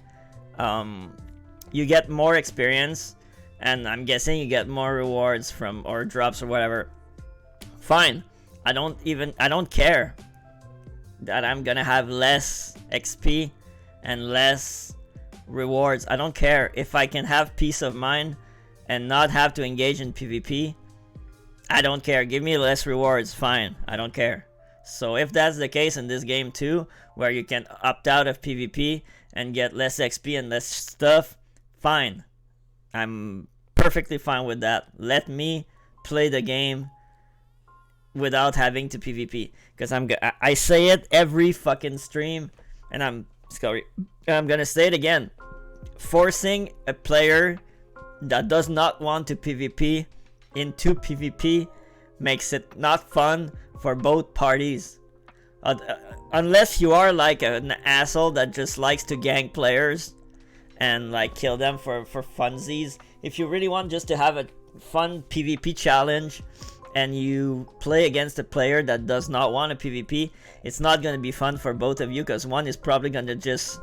you get more experience, and I'm guessing you get more rewards from or drops or whatever. Fine. I don't care that I'm gonna have less XP and less rewards. I don't care. If I can have peace of mind and not have to engage in PvP, I don't care. Give me less rewards, fine. I don't care. So if that's the case in this game too, where you can opt out of PvP and get less XP and less stuff, fine. I'm perfectly fine with that. Let me play the game without having to PvP, because I say it every fucking stream, and I'm gonna say it again. Forcing a player that does not want to PvP into PvP makes it not fun for both parties. Unless you are like an asshole that just likes to gank players and like kill them for funsies. If you really want just to have a fun PvP challenge and you play against a player that does not want a PvP, it's not going to be fun for both of you, because one is probably going to just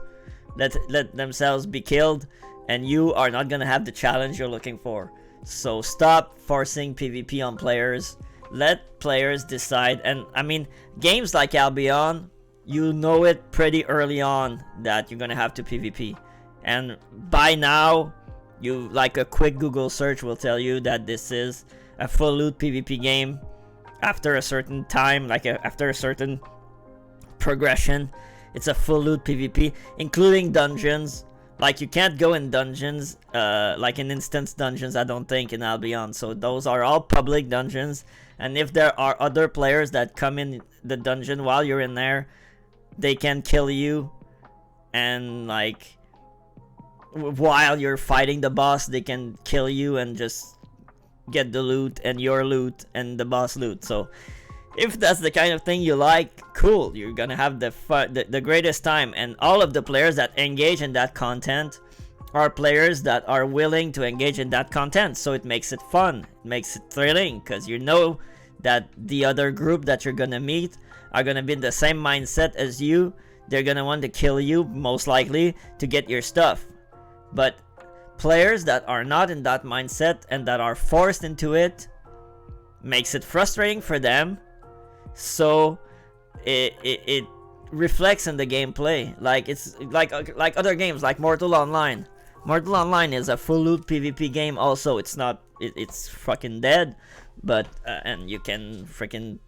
let themselves be killed, and you are not going to have the challenge you're looking for. So stop forcing PvP on players. Let players decide. And I mean, games like Albion, you know it pretty early on that you're going to have to PvP. And by now, you like a quick Google search will tell you that this is a full loot PvP game. After a certain time, after a certain progression, it's a full loot PvP, including dungeons. Like, you can't go in dungeons, like in instance dungeons, I don't think, in Albion. So those are all public dungeons. And if there are other players that come in the dungeon while you're in there, they can kill you. And, like, while you're fighting the boss, they can kill you and just get the loot and your loot and the boss loot. So if that's the kind of thing you like, cool, you're gonna have the greatest time. And all of the players that engage in that content are players that are willing to engage in that content, so it makes it fun, it makes it thrilling, because you know that the other group that you're gonna meet are gonna be in the same mindset as you. They're gonna want to kill you, most likely, to get your stuff. But players that are not in that mindset and that are forced into it, makes it frustrating for them. So it reflects in the gameplay. Like, it's like other games like Mortal Online. Mortal Online is a full loot PvP game also. It's not, it's fucking dead, but and you can freaking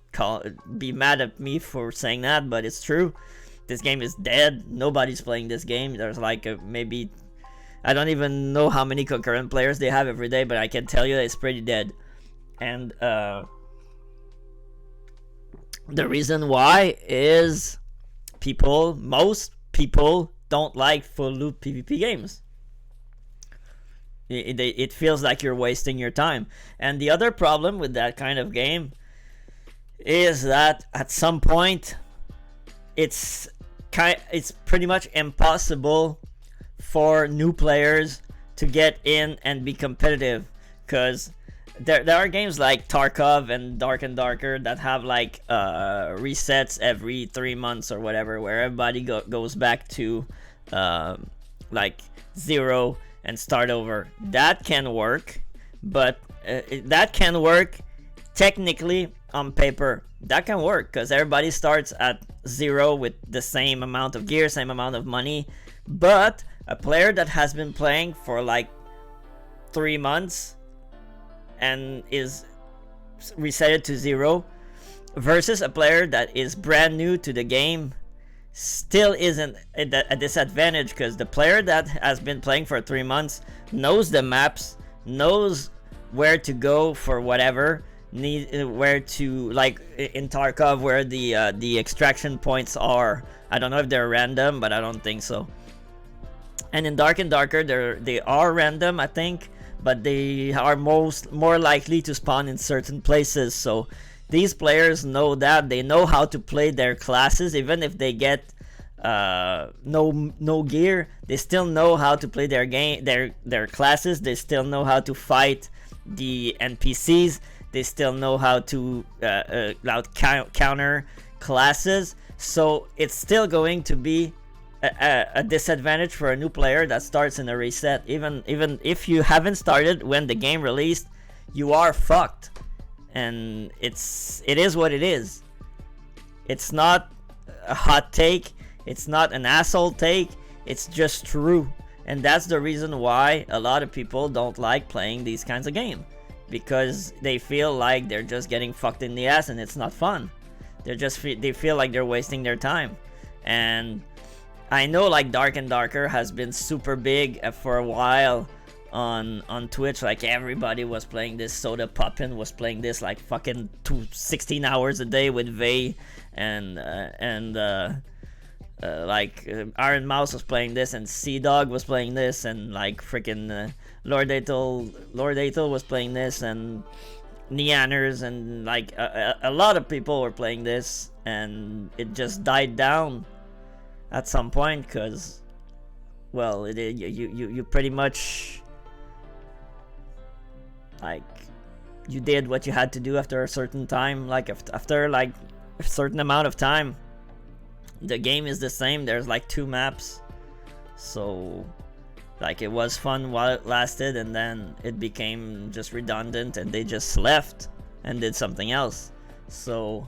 be mad at me for saying that, but it's true. This game is dead. Nobody's playing this game. There's like maybe, I don't even know how many concurrent players they have every day, but I can tell you that it's pretty dead. And the reason why is most people don't like full loot PvP games. It feels like you're wasting your time. And the other problem with that kind of game is that at some point it's pretty much impossible for new players to get in and be competitive, because there are games like Tarkov and Dark and Darker that have like resets every 3 months or whatever, where everybody goes back to like 0 and start over. That can work, but that can work technically on paper. That can work because everybody starts at 0 with the same amount of gear, same amount of money. But a player that has been playing for like 3 months and is resetted to 0 versus a player that is brand new to the game still isn't a disadvantage, because the player that has been playing for 3 months knows the maps, knows where to go for whatever, where to, like in Tarkov, where the extraction points are. I don't know if they're random, but I don't think so. And in Dark and Darker, they are random, I think, but they are more likely to spawn in certain places. So these players know that. They know how to play their classes, even if they get no gear. They still know how to play their classes. They still know how to fight the NPCs. They still know how to counter classes. So it's still going to be a disadvantage for a new player that starts in a reset. Even if you haven't started when the game released, you are fucked. And it is what it is. It's not a hot take. It's not an asshole take. It's just true. And that's the reason why a lot of people don't like playing these kinds of games, because they feel like they're just getting fucked in the ass and it's not fun. They feel like they're wasting their time. And I know like Dark and Darker has been super big for a while on Twitch. Like everybody was playing this. Soda Poppin was playing this like fucking 16 hours a day with Vay, and Iron Mouse was playing this, and Sea Dog was playing this, and like freaking Lord Atel was playing this, and Neanners, and like a lot of people were playing this, and it just died down at some point, because, well, you pretty much, like, you did what you had to do after a certain time. Like after like a certain amount of time, the game is the same. There's like 2 maps, so like it was fun while it lasted, and then it became just redundant, and they just left and did something else. So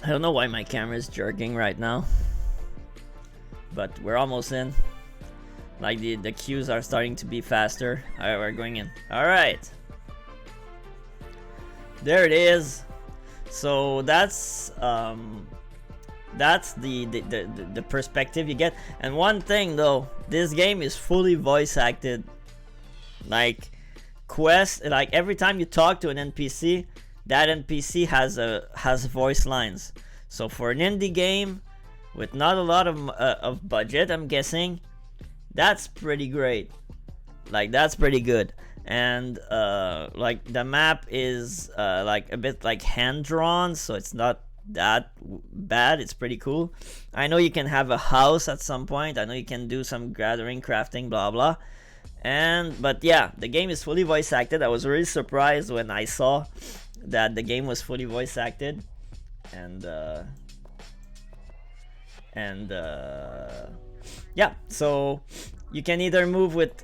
I don't know why my camera is jerking right now. but we're almost in. Like the queues are starting to be faster. Alright, we're going in. Alright. There it is. So that's the perspective you get. And one thing though, this game is fully voice acted. Like like every time you talk to an NPC, that NPC has voice lines. So for an indie game with not a lot of budget, I'm guessing, that's pretty great. Like that's pretty good. And like the map is like a bit like hand drawn, so it's not that bad. It's pretty cool. I know you can have a house at some point. I know you can do some gathering, crafting, blah blah. But yeah, the game is fully voice acted. I was really surprised when I saw that the game was fully voice acted. Yeah, so you can either move with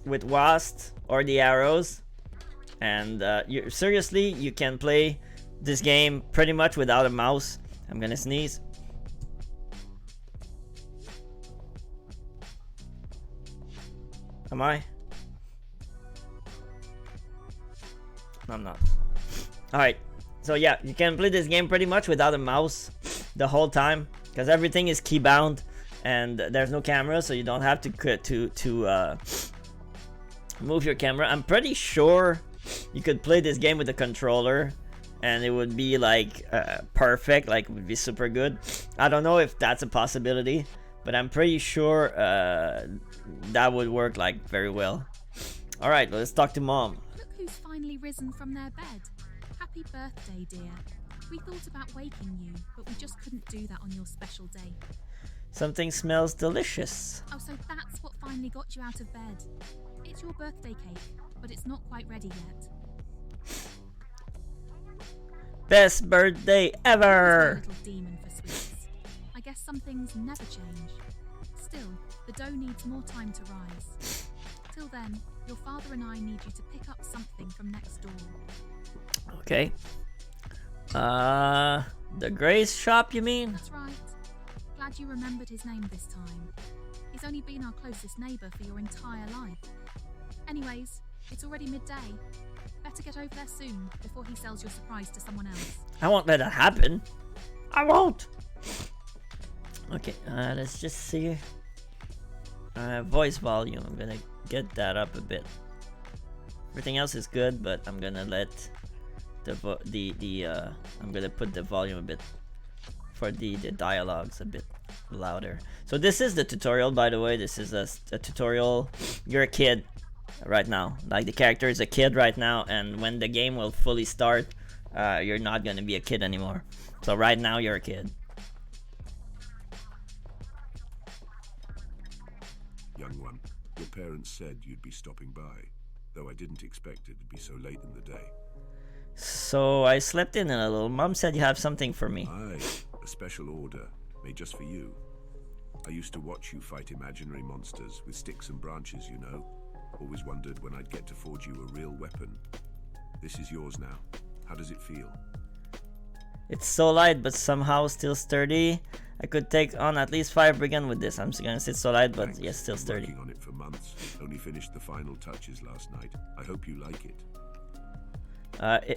WASD or the arrows, and seriously, you can play this game pretty much without a mouse. I'm gonna sneeze. Am I? No, I'm not. Alright, so yeah, you can play this game pretty much without a mouse the whole time, because everything is key bound and there's no camera, so you don't have to move your camera. I'm pretty sure you could play this game with a controller and it would be like perfect, like it would be super good. I don't know if that's a possibility, but I'm pretty sure that would work like very well. All right, let's talk to Mom. Look who's finally risen from their bed. Happy birthday, dear. We thought about waking you, but we just couldn't do that on your special day. Something smells delicious. Oh, so that's what finally got you out of bed. It's your birthday cake, but it's not quite ready yet. Best birthday ever! Little demon for sweets. I guess some things never change. Still, the dough needs more time to rise. Till then, your father and I need you to pick up something from next door. Okay. The Grace shop, you mean? That's right. Glad you remembered his name this time. He's only been our closest neighbour for your entire life. Anyways, it's already midday. Better get over there soon before he sells your surprise to someone else. I won't let that happen. I won't. Okay, let's just see. Voice volume. I'm gonna get that up a bit. Everything else is good, but I'm gonna let I'm gonna put the volume a bit for the dialogues a bit louder. So this is the tutorial, by the way. This is a tutorial. You're a kid right now. Like the character is a kid right now, and when the game will fully start, you're not gonna be a kid anymore. So right now you're a kid. Young one, your parents said you'd be stopping by, though I didn't expect it to be so late in the day. So I slept in a little. Mom said you have something for me. Aye, a special order, made just for you. I used to watch you fight imaginary monsters with sticks and branches, you know. Always wondered when I'd get to forge you a real weapon. This is yours now. How does it feel? It's so light, but somehow still sturdy. I could take on at least 5 brigands with this. I'm just gonna say it's so light, but yes, still sturdy. Working on it for months. Only finished the final touches last night. I hope you like it.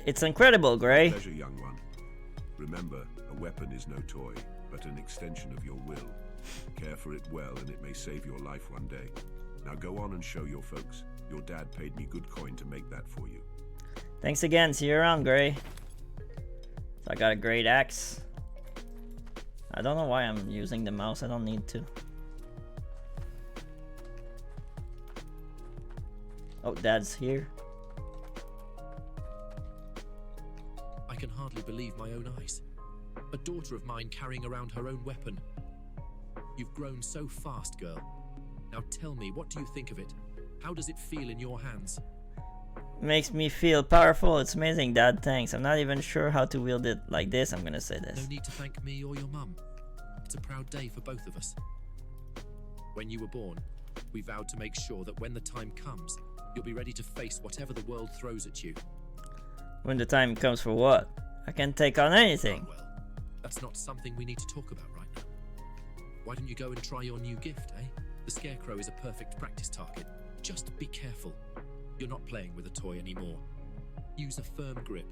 It's incredible, Gray. Pleasure, young one. Remember, a weapon is no toy, but an extension of your will. Care for it well, and it may save your life one day. Now go on and show your folks. Your dad paid me good coin to make that for you. Thanks again. See you around, Gray. So I got a great axe. I don't know why I'm using the mouse. I don't need to. Oh, Dad's here. I can hardly believe my own eyes. A daughter of mine carrying around her own weapon. You've grown so fast, girl. Now tell me, what do you think of it? How does it feel in your hands? Makes me feel powerful. It's amazing, Dad. Thanks. I'm not even sure how to wield it like this. I'm gonna say this. No need to thank me or your mum. It's a proud day for both of us. When you were born, we vowed to make sure that when the time comes, you'll be ready to face whatever the world throws at you. When the time comes for what? I can take on anything. Oh, well, that's not something we need to talk about right now. Why don't you go and try your new gift, eh? The Scarecrow is a perfect practice target. Just be careful. You're not playing with a toy anymore. Use a firm grip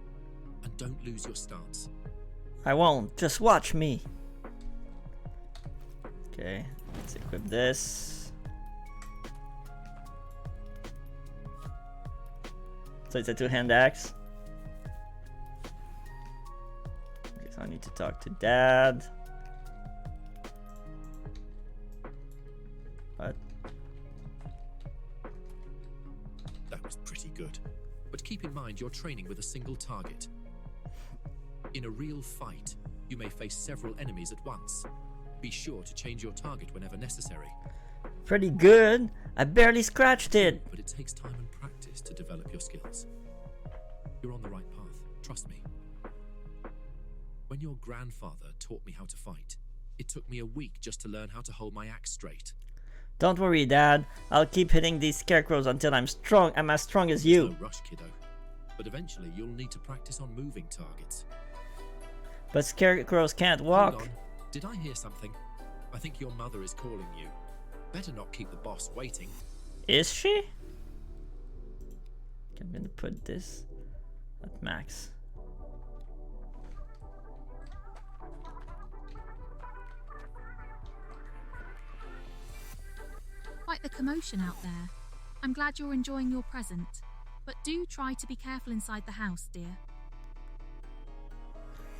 and don't lose your stance. I won't. Just watch me. Okay, let's equip this. So it's a two-hand axe. Okay, so I need to talk to Dad. What? That was pretty good. But keep in mind you're training with a single target. In a real fight, you may face several enemies at once. Be sure to change your target whenever necessary. Pretty good. I barely scratched it. But it takes time and practice to develop your skills. You're on the right path, trust me. When your grandfather taught me how to fight, it took me a week just to learn how to hold my axe straight. Don't worry, Dad. I'll keep hitting these scarecrows until I'm strong. I'm as strong as you. No rush, kiddo. But eventually you'll need to practice on moving targets. But scarecrows can't walk. Hold on. Did I hear something? I think your mother is calling you. Better not keep the boss waiting. Is she? I'm gonna put this at max. Quite the commotion out there. I'm glad you're enjoying your present, but do try to be careful inside the house, dear.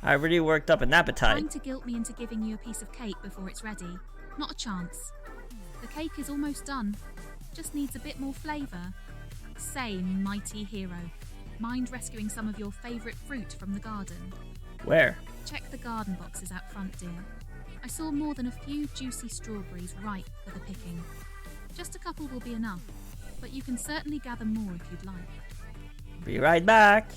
I already worked up an appetite. Trying to guilt me into giving you a piece of cake before it's ready. Not a chance. The cake is almost done. Just needs a bit more flavour. Say, mighty hero. Mind rescuing some of your favourite fruit from the garden? Where? Check the garden boxes out front, dear. I saw more than a few juicy strawberries ripe for the picking. Just a couple will be enough, but you can certainly gather more if you'd like. Be right back.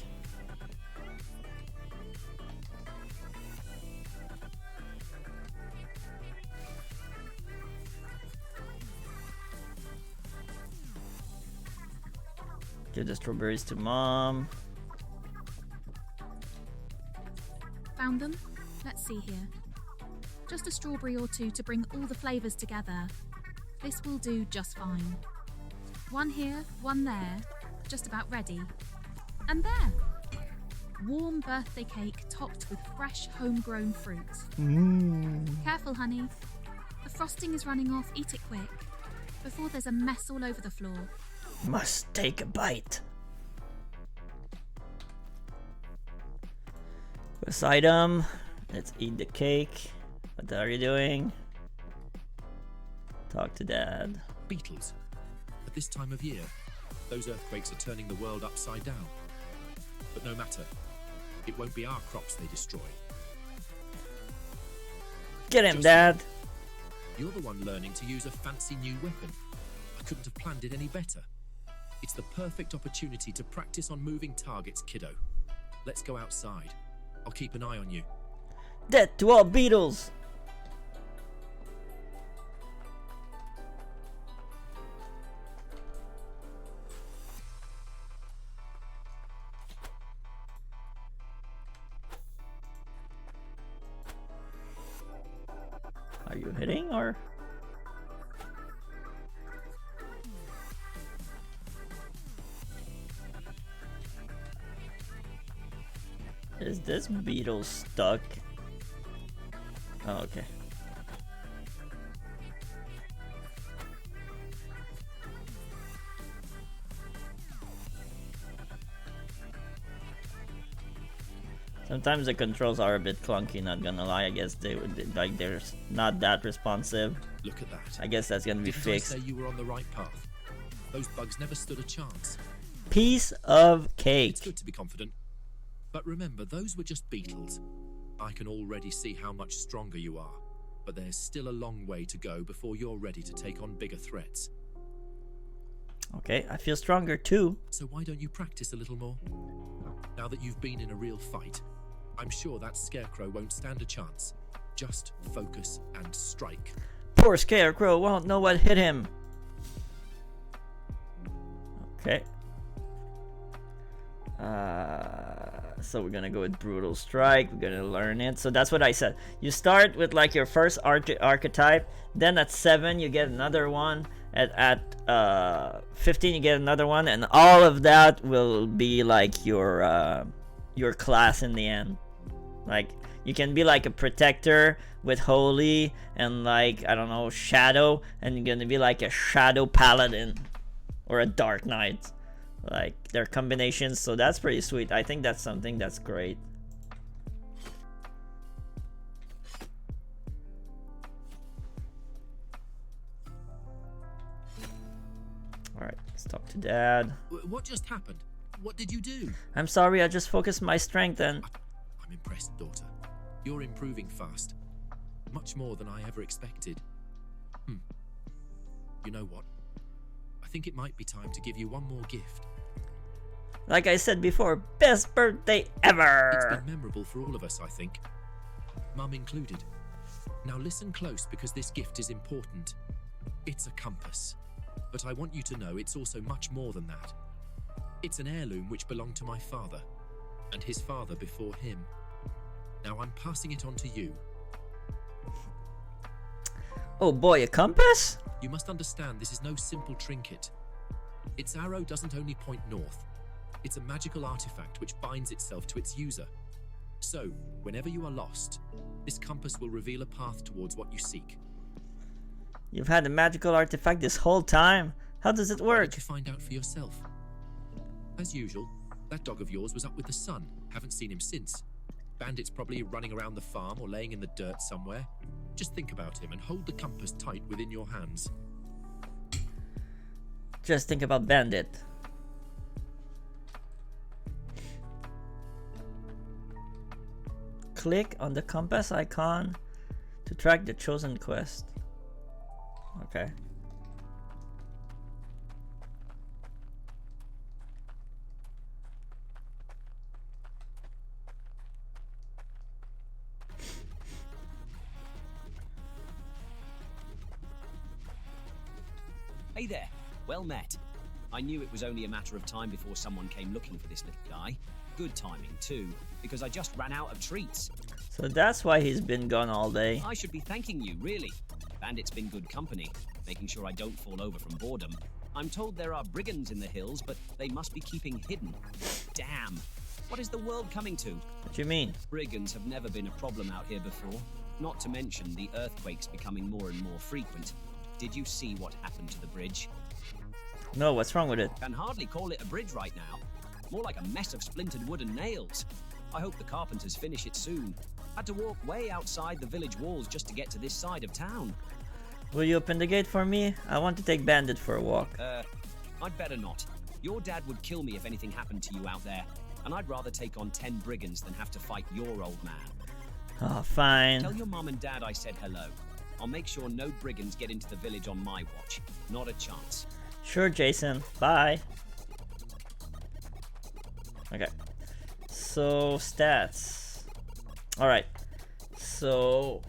Give the strawberries to Mom. Found them? Let's see here. Just a strawberry or two to bring all the flavours together. This will do just fine. One here, one there, just about ready. And there! Warm birthday cake topped with fresh homegrown fruit. Careful, honey. The frosting is running off, eat it quick, before there's a mess all over the floor. Must take a bite. This item. Let's eat the cake. What are you doing? Talk to Dad. Beetles. At this time of year, those earthquakes are turning the world upside down. But no matter. It won't be our crops they destroy. Get him, Just Dad. You're the one learning to use a fancy new weapon. I couldn't have planned it any better. It's the perfect opportunity to practice on moving targets, kiddo. Let's go outside. I'll keep an eye on you. Death to all beetles. Are you hitting or? Is this beetle stuck? Oh, okay. Sometimes the controls are a bit clunky, not gonna lie. I guess they would like they're not that responsive. Look at that. I guess that's gonna be Didn't fixed. I say you were on the right path? Those bugs never stood a chance. Piece of cake. It's good to be confident. But remember, those were just beetles. I can already see how much stronger you are. But there's still a long way to go before you're ready to take on bigger threats. Okay, I feel stronger too. So why don't you practice a little more? Now that you've been in a real fight, I'm sure that scarecrow won't stand a chance. Just focus and strike. Poor scarecrow won't know what hit him. Okay. So we're gonna go with Brutal Strike. We're gonna learn it. So that's what I said. You start with like your first archetype. Then at 7 you get another one. At 15 you get another one, and all of that will be like your class in the end. Like you can be like a protector with holy and like I don't know shadow, and you're gonna be like a shadow paladin or a dark knight. Like their combinations, so that's pretty sweet. I think that's something that's great. Alright, let's talk to Dad. What just happened? What did you do? I'm sorry, I just focused my strength and... I'm impressed, daughter. You're improving fast. Much more than I ever expected. You know what? I think it might be time to give you one more gift. Like I said before, best birthday ever! It's been memorable for all of us, I think. Mum included. Now listen close, because this gift is important. It's a compass. But I want you to know it's also much more than that. It's an heirloom which belonged to my father, and his father before him. Now I'm passing it on to you. Oh boy, a compass? You must understand this is no simple trinket. Its arrow doesn't only point north. It's a magical artifact which binds itself to its user. So, whenever you are lost, this compass will reveal a path towards what you seek. You've had a magical artifact this whole time? How does it Why work? don't you find out for yourself? As usual, that dog of yours was up with the sun. Haven't seen him since. Bandit's probably running around the farm or laying in the dirt somewhere. Just think about him and hold the compass tight within your hands. Just think about Bandit. Click on the compass icon to track the chosen quest. Okay. Hey there, well met. I knew it was only a matter of time before someone came looking for this little guy. Good timing too, because I just ran out of treats. So that's why he's been gone all day. I should be thanking you, really. Bandit's been good company, making sure I don't fall over from boredom. I'm told there are brigands in the hills, but they must be keeping hidden. Damn, what is the world coming to? What do you mean? Brigands have never been a problem out here before, not to mention the earthquakes becoming more and more frequent. Did you see what happened to the bridge? No, what's wrong with it? Can hardly call it a bridge right now. More like a mess of splintered wood and nails. I hope the carpenters finish it soon. Had to walk way outside the village walls just to get to this side of town. Will you open the gate for me? I want to take Bandit for a walk. I'd better not. Your dad would kill me if anything happened to you out there. And I'd rather take on 10 brigands than have to fight your old man. Oh, fine. Tell your mom and dad I said hello. I'll make sure no brigands get into the village on my watch. Not a chance. Sure, Jason. Bye. Okay. So, stats. Alright. So,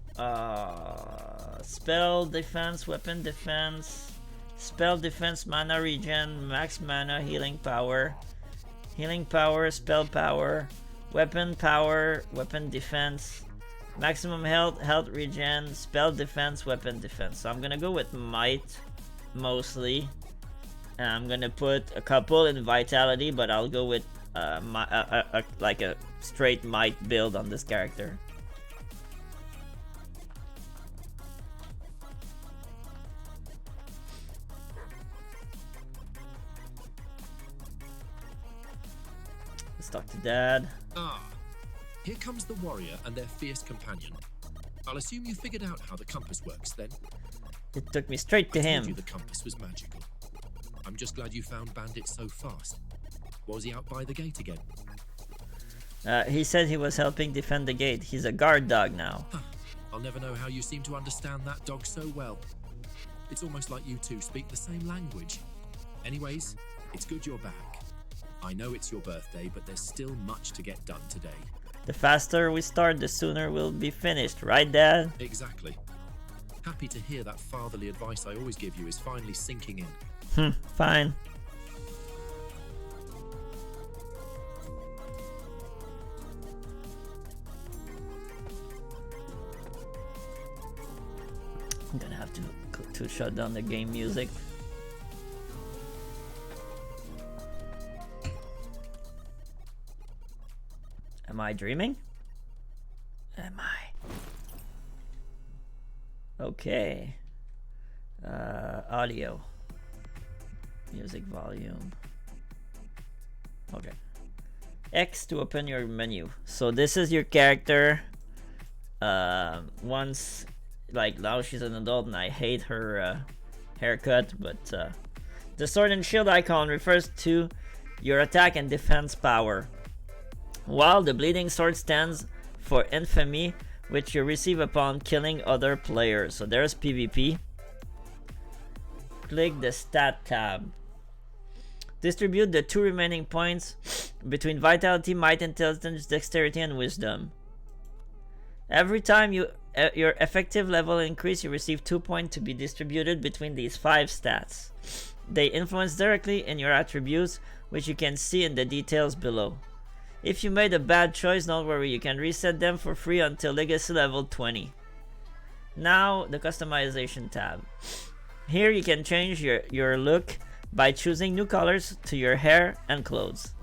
spell defense, weapon defense, spell defense, mana regen, max mana, healing power, spell power, weapon defense, maximum health regen, spell defense, weapon defense. So I'm gonna go with might mostly, and I'm gonna put a couple in vitality, but I'll go with like a straight might build on this character. Let's talk to Dad. Ah, here comes the warrior and their fierce companion. I'll assume you figured out how the compass works then. It took me straight to I told him. you the compass was magical. I'm just glad you found Bandit so fast. Was he out by the gate again? He said he was helping defend the gate. He's a guard dog now. I'll never know how you seem to understand that dog so well. It's almost like you two speak the same language. Anyways, it's good you're back. I know it's your birthday, but there's still much to get done today. The faster we start, the sooner we'll be finished, right, Dad? Exactly. Happy to hear that fatherly advice I always give you is finally sinking in. Fine. I'm gonna have to shut down the game music. Am I dreaming? Am I? Okay. Audio. Music volume. Okay. X to open your menu. So this is your character. Once, like, now she's an adult and I hate her haircut, but the sword and shield icon refers to your attack and defense power, while the bleeding sword stands for infamy, which you receive upon killing other players. So there's PvP. Click the stat tab. Distribute the 2 remaining points between vitality, might, intelligence, dexterity, and wisdom. Every time your effective level increase, you receive 2 points to be distributed between these 5 stats. They influence directly in your attributes, which you can see in the details below. If you made a bad choice, don't worry, you can reset them for free until legacy level 20. Now, the customization tab. Here you can change your look by choosing new colors to your hair and clothes.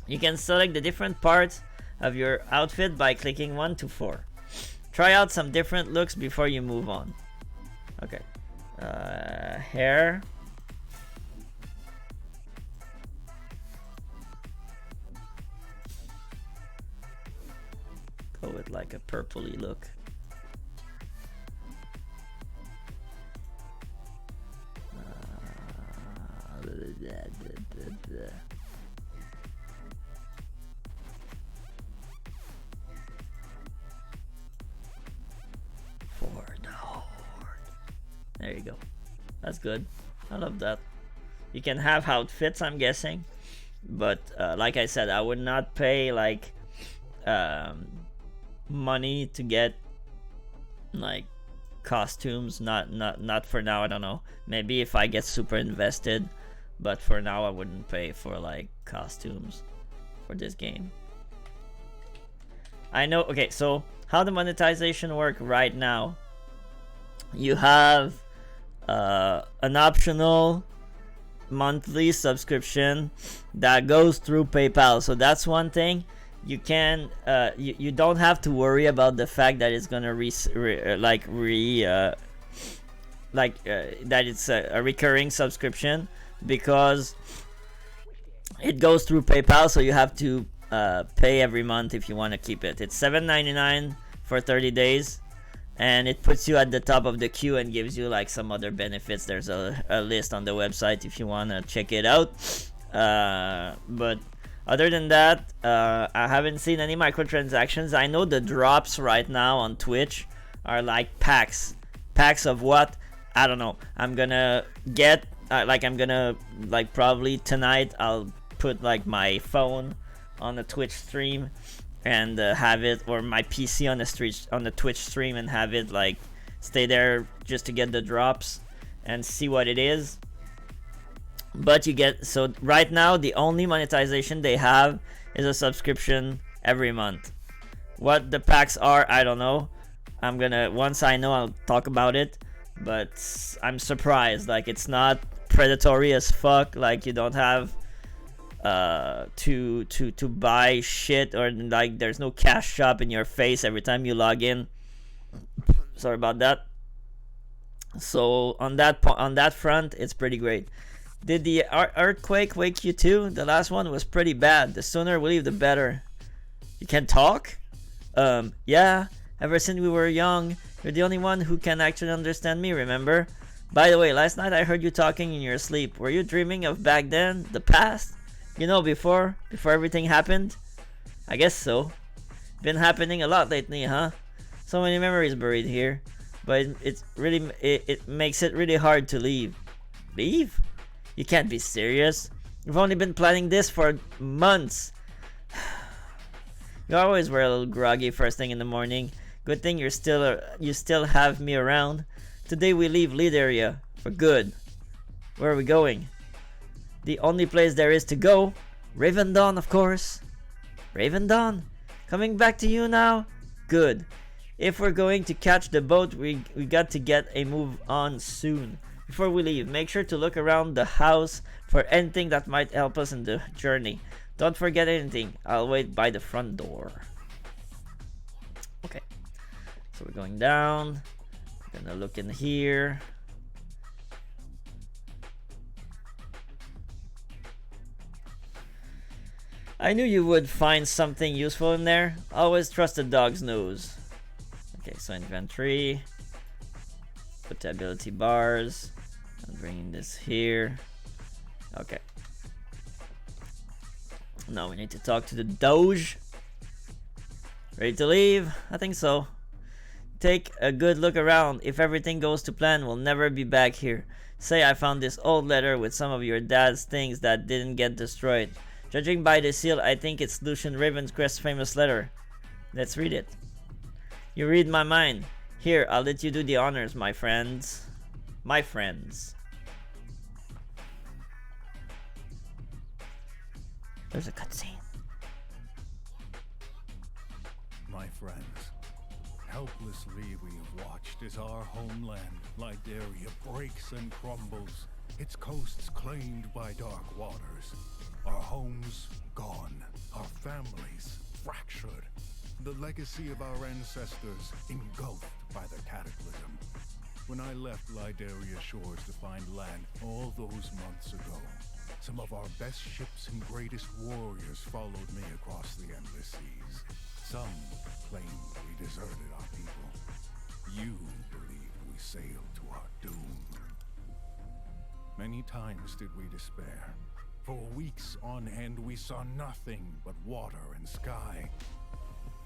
You can select the different parts of your outfit by clicking 1 to 4. Try out some different looks before you move on. Okay. Hair. Go with like a purpley look. There you go. That's good. I love that. You can have outfits, I'm guessing, but like I said, I would not pay like money to get like costumes. Not for now. I don't know. Maybe if I get super invested, but for now I wouldn't pay for like costumes for this game. I know. Okay, so how the monetization work right now? You have an optional monthly subscription that goes through PayPal. So that's one thing. You can you don't have to worry about the fact that it's gonna that it's a recurring subscription, because it goes through PayPal. So you have to pay every month if you want to keep it. It's $7.99 for 30 days. And it puts you at the top of the queue and gives you like some other benefits. There's a list on the website if you want to check it out. But other than that, I haven't seen any microtransactions. I know the drops right now on Twitch are like packs. Packs of what? I don't know. I'm gonna get, probably tonight I'll put like my phone on the Twitch stream and have it, or my PC on the Twitch stream, and have it like stay there just to get the drops and see what it is. But you get, so right now the only monetization they have is a subscription every month. What the packs are, I don't know. I'm gonna, once I know, I'll talk about it. But I'm surprised, like it's not predatory as fuck. Like you don't have to buy shit, or like there's no cash shop in your face every time you log in. Sorry about that. So on that front, it's pretty great. Did the earthquake wake you too? The last one was pretty bad. The sooner we leave, the better. You can talk? Yeah. Ever since we were young, you're the only one who can actually understand me, remember? By the way, last night I heard you talking in your sleep. Were you dreaming of back then? The past? You know, before everything happened? I guess so. Been happening a lot lately, huh? So many memories buried here. But it makes it really hard to leave. Leave? You can't be serious. You've only been planning this for months. You always were a little groggy first thing in the morning. Good thing you still have me around. Today we leave lead area for good. Where are we going? The only place there is to go. Ravendawn, of course. Ravendawn? Coming back to you now? Good. If we're going to catch the boat, we got to get a move on soon. Before we leave, make sure to look around the house for anything that might help us in the journey. Don't forget anything. I'll wait by the front door. Okay. So we're going down. Gonna look in here. I knew you would find something useful in there. Always trust the dog's nose. Okay, so inventory. Put the ability bars. I'm bringing this here. Okay. Now we need to talk to the Doge. Ready to leave? I think so. Take a good look around. If everything goes to plan, we'll never be back here. Say I found this old letter with some of your dad's things that didn't get destroyed. Judging by the seal, I think it's Lucian Ravenscrest's famous letter. Let's read it. You read my mind. Here, I'll let you do the honors, my friends. My friends. There's a cutscene. My friends, helplessly we have watched as our homeland, Lydaria, breaks and crumbles, its coasts claimed by dark waters. Our homes gone, our families fractured, the legacy of our ancestors engulfed by the cataclysm. When I left Lydaria shores to find land all those months ago, some of our best ships and greatest warriors followed me across the endless seas. Some claimed we deserted our people. You believed we sailed to our doom. Many times did we despair. For weeks on end, we saw nothing but water and sky.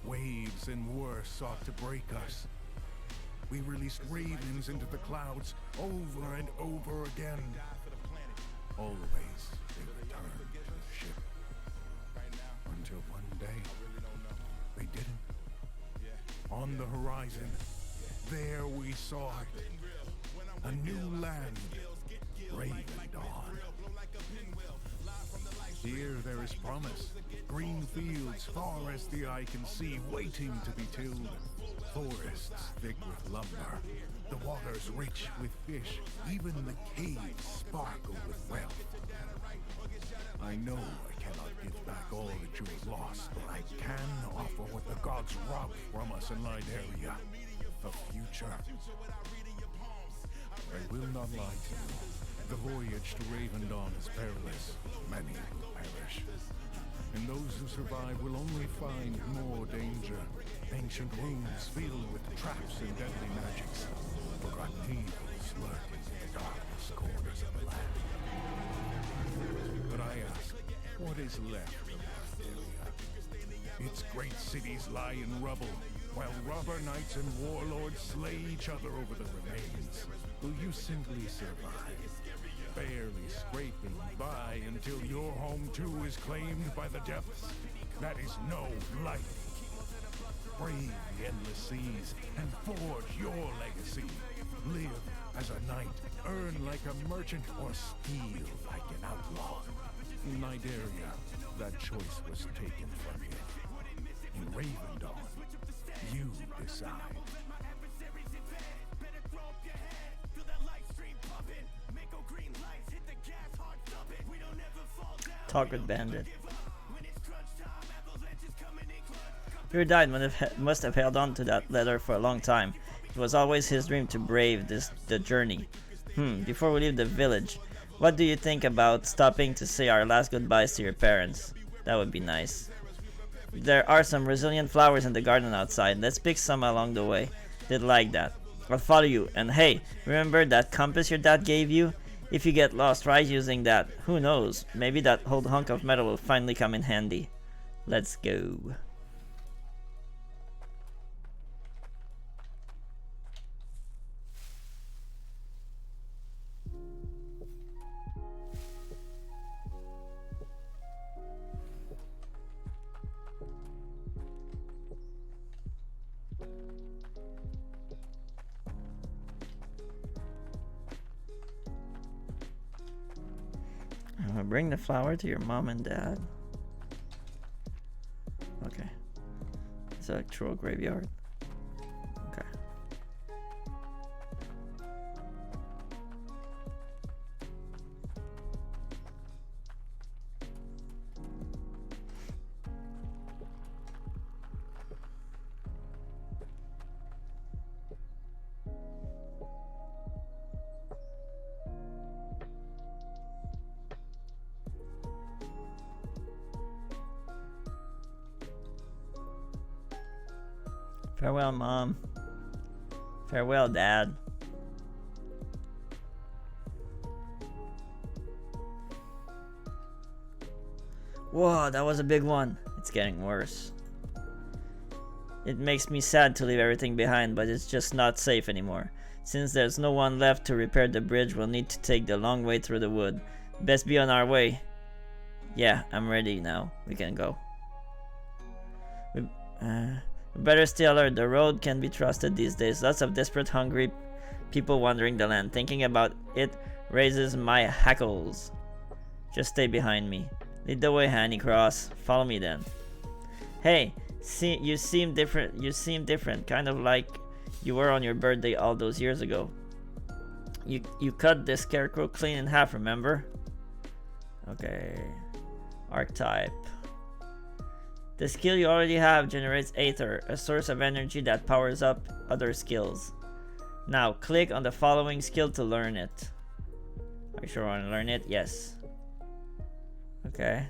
Waves and worse sought to break us. We released ravens into the clouds over and over again. Always they returned to the ship. Until one day, they didn't. On the horizon, there we saw it. A new land, Ravendawn. Here there is promise. Green fields far as the eye can see, waiting to be tilled. Forests thick with lumber. The waters rich with fish. Even the caves sparkle with wealth. I know I cannot give back all that you have lost, but I can offer what the gods robbed from us in Lydaria. A future. I will not lie to you. The voyage to Ravendawn is perilous. Many will perish. And those who survive will only find more danger. Ancient rooms filled with traps and deadly magics. Forgotten evils lurking in the darkest corners of the land. But I ask, what is left of Lydaria? Its great cities lie in rubble, while robber knights and warlords slay each other over the remains. Will you simply survive? Barely scraping by until your home too is claimed by the depths? That is no life. Brave the endless seas and forge your legacy. Live as a knight, earn like a merchant, or steal like an outlaw. In Lydaria, that choice was taken from you. In Ravendawn, you decide. Talk with Bandit. He died must have held on to that letter for a long time. It was always his dream to brave the journey. Before we leave the village, what do you think about stopping to say our last goodbyes to your parents? That would be nice. There are some resilient flowers in the garden outside. Let's pick some along the way. They'd like that. I'll follow you. And hey, remember that compass your dad gave you? If you get lost, try using that. Who knows? Maybe that old hunk of metal will finally come in handy. Let's go. Bring the flower to your mom and dad. Okay. It's an actual graveyard. Farewell, Mom. Farewell, Dad. Whoa, that was a big one. It's getting worse. It makes me sad to leave everything behind, but it's just not safe anymore. Since there's no one left to repair the bridge, we'll need to take the long way through the wood. Best be on our way. Yeah, I'm ready now. We can go. We better stay alert. The road can be trusted these days. Lots of desperate, hungry people wandering the land. Thinking about it raises my hackles. Just stay behind me. Lead the way, Hanny Cross. Follow me then. Hey, you seem different. You seem different. Kind of like you were on your birthday all those years ago. You cut the scarecrow clean in half, remember? Okay. Archetype. The skill you already have generates Aether, a source of energy that powers up other skills. Now, click on the following skill to learn it. Are you sure you want to learn it? Yes. Okay.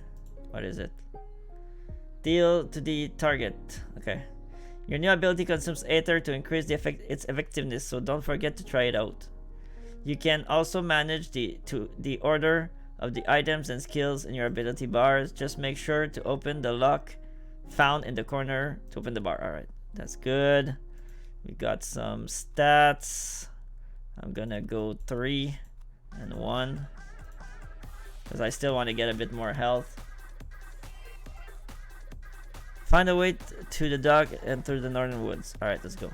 What is it? Deal to the target. Okay. Your new ability consumes Aether to increase its effectiveness, so don't forget to try it out. You can also manage the order of the items and skills in your ability bars. Just make sure to open the lock found in the corner to open the bar. Alright, that's good. We got some stats. I'm gonna go 3 and 1 because I still want to get a bit more health. Find a way to the dock and through the northern woods. Alright, let's go.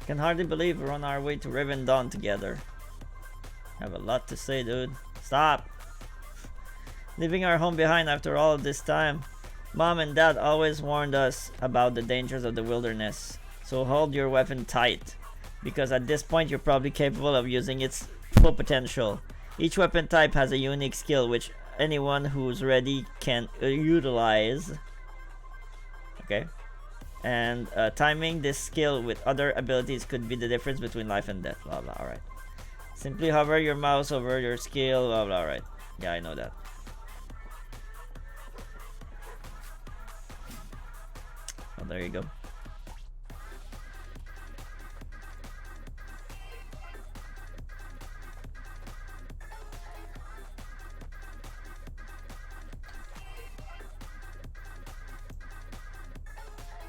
Can hardly believe we're on our way to Ravendawn together. I have a lot to say, dude. Stop! Leaving our home behind after all of this time. Mom and Dad always warned us about the dangers of the wilderness. So hold your weapon tight, because at this point you're probably capable of using its full potential. Each weapon type has a unique skill which anyone who's ready can utilize. Okay. And timing this skill with other abilities could be the difference between life and death. Blah blah. Alright. Simply hover your mouse over your skill. Blah blah. Alright. Yeah, I know that. Oh, there you go.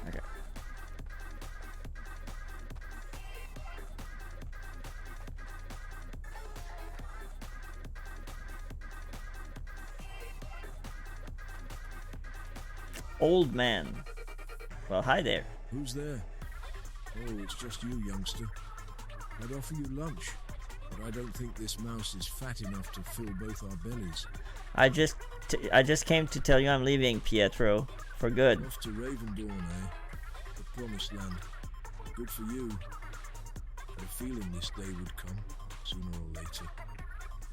Okay. Old man. Well, hi there. Who's there? Oh, it's just you, youngster. I'd offer you lunch, but I don't think this mouse is fat enough to fill both our bellies. I just came to tell you I'm leaving, Pietro, for good. Off to Ravendawn, eh? The promised land. Good for you. Had a feeling this day would come, sooner or later.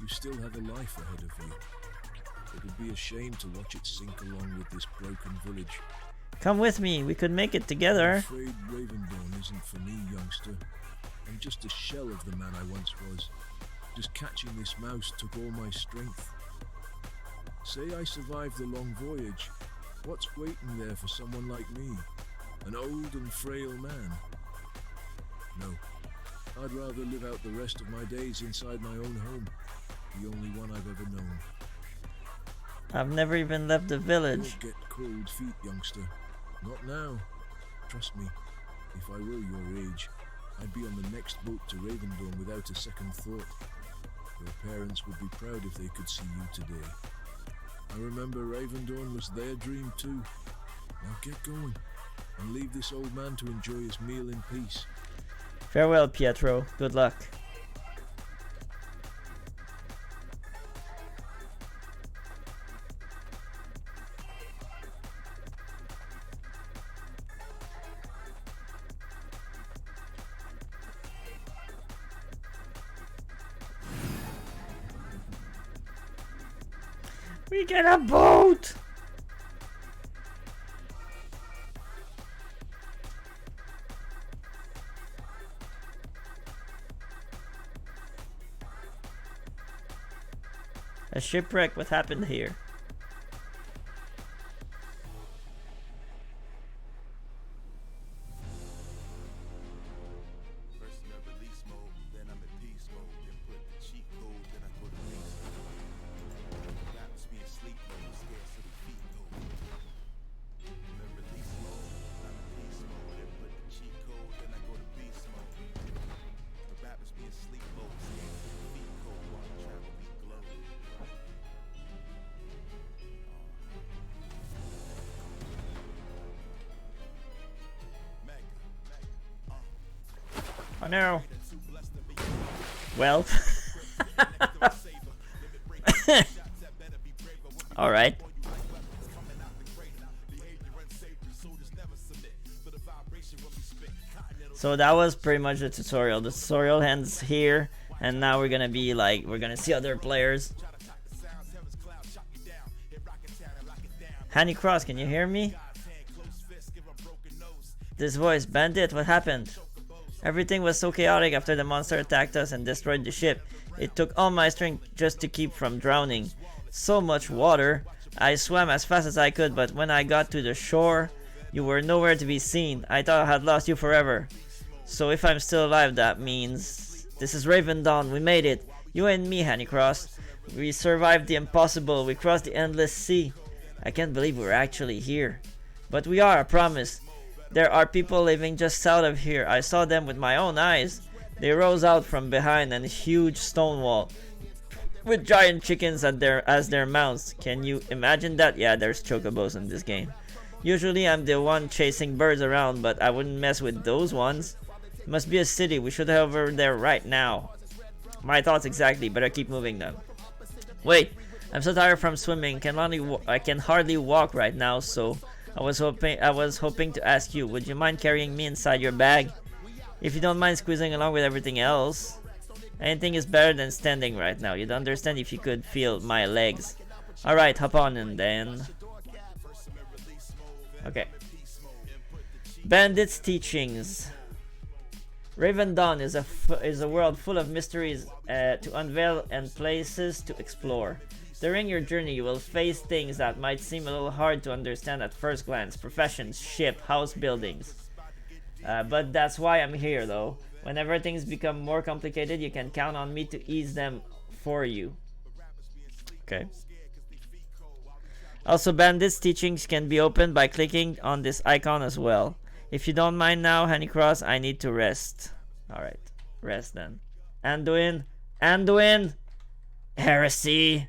You still have a life ahead of you. It would be a shame to watch it sink along with this broken village. Come with me, we could make it together. I'm afraid Ravendawn isn't for me, youngster. I'm just a shell of the man I once was. Just catching this mouse took all my strength. Say I survived the long voyage. What's waiting there for someone like me? An old and frail man? No. I'd rather live out the rest of my days inside my own home. The only one I've ever known. I've never even left the village. Don't get cold feet, youngster. Not now. Trust me, if I were your age, I'd be on the next boat to Ravendawn without a second thought. Your parents would be proud if they could see you today. I remember Ravendawn was their dream too. Now get going, and leave this old man to enjoy his meal in peace. Farewell, Pietro. Good luck. We get a boat! A shipwreck? What happened here? Oh no. Well. Alright. So that was pretty much the tutorial. The tutorial ends here, and now we're gonna be like, we're gonna see other players. Hanny Cross, can you hear me? This voice, Bandit, what happened? Everything was so chaotic after the monster attacked us and destroyed the ship. It took all my strength just to keep from drowning. So much water. I swam as fast as I could, but when I got to the shore, you were nowhere to be seen. I thought I had lost you forever. So if I'm still alive, that means... This is Ravendawn, we made it. You and me, Honeycross. We survived the impossible, we crossed the endless sea. I can't believe we're actually here. But we are, I promise. There are people living just south of here. I saw them with my own eyes. They rose out from behind a huge stone wall with giant chickens as their mounts. Can you imagine that? Yeah, there's chocobos in this game. Usually I'm the one chasing birds around, but I wouldn't mess with those ones. It must be a city. We should head over there right now. My thoughts exactly. Better keep moving then. Wait, I'm so tired from swimming. I can hardly walk right now, so I was hoping to ask you, would you mind carrying me inside your bag? If you don't mind squeezing along with everything else. Anything is better than standing right now. You'd understand if you could feel my legs. Alright, hop on and then. Okay. Bandit's teachings. Ravendawn is a world full of mysteries to unveil and places to explore. During your journey, you will face things that might seem a little hard to understand at first glance. Professions, ship, house buildings. But that's why I'm here, though. Whenever things become more complicated, you can count on me to ease them for you. Okay. Also, Bandit's teachings can be opened by clicking on this icon as well. If you don't mind now, Honeycross, I need to rest. Alright, rest then. Anduin! Anduin! Heresy!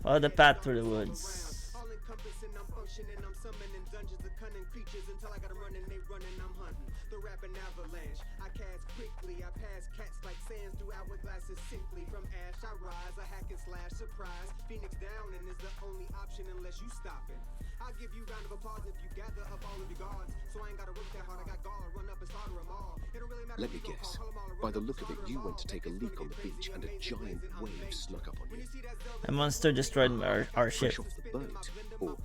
Follow the path through the woods. Let me guess. By the look of it, you went to take a leak on the beach and a giant wave snuck up on you. A monster destroyed our ship. Fresh off the boat, or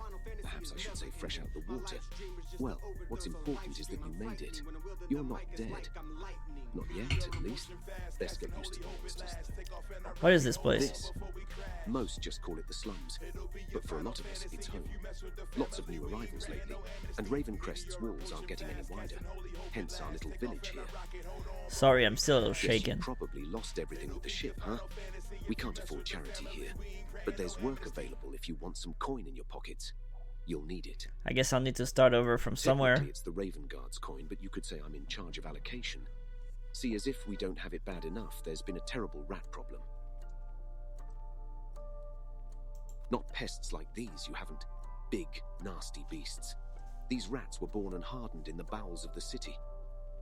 perhaps I should say fresh out the water. Well, what's important is that you made it. You're not dead. Not yet, at least. Best get used to the monsters. What is this place? This. Most just call it the slums, but for a lot of us, it's home. Lots of new arrivals lately, and Ravencrest's walls aren't getting any wider. Hence our little village here. Sorry, I'm still a little shaken. You probably lost everything with the ship, huh? We can't afford charity here, but there's work available if you want some coin in your pockets. You'll need it. I guess I'll need to start over from somewhere. Technically, it's the Raven Guard's coin, but you could say I'm in charge of allocation. See, as if we don't have it bad enough, there's been a terrible rat problem. Not pests like these, you haven't. Big, nasty beasts. These rats were born and hardened in the bowels of the city.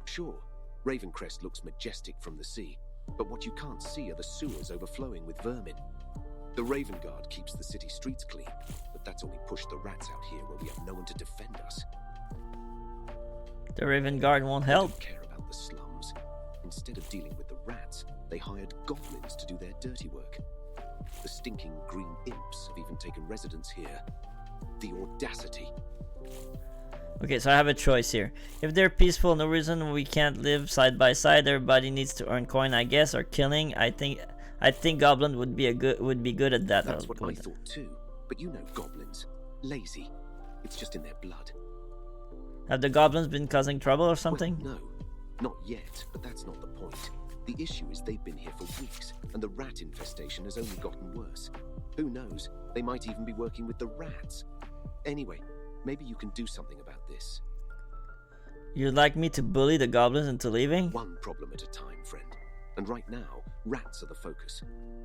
Sure, Ravencrest looks majestic from the sea, but what you can't see are the sewers overflowing with vermin. The Raven Guard keeps the city streets clean, but that's only pushed the rats out here where we have no one to defend us. The Raven Guard won't help. They don't care about the slums. Instead of dealing with the rats, they hired goblins to do their dirty work. The stinking green imps have even taken residence here. The audacity. Okay, so I have a choice here. If they're peaceful, no reason we can't live side by side. Everybody needs to earn coin, I guess, or killing. I think goblin would be good at that. That's what I thought too. But you know goblins. Lazy. It's just in their blood. Have the goblins been causing trouble or something? Well, no. Not yet, but that's not the point. The issue is they've been here for weeks, and the rat infestation has only gotten worse. Who knows? They might even be working with the rats. Anyway, maybe you can do something about this. You'd like me to bully the goblins into leaving? One problem at a time, friend. And right now, rats are the focus.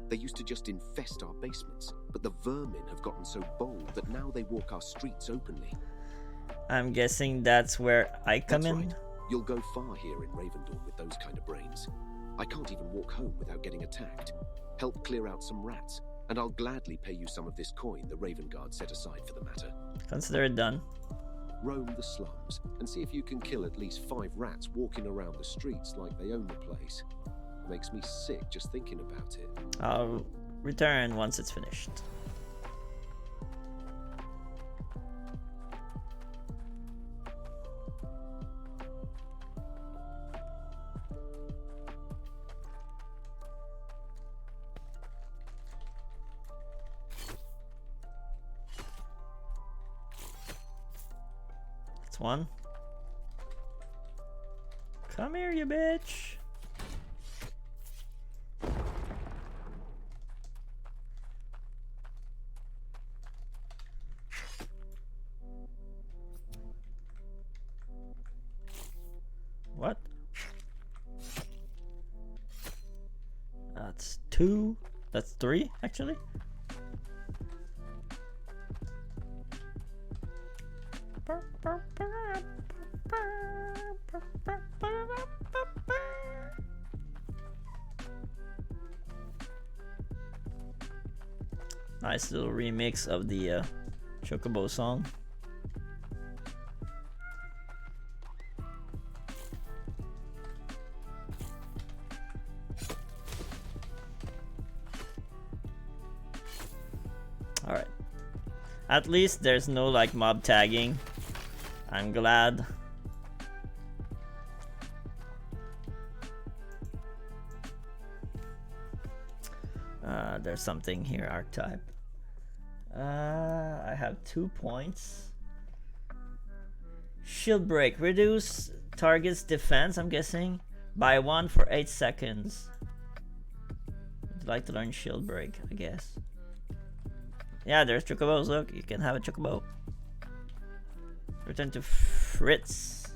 They used to just infest our basements, but the vermin have gotten so bold that now they walk our streets openly. I'm guessing that's where I come in? Right. You'll go far here in Ravendawn with those kind of brains. I can't even walk home without getting attacked. Help clear out some rats, and I'll gladly pay you some of this coin the Raven Guard set aside for the matter. Consider it done. Roam the slums and see if you can kill at least 5 rats walking around the streets like they own the place. Makes me sick just thinking about it. I'll return once it's finished. That's one. Come here, you bitch. What? That's 2. That's 3, actually. Nice little remix of the Chocobo song. Alright. At least there's no like mob tagging. I'm glad. There's something here, archetype. I have 2 points. Shield break. Reduce target's defense, I'm guessing, by 1 for 8 seconds. I'd like to learn shield break, I guess. Yeah, there's chocobos. Look, you can have a chocobo. Return to Fritz.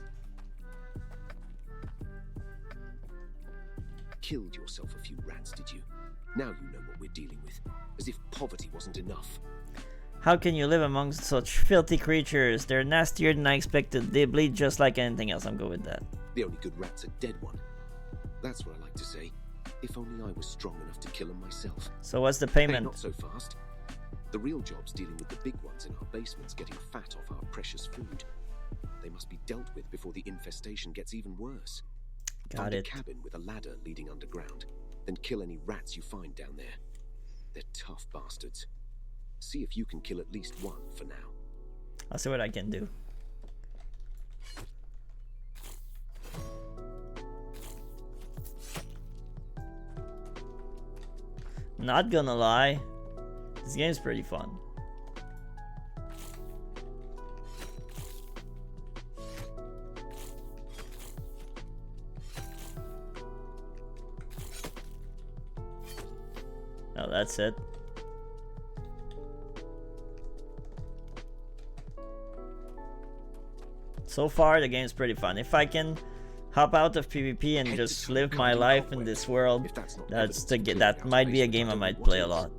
Killed yourself a few rats, did you? Now you know what we're dealing with. As if poverty wasn't enough. How can you live amongst such filthy creatures? They're nastier than I expected. They bleed just like anything else. I'm good with that. The only good rat's a dead one. That's what I like to say. If only I was strong enough to kill them myself. So what's the payment? Hey, not so fast. The real job's dealing with the big ones in our basements getting fat off our precious food. They must be dealt with before the infestation gets even worse. Find a cabin with a ladder leading underground, then kill any rats you find down there. They're tough bastards. See if you can kill at least 1 for now. I'll see what I can do. Not gonna lie, this game's pretty fun. Oh, that's it. So far, the game's pretty fun. If I can hop out of PvP and just live my life in this world, that might be a game I might play a lot.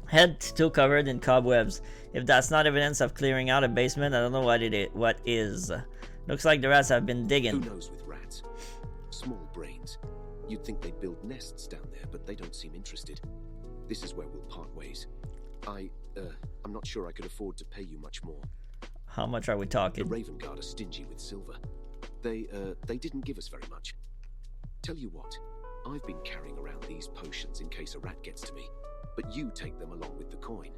Head still covered in cobwebs. If that's not evidence of clearing out a basement, I don't know what is. Looks like the rats have been digging. Who knows with rats? Small brains. You'd think they'd build nests down there, but they don't seem interested. This is where we'll part ways. I'm not sure I could afford to pay you much more. How much are we talking? The Raven Guard are stingy with silver. They didn't give us very much. Tell you what, I've been carrying around these potions in case a rat gets to me, but you take them along with the coin.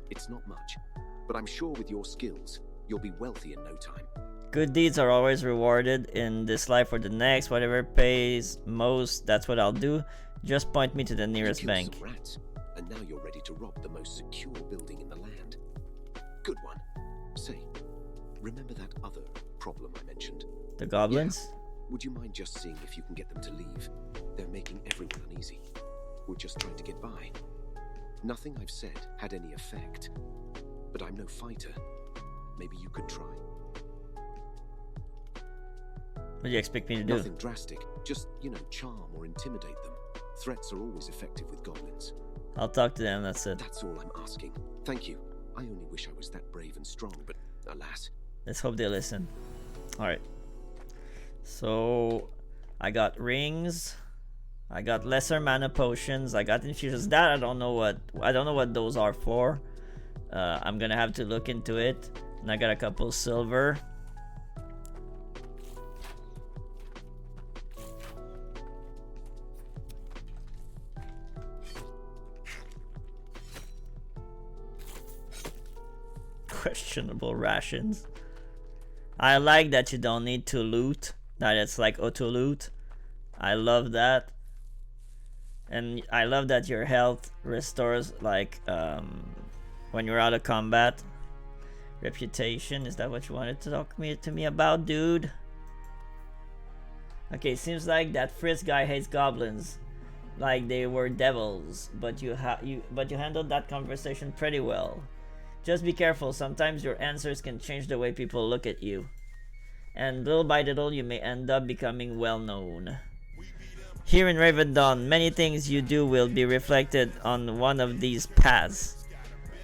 It's not much, but I'm sure with your skills, You'll be wealthy in no time. Good deeds are always rewarded in this life or the next. Whatever pays most, that's what I'll do. Just point me to the nearest You killed bank. some rats, and now you're ready to rob the most secure building in the land. Good one. Say, remember that other problem I mentioned? The goblins? Yeah. Would you mind just seeing if you can get them to leave? They're making everyone uneasy. We're just trying to get by. Nothing I've said had any effect. But I'm no fighter. Maybe you could try. What do you expect me to do? Nothing drastic. Just, charm or intimidate them. Threats are always effective with goblins. I'll talk to them, that's it. That's all I'm asking. Thank you. I only wish I was that brave and strong, but alas. Let's hope they listen. Alright. So, I got rings. I got lesser mana potions. I got infusions. That I don't know what those are for. I'm gonna have to look into it. And I got a couple silver. Questionable rations. I like that you don't need to loot. That it's like auto loot. I love that. And I love that your health restores like when you're out of combat. Reputation, is that what you wanted to talk to me about, dude? Okay, seems like that Fritz guy hates goblins like they were devils, but you handled that conversation pretty well. Just be careful, sometimes your answers can change the way people look at you. And little by little you may end up becoming well known. Here in Ravendawn, many things you do will be reflected on one of these paths.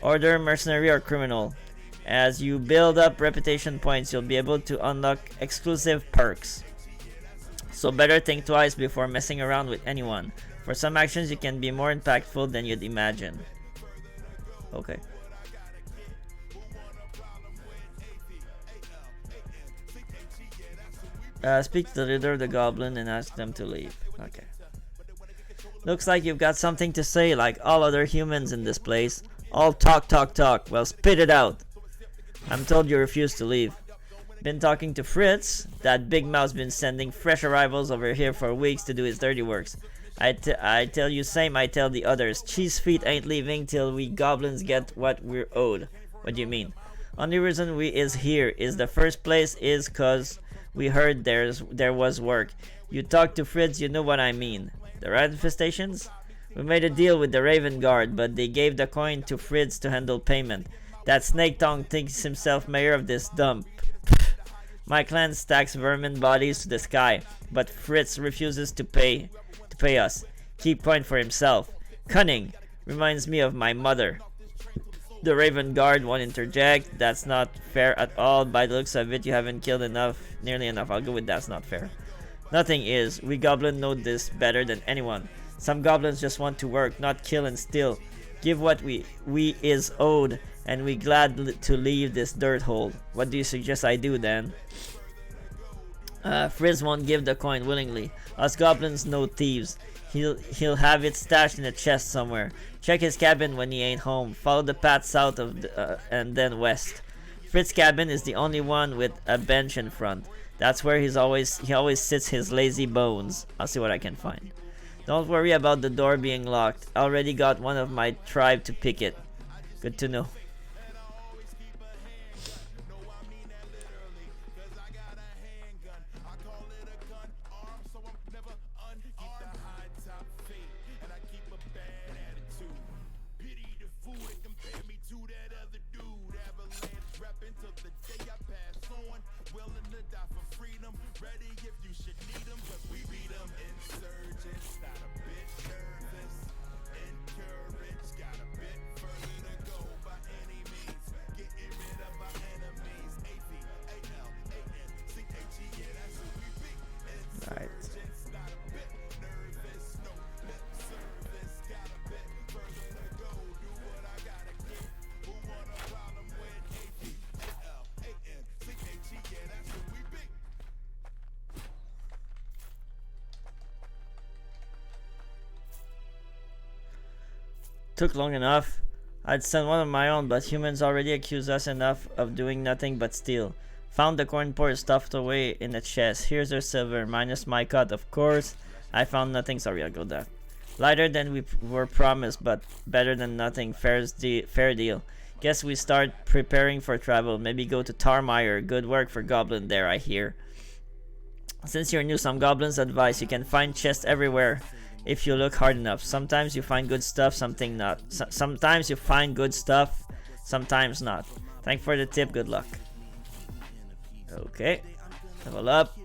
Order, mercenary, or criminal. As you build up reputation points, you'll be able to unlock exclusive perks. So better think twice before messing around with anyone. For some actions, you can be more impactful than you'd imagine. Okay. Speak to the leader of the goblin and ask them to leave. Okay. Looks like you've got something to say, like all other humans in this place. All talk, talk, talk. Well, spit it out. I'm told you refuse to leave. Been talking to Fritz. That big mouth's been sending fresh arrivals over here for weeks to do his dirty works. I tell you same, I tell the others. Cheese feet ain't leaving till we goblins get what we're owed. What do you mean? Only reason we is here is the first place is cause we heard there was work. You talk to Fritz, you know what I mean. The rat infestations? We made a deal with the Raven Guard, but they gave the coin to Fritz to handle payment. That snake tongue thinks himself mayor of this dump. My clan stacks vermin bodies to the sky, but Fritz refuses to pay us. Keep point for himself. Cunning. Reminds me of my mother. The Raven Guard won't interject. That's not fair at all. By the looks of it, you haven't killed nearly enough. I'll go with that's not fair. Nothing is. We goblins know this better than anyone. Some goblins just want to work, not kill and steal. Give what we is owed, and we glad to leave this dirt hole. What do you suggest I do then? Frizz won't give the coin willingly. Us goblins know thieves. He'll have it stashed in a chest somewhere. Check his cabin when he ain't home. Follow the path south of and then west. Fritz's cabin is the only one with a bench in front. That's where he always sits his lazy bones. I'll see what I can find. Don't worry about the door being locked. I already got one of my tribe to pick it. Good to know. Took long enough. I'd send one of my own, but humans already accuse us enough of doing nothing but steal. Found the corn port stuffed away in a chest. Here's our silver, minus my cut, of course. I found nothing. Sorry, I'll go that. Lighter than we were promised, but better than nothing. Fair deal. Guess we start preparing for travel. Maybe go to Tarmire. Good work for Goblin there, I hear. Since you're new, some Goblin's advice. You can find chests everywhere if you look hard enough. Sometimes you find good stuff, sometimes you find good stuff, sometimes not. Thanks for the tip, good luck. Okay, level up.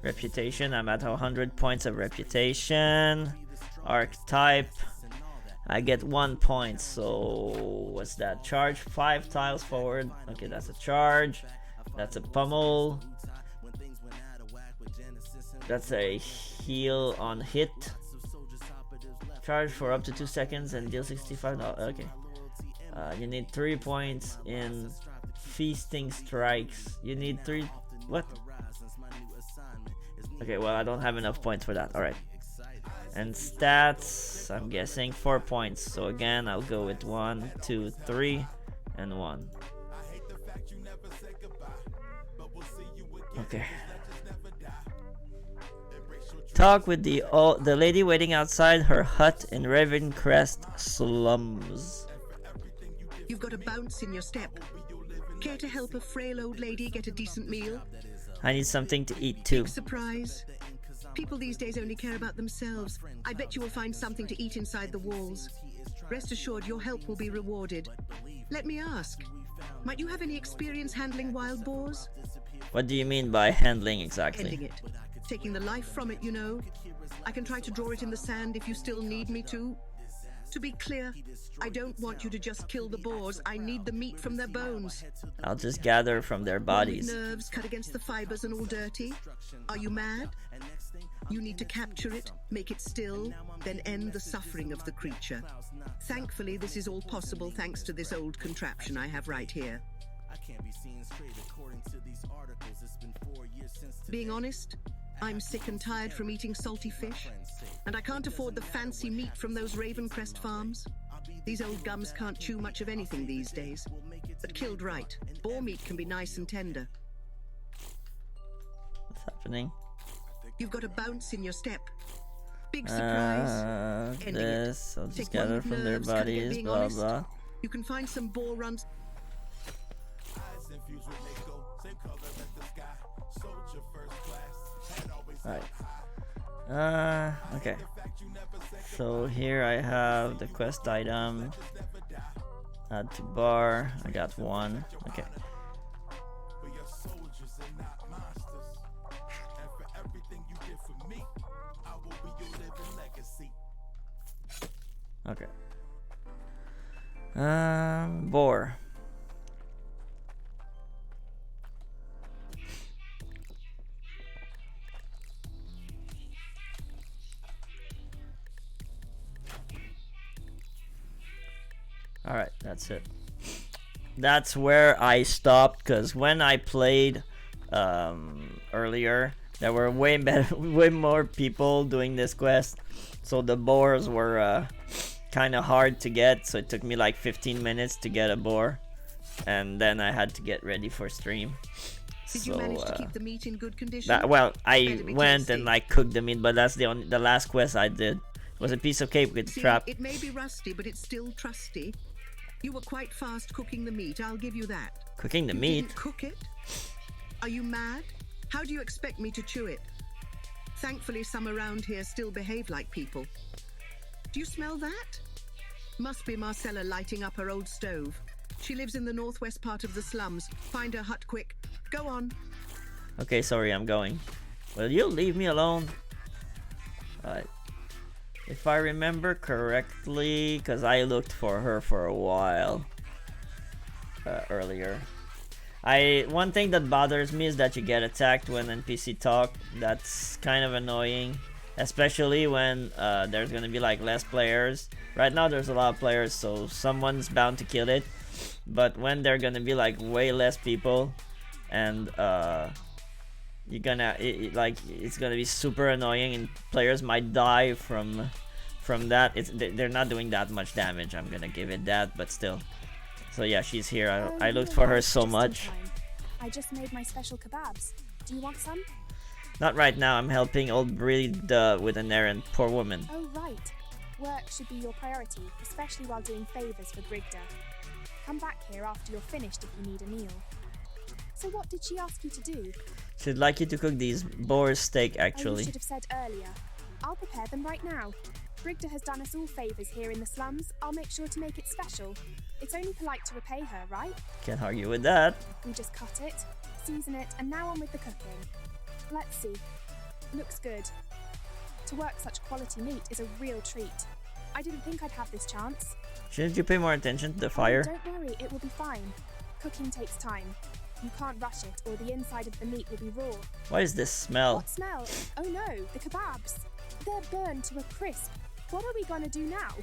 Reputation, I'm at 100 points of reputation. Archetype, I get 1 point, so what's that? Charge 5 tiles forward. Okay, that's a charge. That's a pummel. That's a heal on hit. Charge for up to 2 seconds and deal 65. Okay. You need 3 points in feasting strikes. You need 3. What? Okay, well, I don't have enough points for that. Alright. And stats, I'm guessing 4 points. So again, I'll go with 1, 2, 3, and 1. Okay. Talk with the lady waiting outside her hut in Ravencrest slums. You've got a bounce in your step. Care to help a frail old lady get a decent meal? I need something to eat too. Big surprise. People these days only care about themselves. I bet you will find something to eat inside the walls. Rest assured your help will be rewarded. Let me ask, might you have any experience handling wild boars? What do you mean by handling exactly? Ending it. Taking the life from it, you know. I can try to draw it in the sand if you still need me to. To be clear, I don't want you to just kill the boars. I need the meat from their bones. I'll just gather from their bodies. Nerves cut against the fibers and all dirty. Are you mad? You need to capture it, make it still, then end the suffering of the creature. Thankfully, this is all possible thanks to this old contraption I have right here. Being honest, I'm sick and tired from eating salty fish, and I can't afford the fancy meat from those Ravencrest farms. These old gums can't chew much of anything these days. But killed right, boar meat can be nice and tender. What's happening? You've got a bounce in your step. Big surprise. This, I'll just gather from their bodies, blah blah. You can find some boar runs. Alright. Okay. So here I have the quest item. Add to bar. I got 1. Okay. Okay. Boar. Alright, that's it. That's where I stopped, because when I played earlier, there were way more people doing this quest. So the boars were kind of hard to get, so it took me like 15 minutes to get a boar. And then I had to get ready for stream. Did you manage to keep the meat in good condition? Well, I went and like cooked the meat, but that's the last quest I did. Was a piece of cake with trap. It may be rusty, but it's still trusty. You were quite fast cooking the meat, I'll give you that. Cooking the you meat? Didn't cook it? Are you mad? How do you expect me to chew it? Thankfully, some around here still behave like people. Do you smell that? Must be Marcella lighting up her old stove. She lives in the northwest part of the slums. Find her hut quick. Go on. Okay, sorry, I'm going. Will you leave me alone? Alright. If I remember correctly, because I looked for her for a while earlier. One thing that bothers me is that you get attacked when NPC talk. That's kind of annoying, especially when there's gonna be like less players. Right now there's a lot of players, so someone's bound to kill it. But when they're gonna be like way less people, and you're gonna it's gonna be super annoying, and players might die from from that, they're not doing that much damage. I'm gonna give it that, but still. So yeah, she's here. I looked for her so much. I just made my special kebabs. Do you want some? Not right now. I'm helping old Breed with an errand. Poor woman. Oh right. Work should be your priority, especially while doing favors for Brigda. Come back here after you're finished if you need a meal. So what did she ask you to do? She'd like you to cook these boar steak, Oh, actually. you should have said earlier. I'll prepare them right now. Brigda has done us all favors here in the slums. I'll make sure to make it special. It's only polite to repay her, right? Can't argue with that. We just cut it, season it, and now on with the cooking. Let's see. Looks good. To work such quality meat is a real treat. I didn't think I'd have this chance. Shouldn't you pay more attention to the fire? Oh, don't worry, it will be fine. Cooking takes time. You can't rush it, or the inside of the meat will be raw. What is this smell? What smell? Oh no, the kebabs. They're burned to a crisp. What are we gonna do now?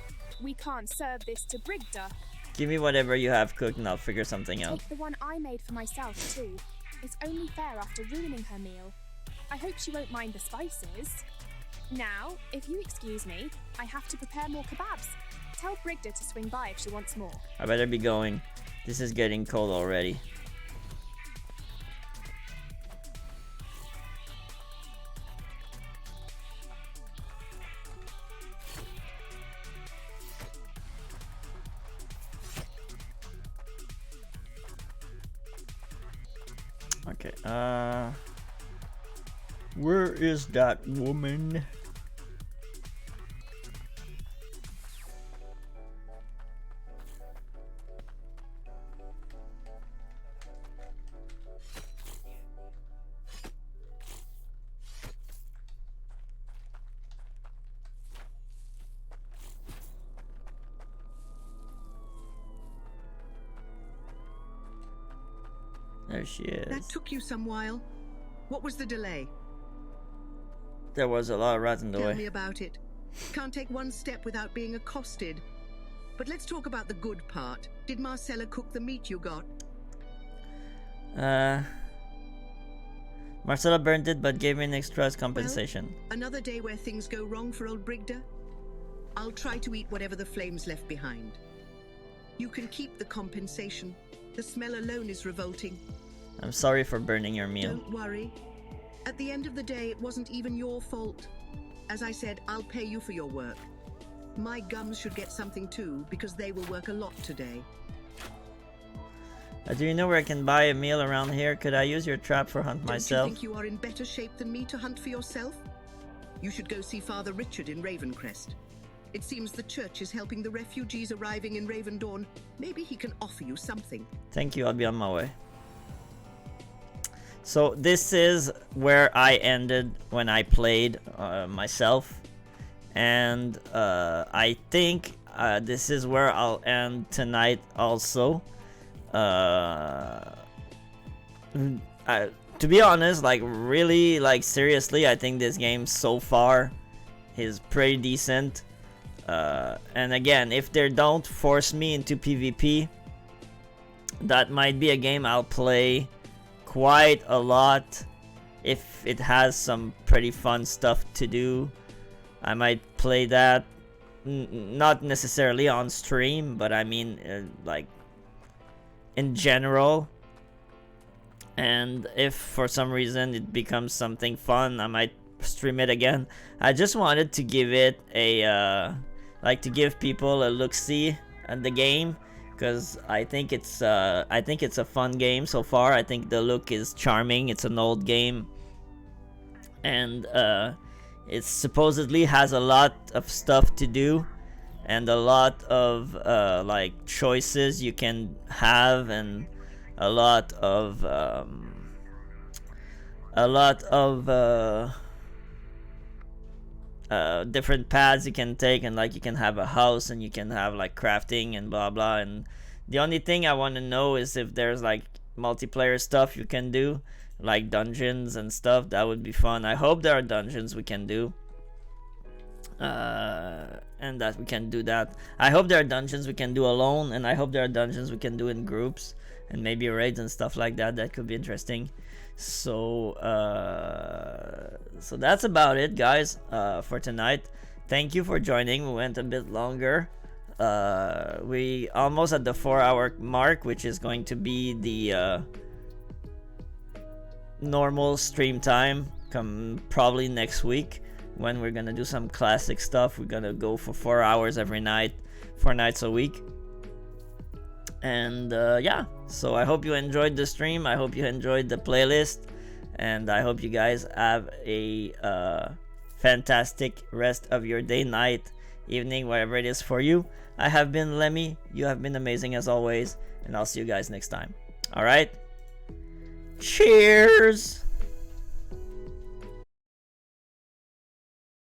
We can't serve this to Brigda. Give me whatever you have cooked and I'll figure something out. Take the one I made for myself too. It's only fair after ruining her meal. I hope she won't mind the spices. Now, if you excuse me, I have to prepare more kebabs. Tell Brigda to swing by if she wants more. I better be going. This is getting cold already. Okay, where is that woman? There she is. That took you some while. What was the delay? There was a lot of rats in the Tell way. me about it. Can't take one step without being accosted. But let's talk about the good part. Did Marcella cook the meat you got? Marcella burned it but gave me an extra as compensation. Well, another day where things go wrong for old Brigda? I'll try to eat whatever the flames left behind. You can keep the compensation. The smell alone is revolting. I'm sorry for burning your meal. Don't worry. At the end of the day, it wasn't even your fault. As I said, I'll pay you for your work. My gums should get something too, because they will work a lot today. Do you know where I can buy a meal around here? Could I use your trap for hunt myself? Don't you think you are in better shape than me to hunt for yourself? You should go see Father Richard in Ravencrest. It seems the church is helping the refugees arriving in Ravendawn. Maybe he can offer you something. Thank you, I'll be on my way. So this is where I ended when I played myself. And I think this is where I'll end tonight also. To be honest, like really, like seriously, I think this game so far is pretty decent. And again, if they don't force me into PvP, that might be a game I'll play quite a lot. If it has some pretty fun stuff to do, I might play that. Not necessarily on stream, but I mean like in general. And if for some reason it becomes something fun, I might stream it again. I just wanted to give it a like to give people a look-see at the game, because I think it's a fun game so far. I think the look is charming. It's an old game, and it supposedly has a lot of stuff to do and a lot of like choices you can have, and a lot of different paths you can take, and like you can have a house and you can have like crafting and blah blah. And the only thing I want to know is if there's like multiplayer stuff you can do, like dungeons and stuff. That would be fun. I hope there are dungeons we can do, and that we can do that. I hope there are dungeons we can do alone, and I hope there are dungeons we can do in groups, and maybe raids and stuff like that. That could be interesting. So so that's about it, guys, for tonight. thank you for joining. We went a bit longer. We almost at the 4-hour mark, which is going to be the normal stream time. Come probably next week when we're gonna do some classic stuff. We're gonna go for 4 hours every night, 4 nights a week. And yeah, so I hope you enjoyed the stream. I hope you enjoyed the playlist, and I hope you guys have a fantastic rest of your day, night, evening, whatever it is for you. I have been Lemmy. You have been amazing as always, and I'll see you guys next time. All right, cheers.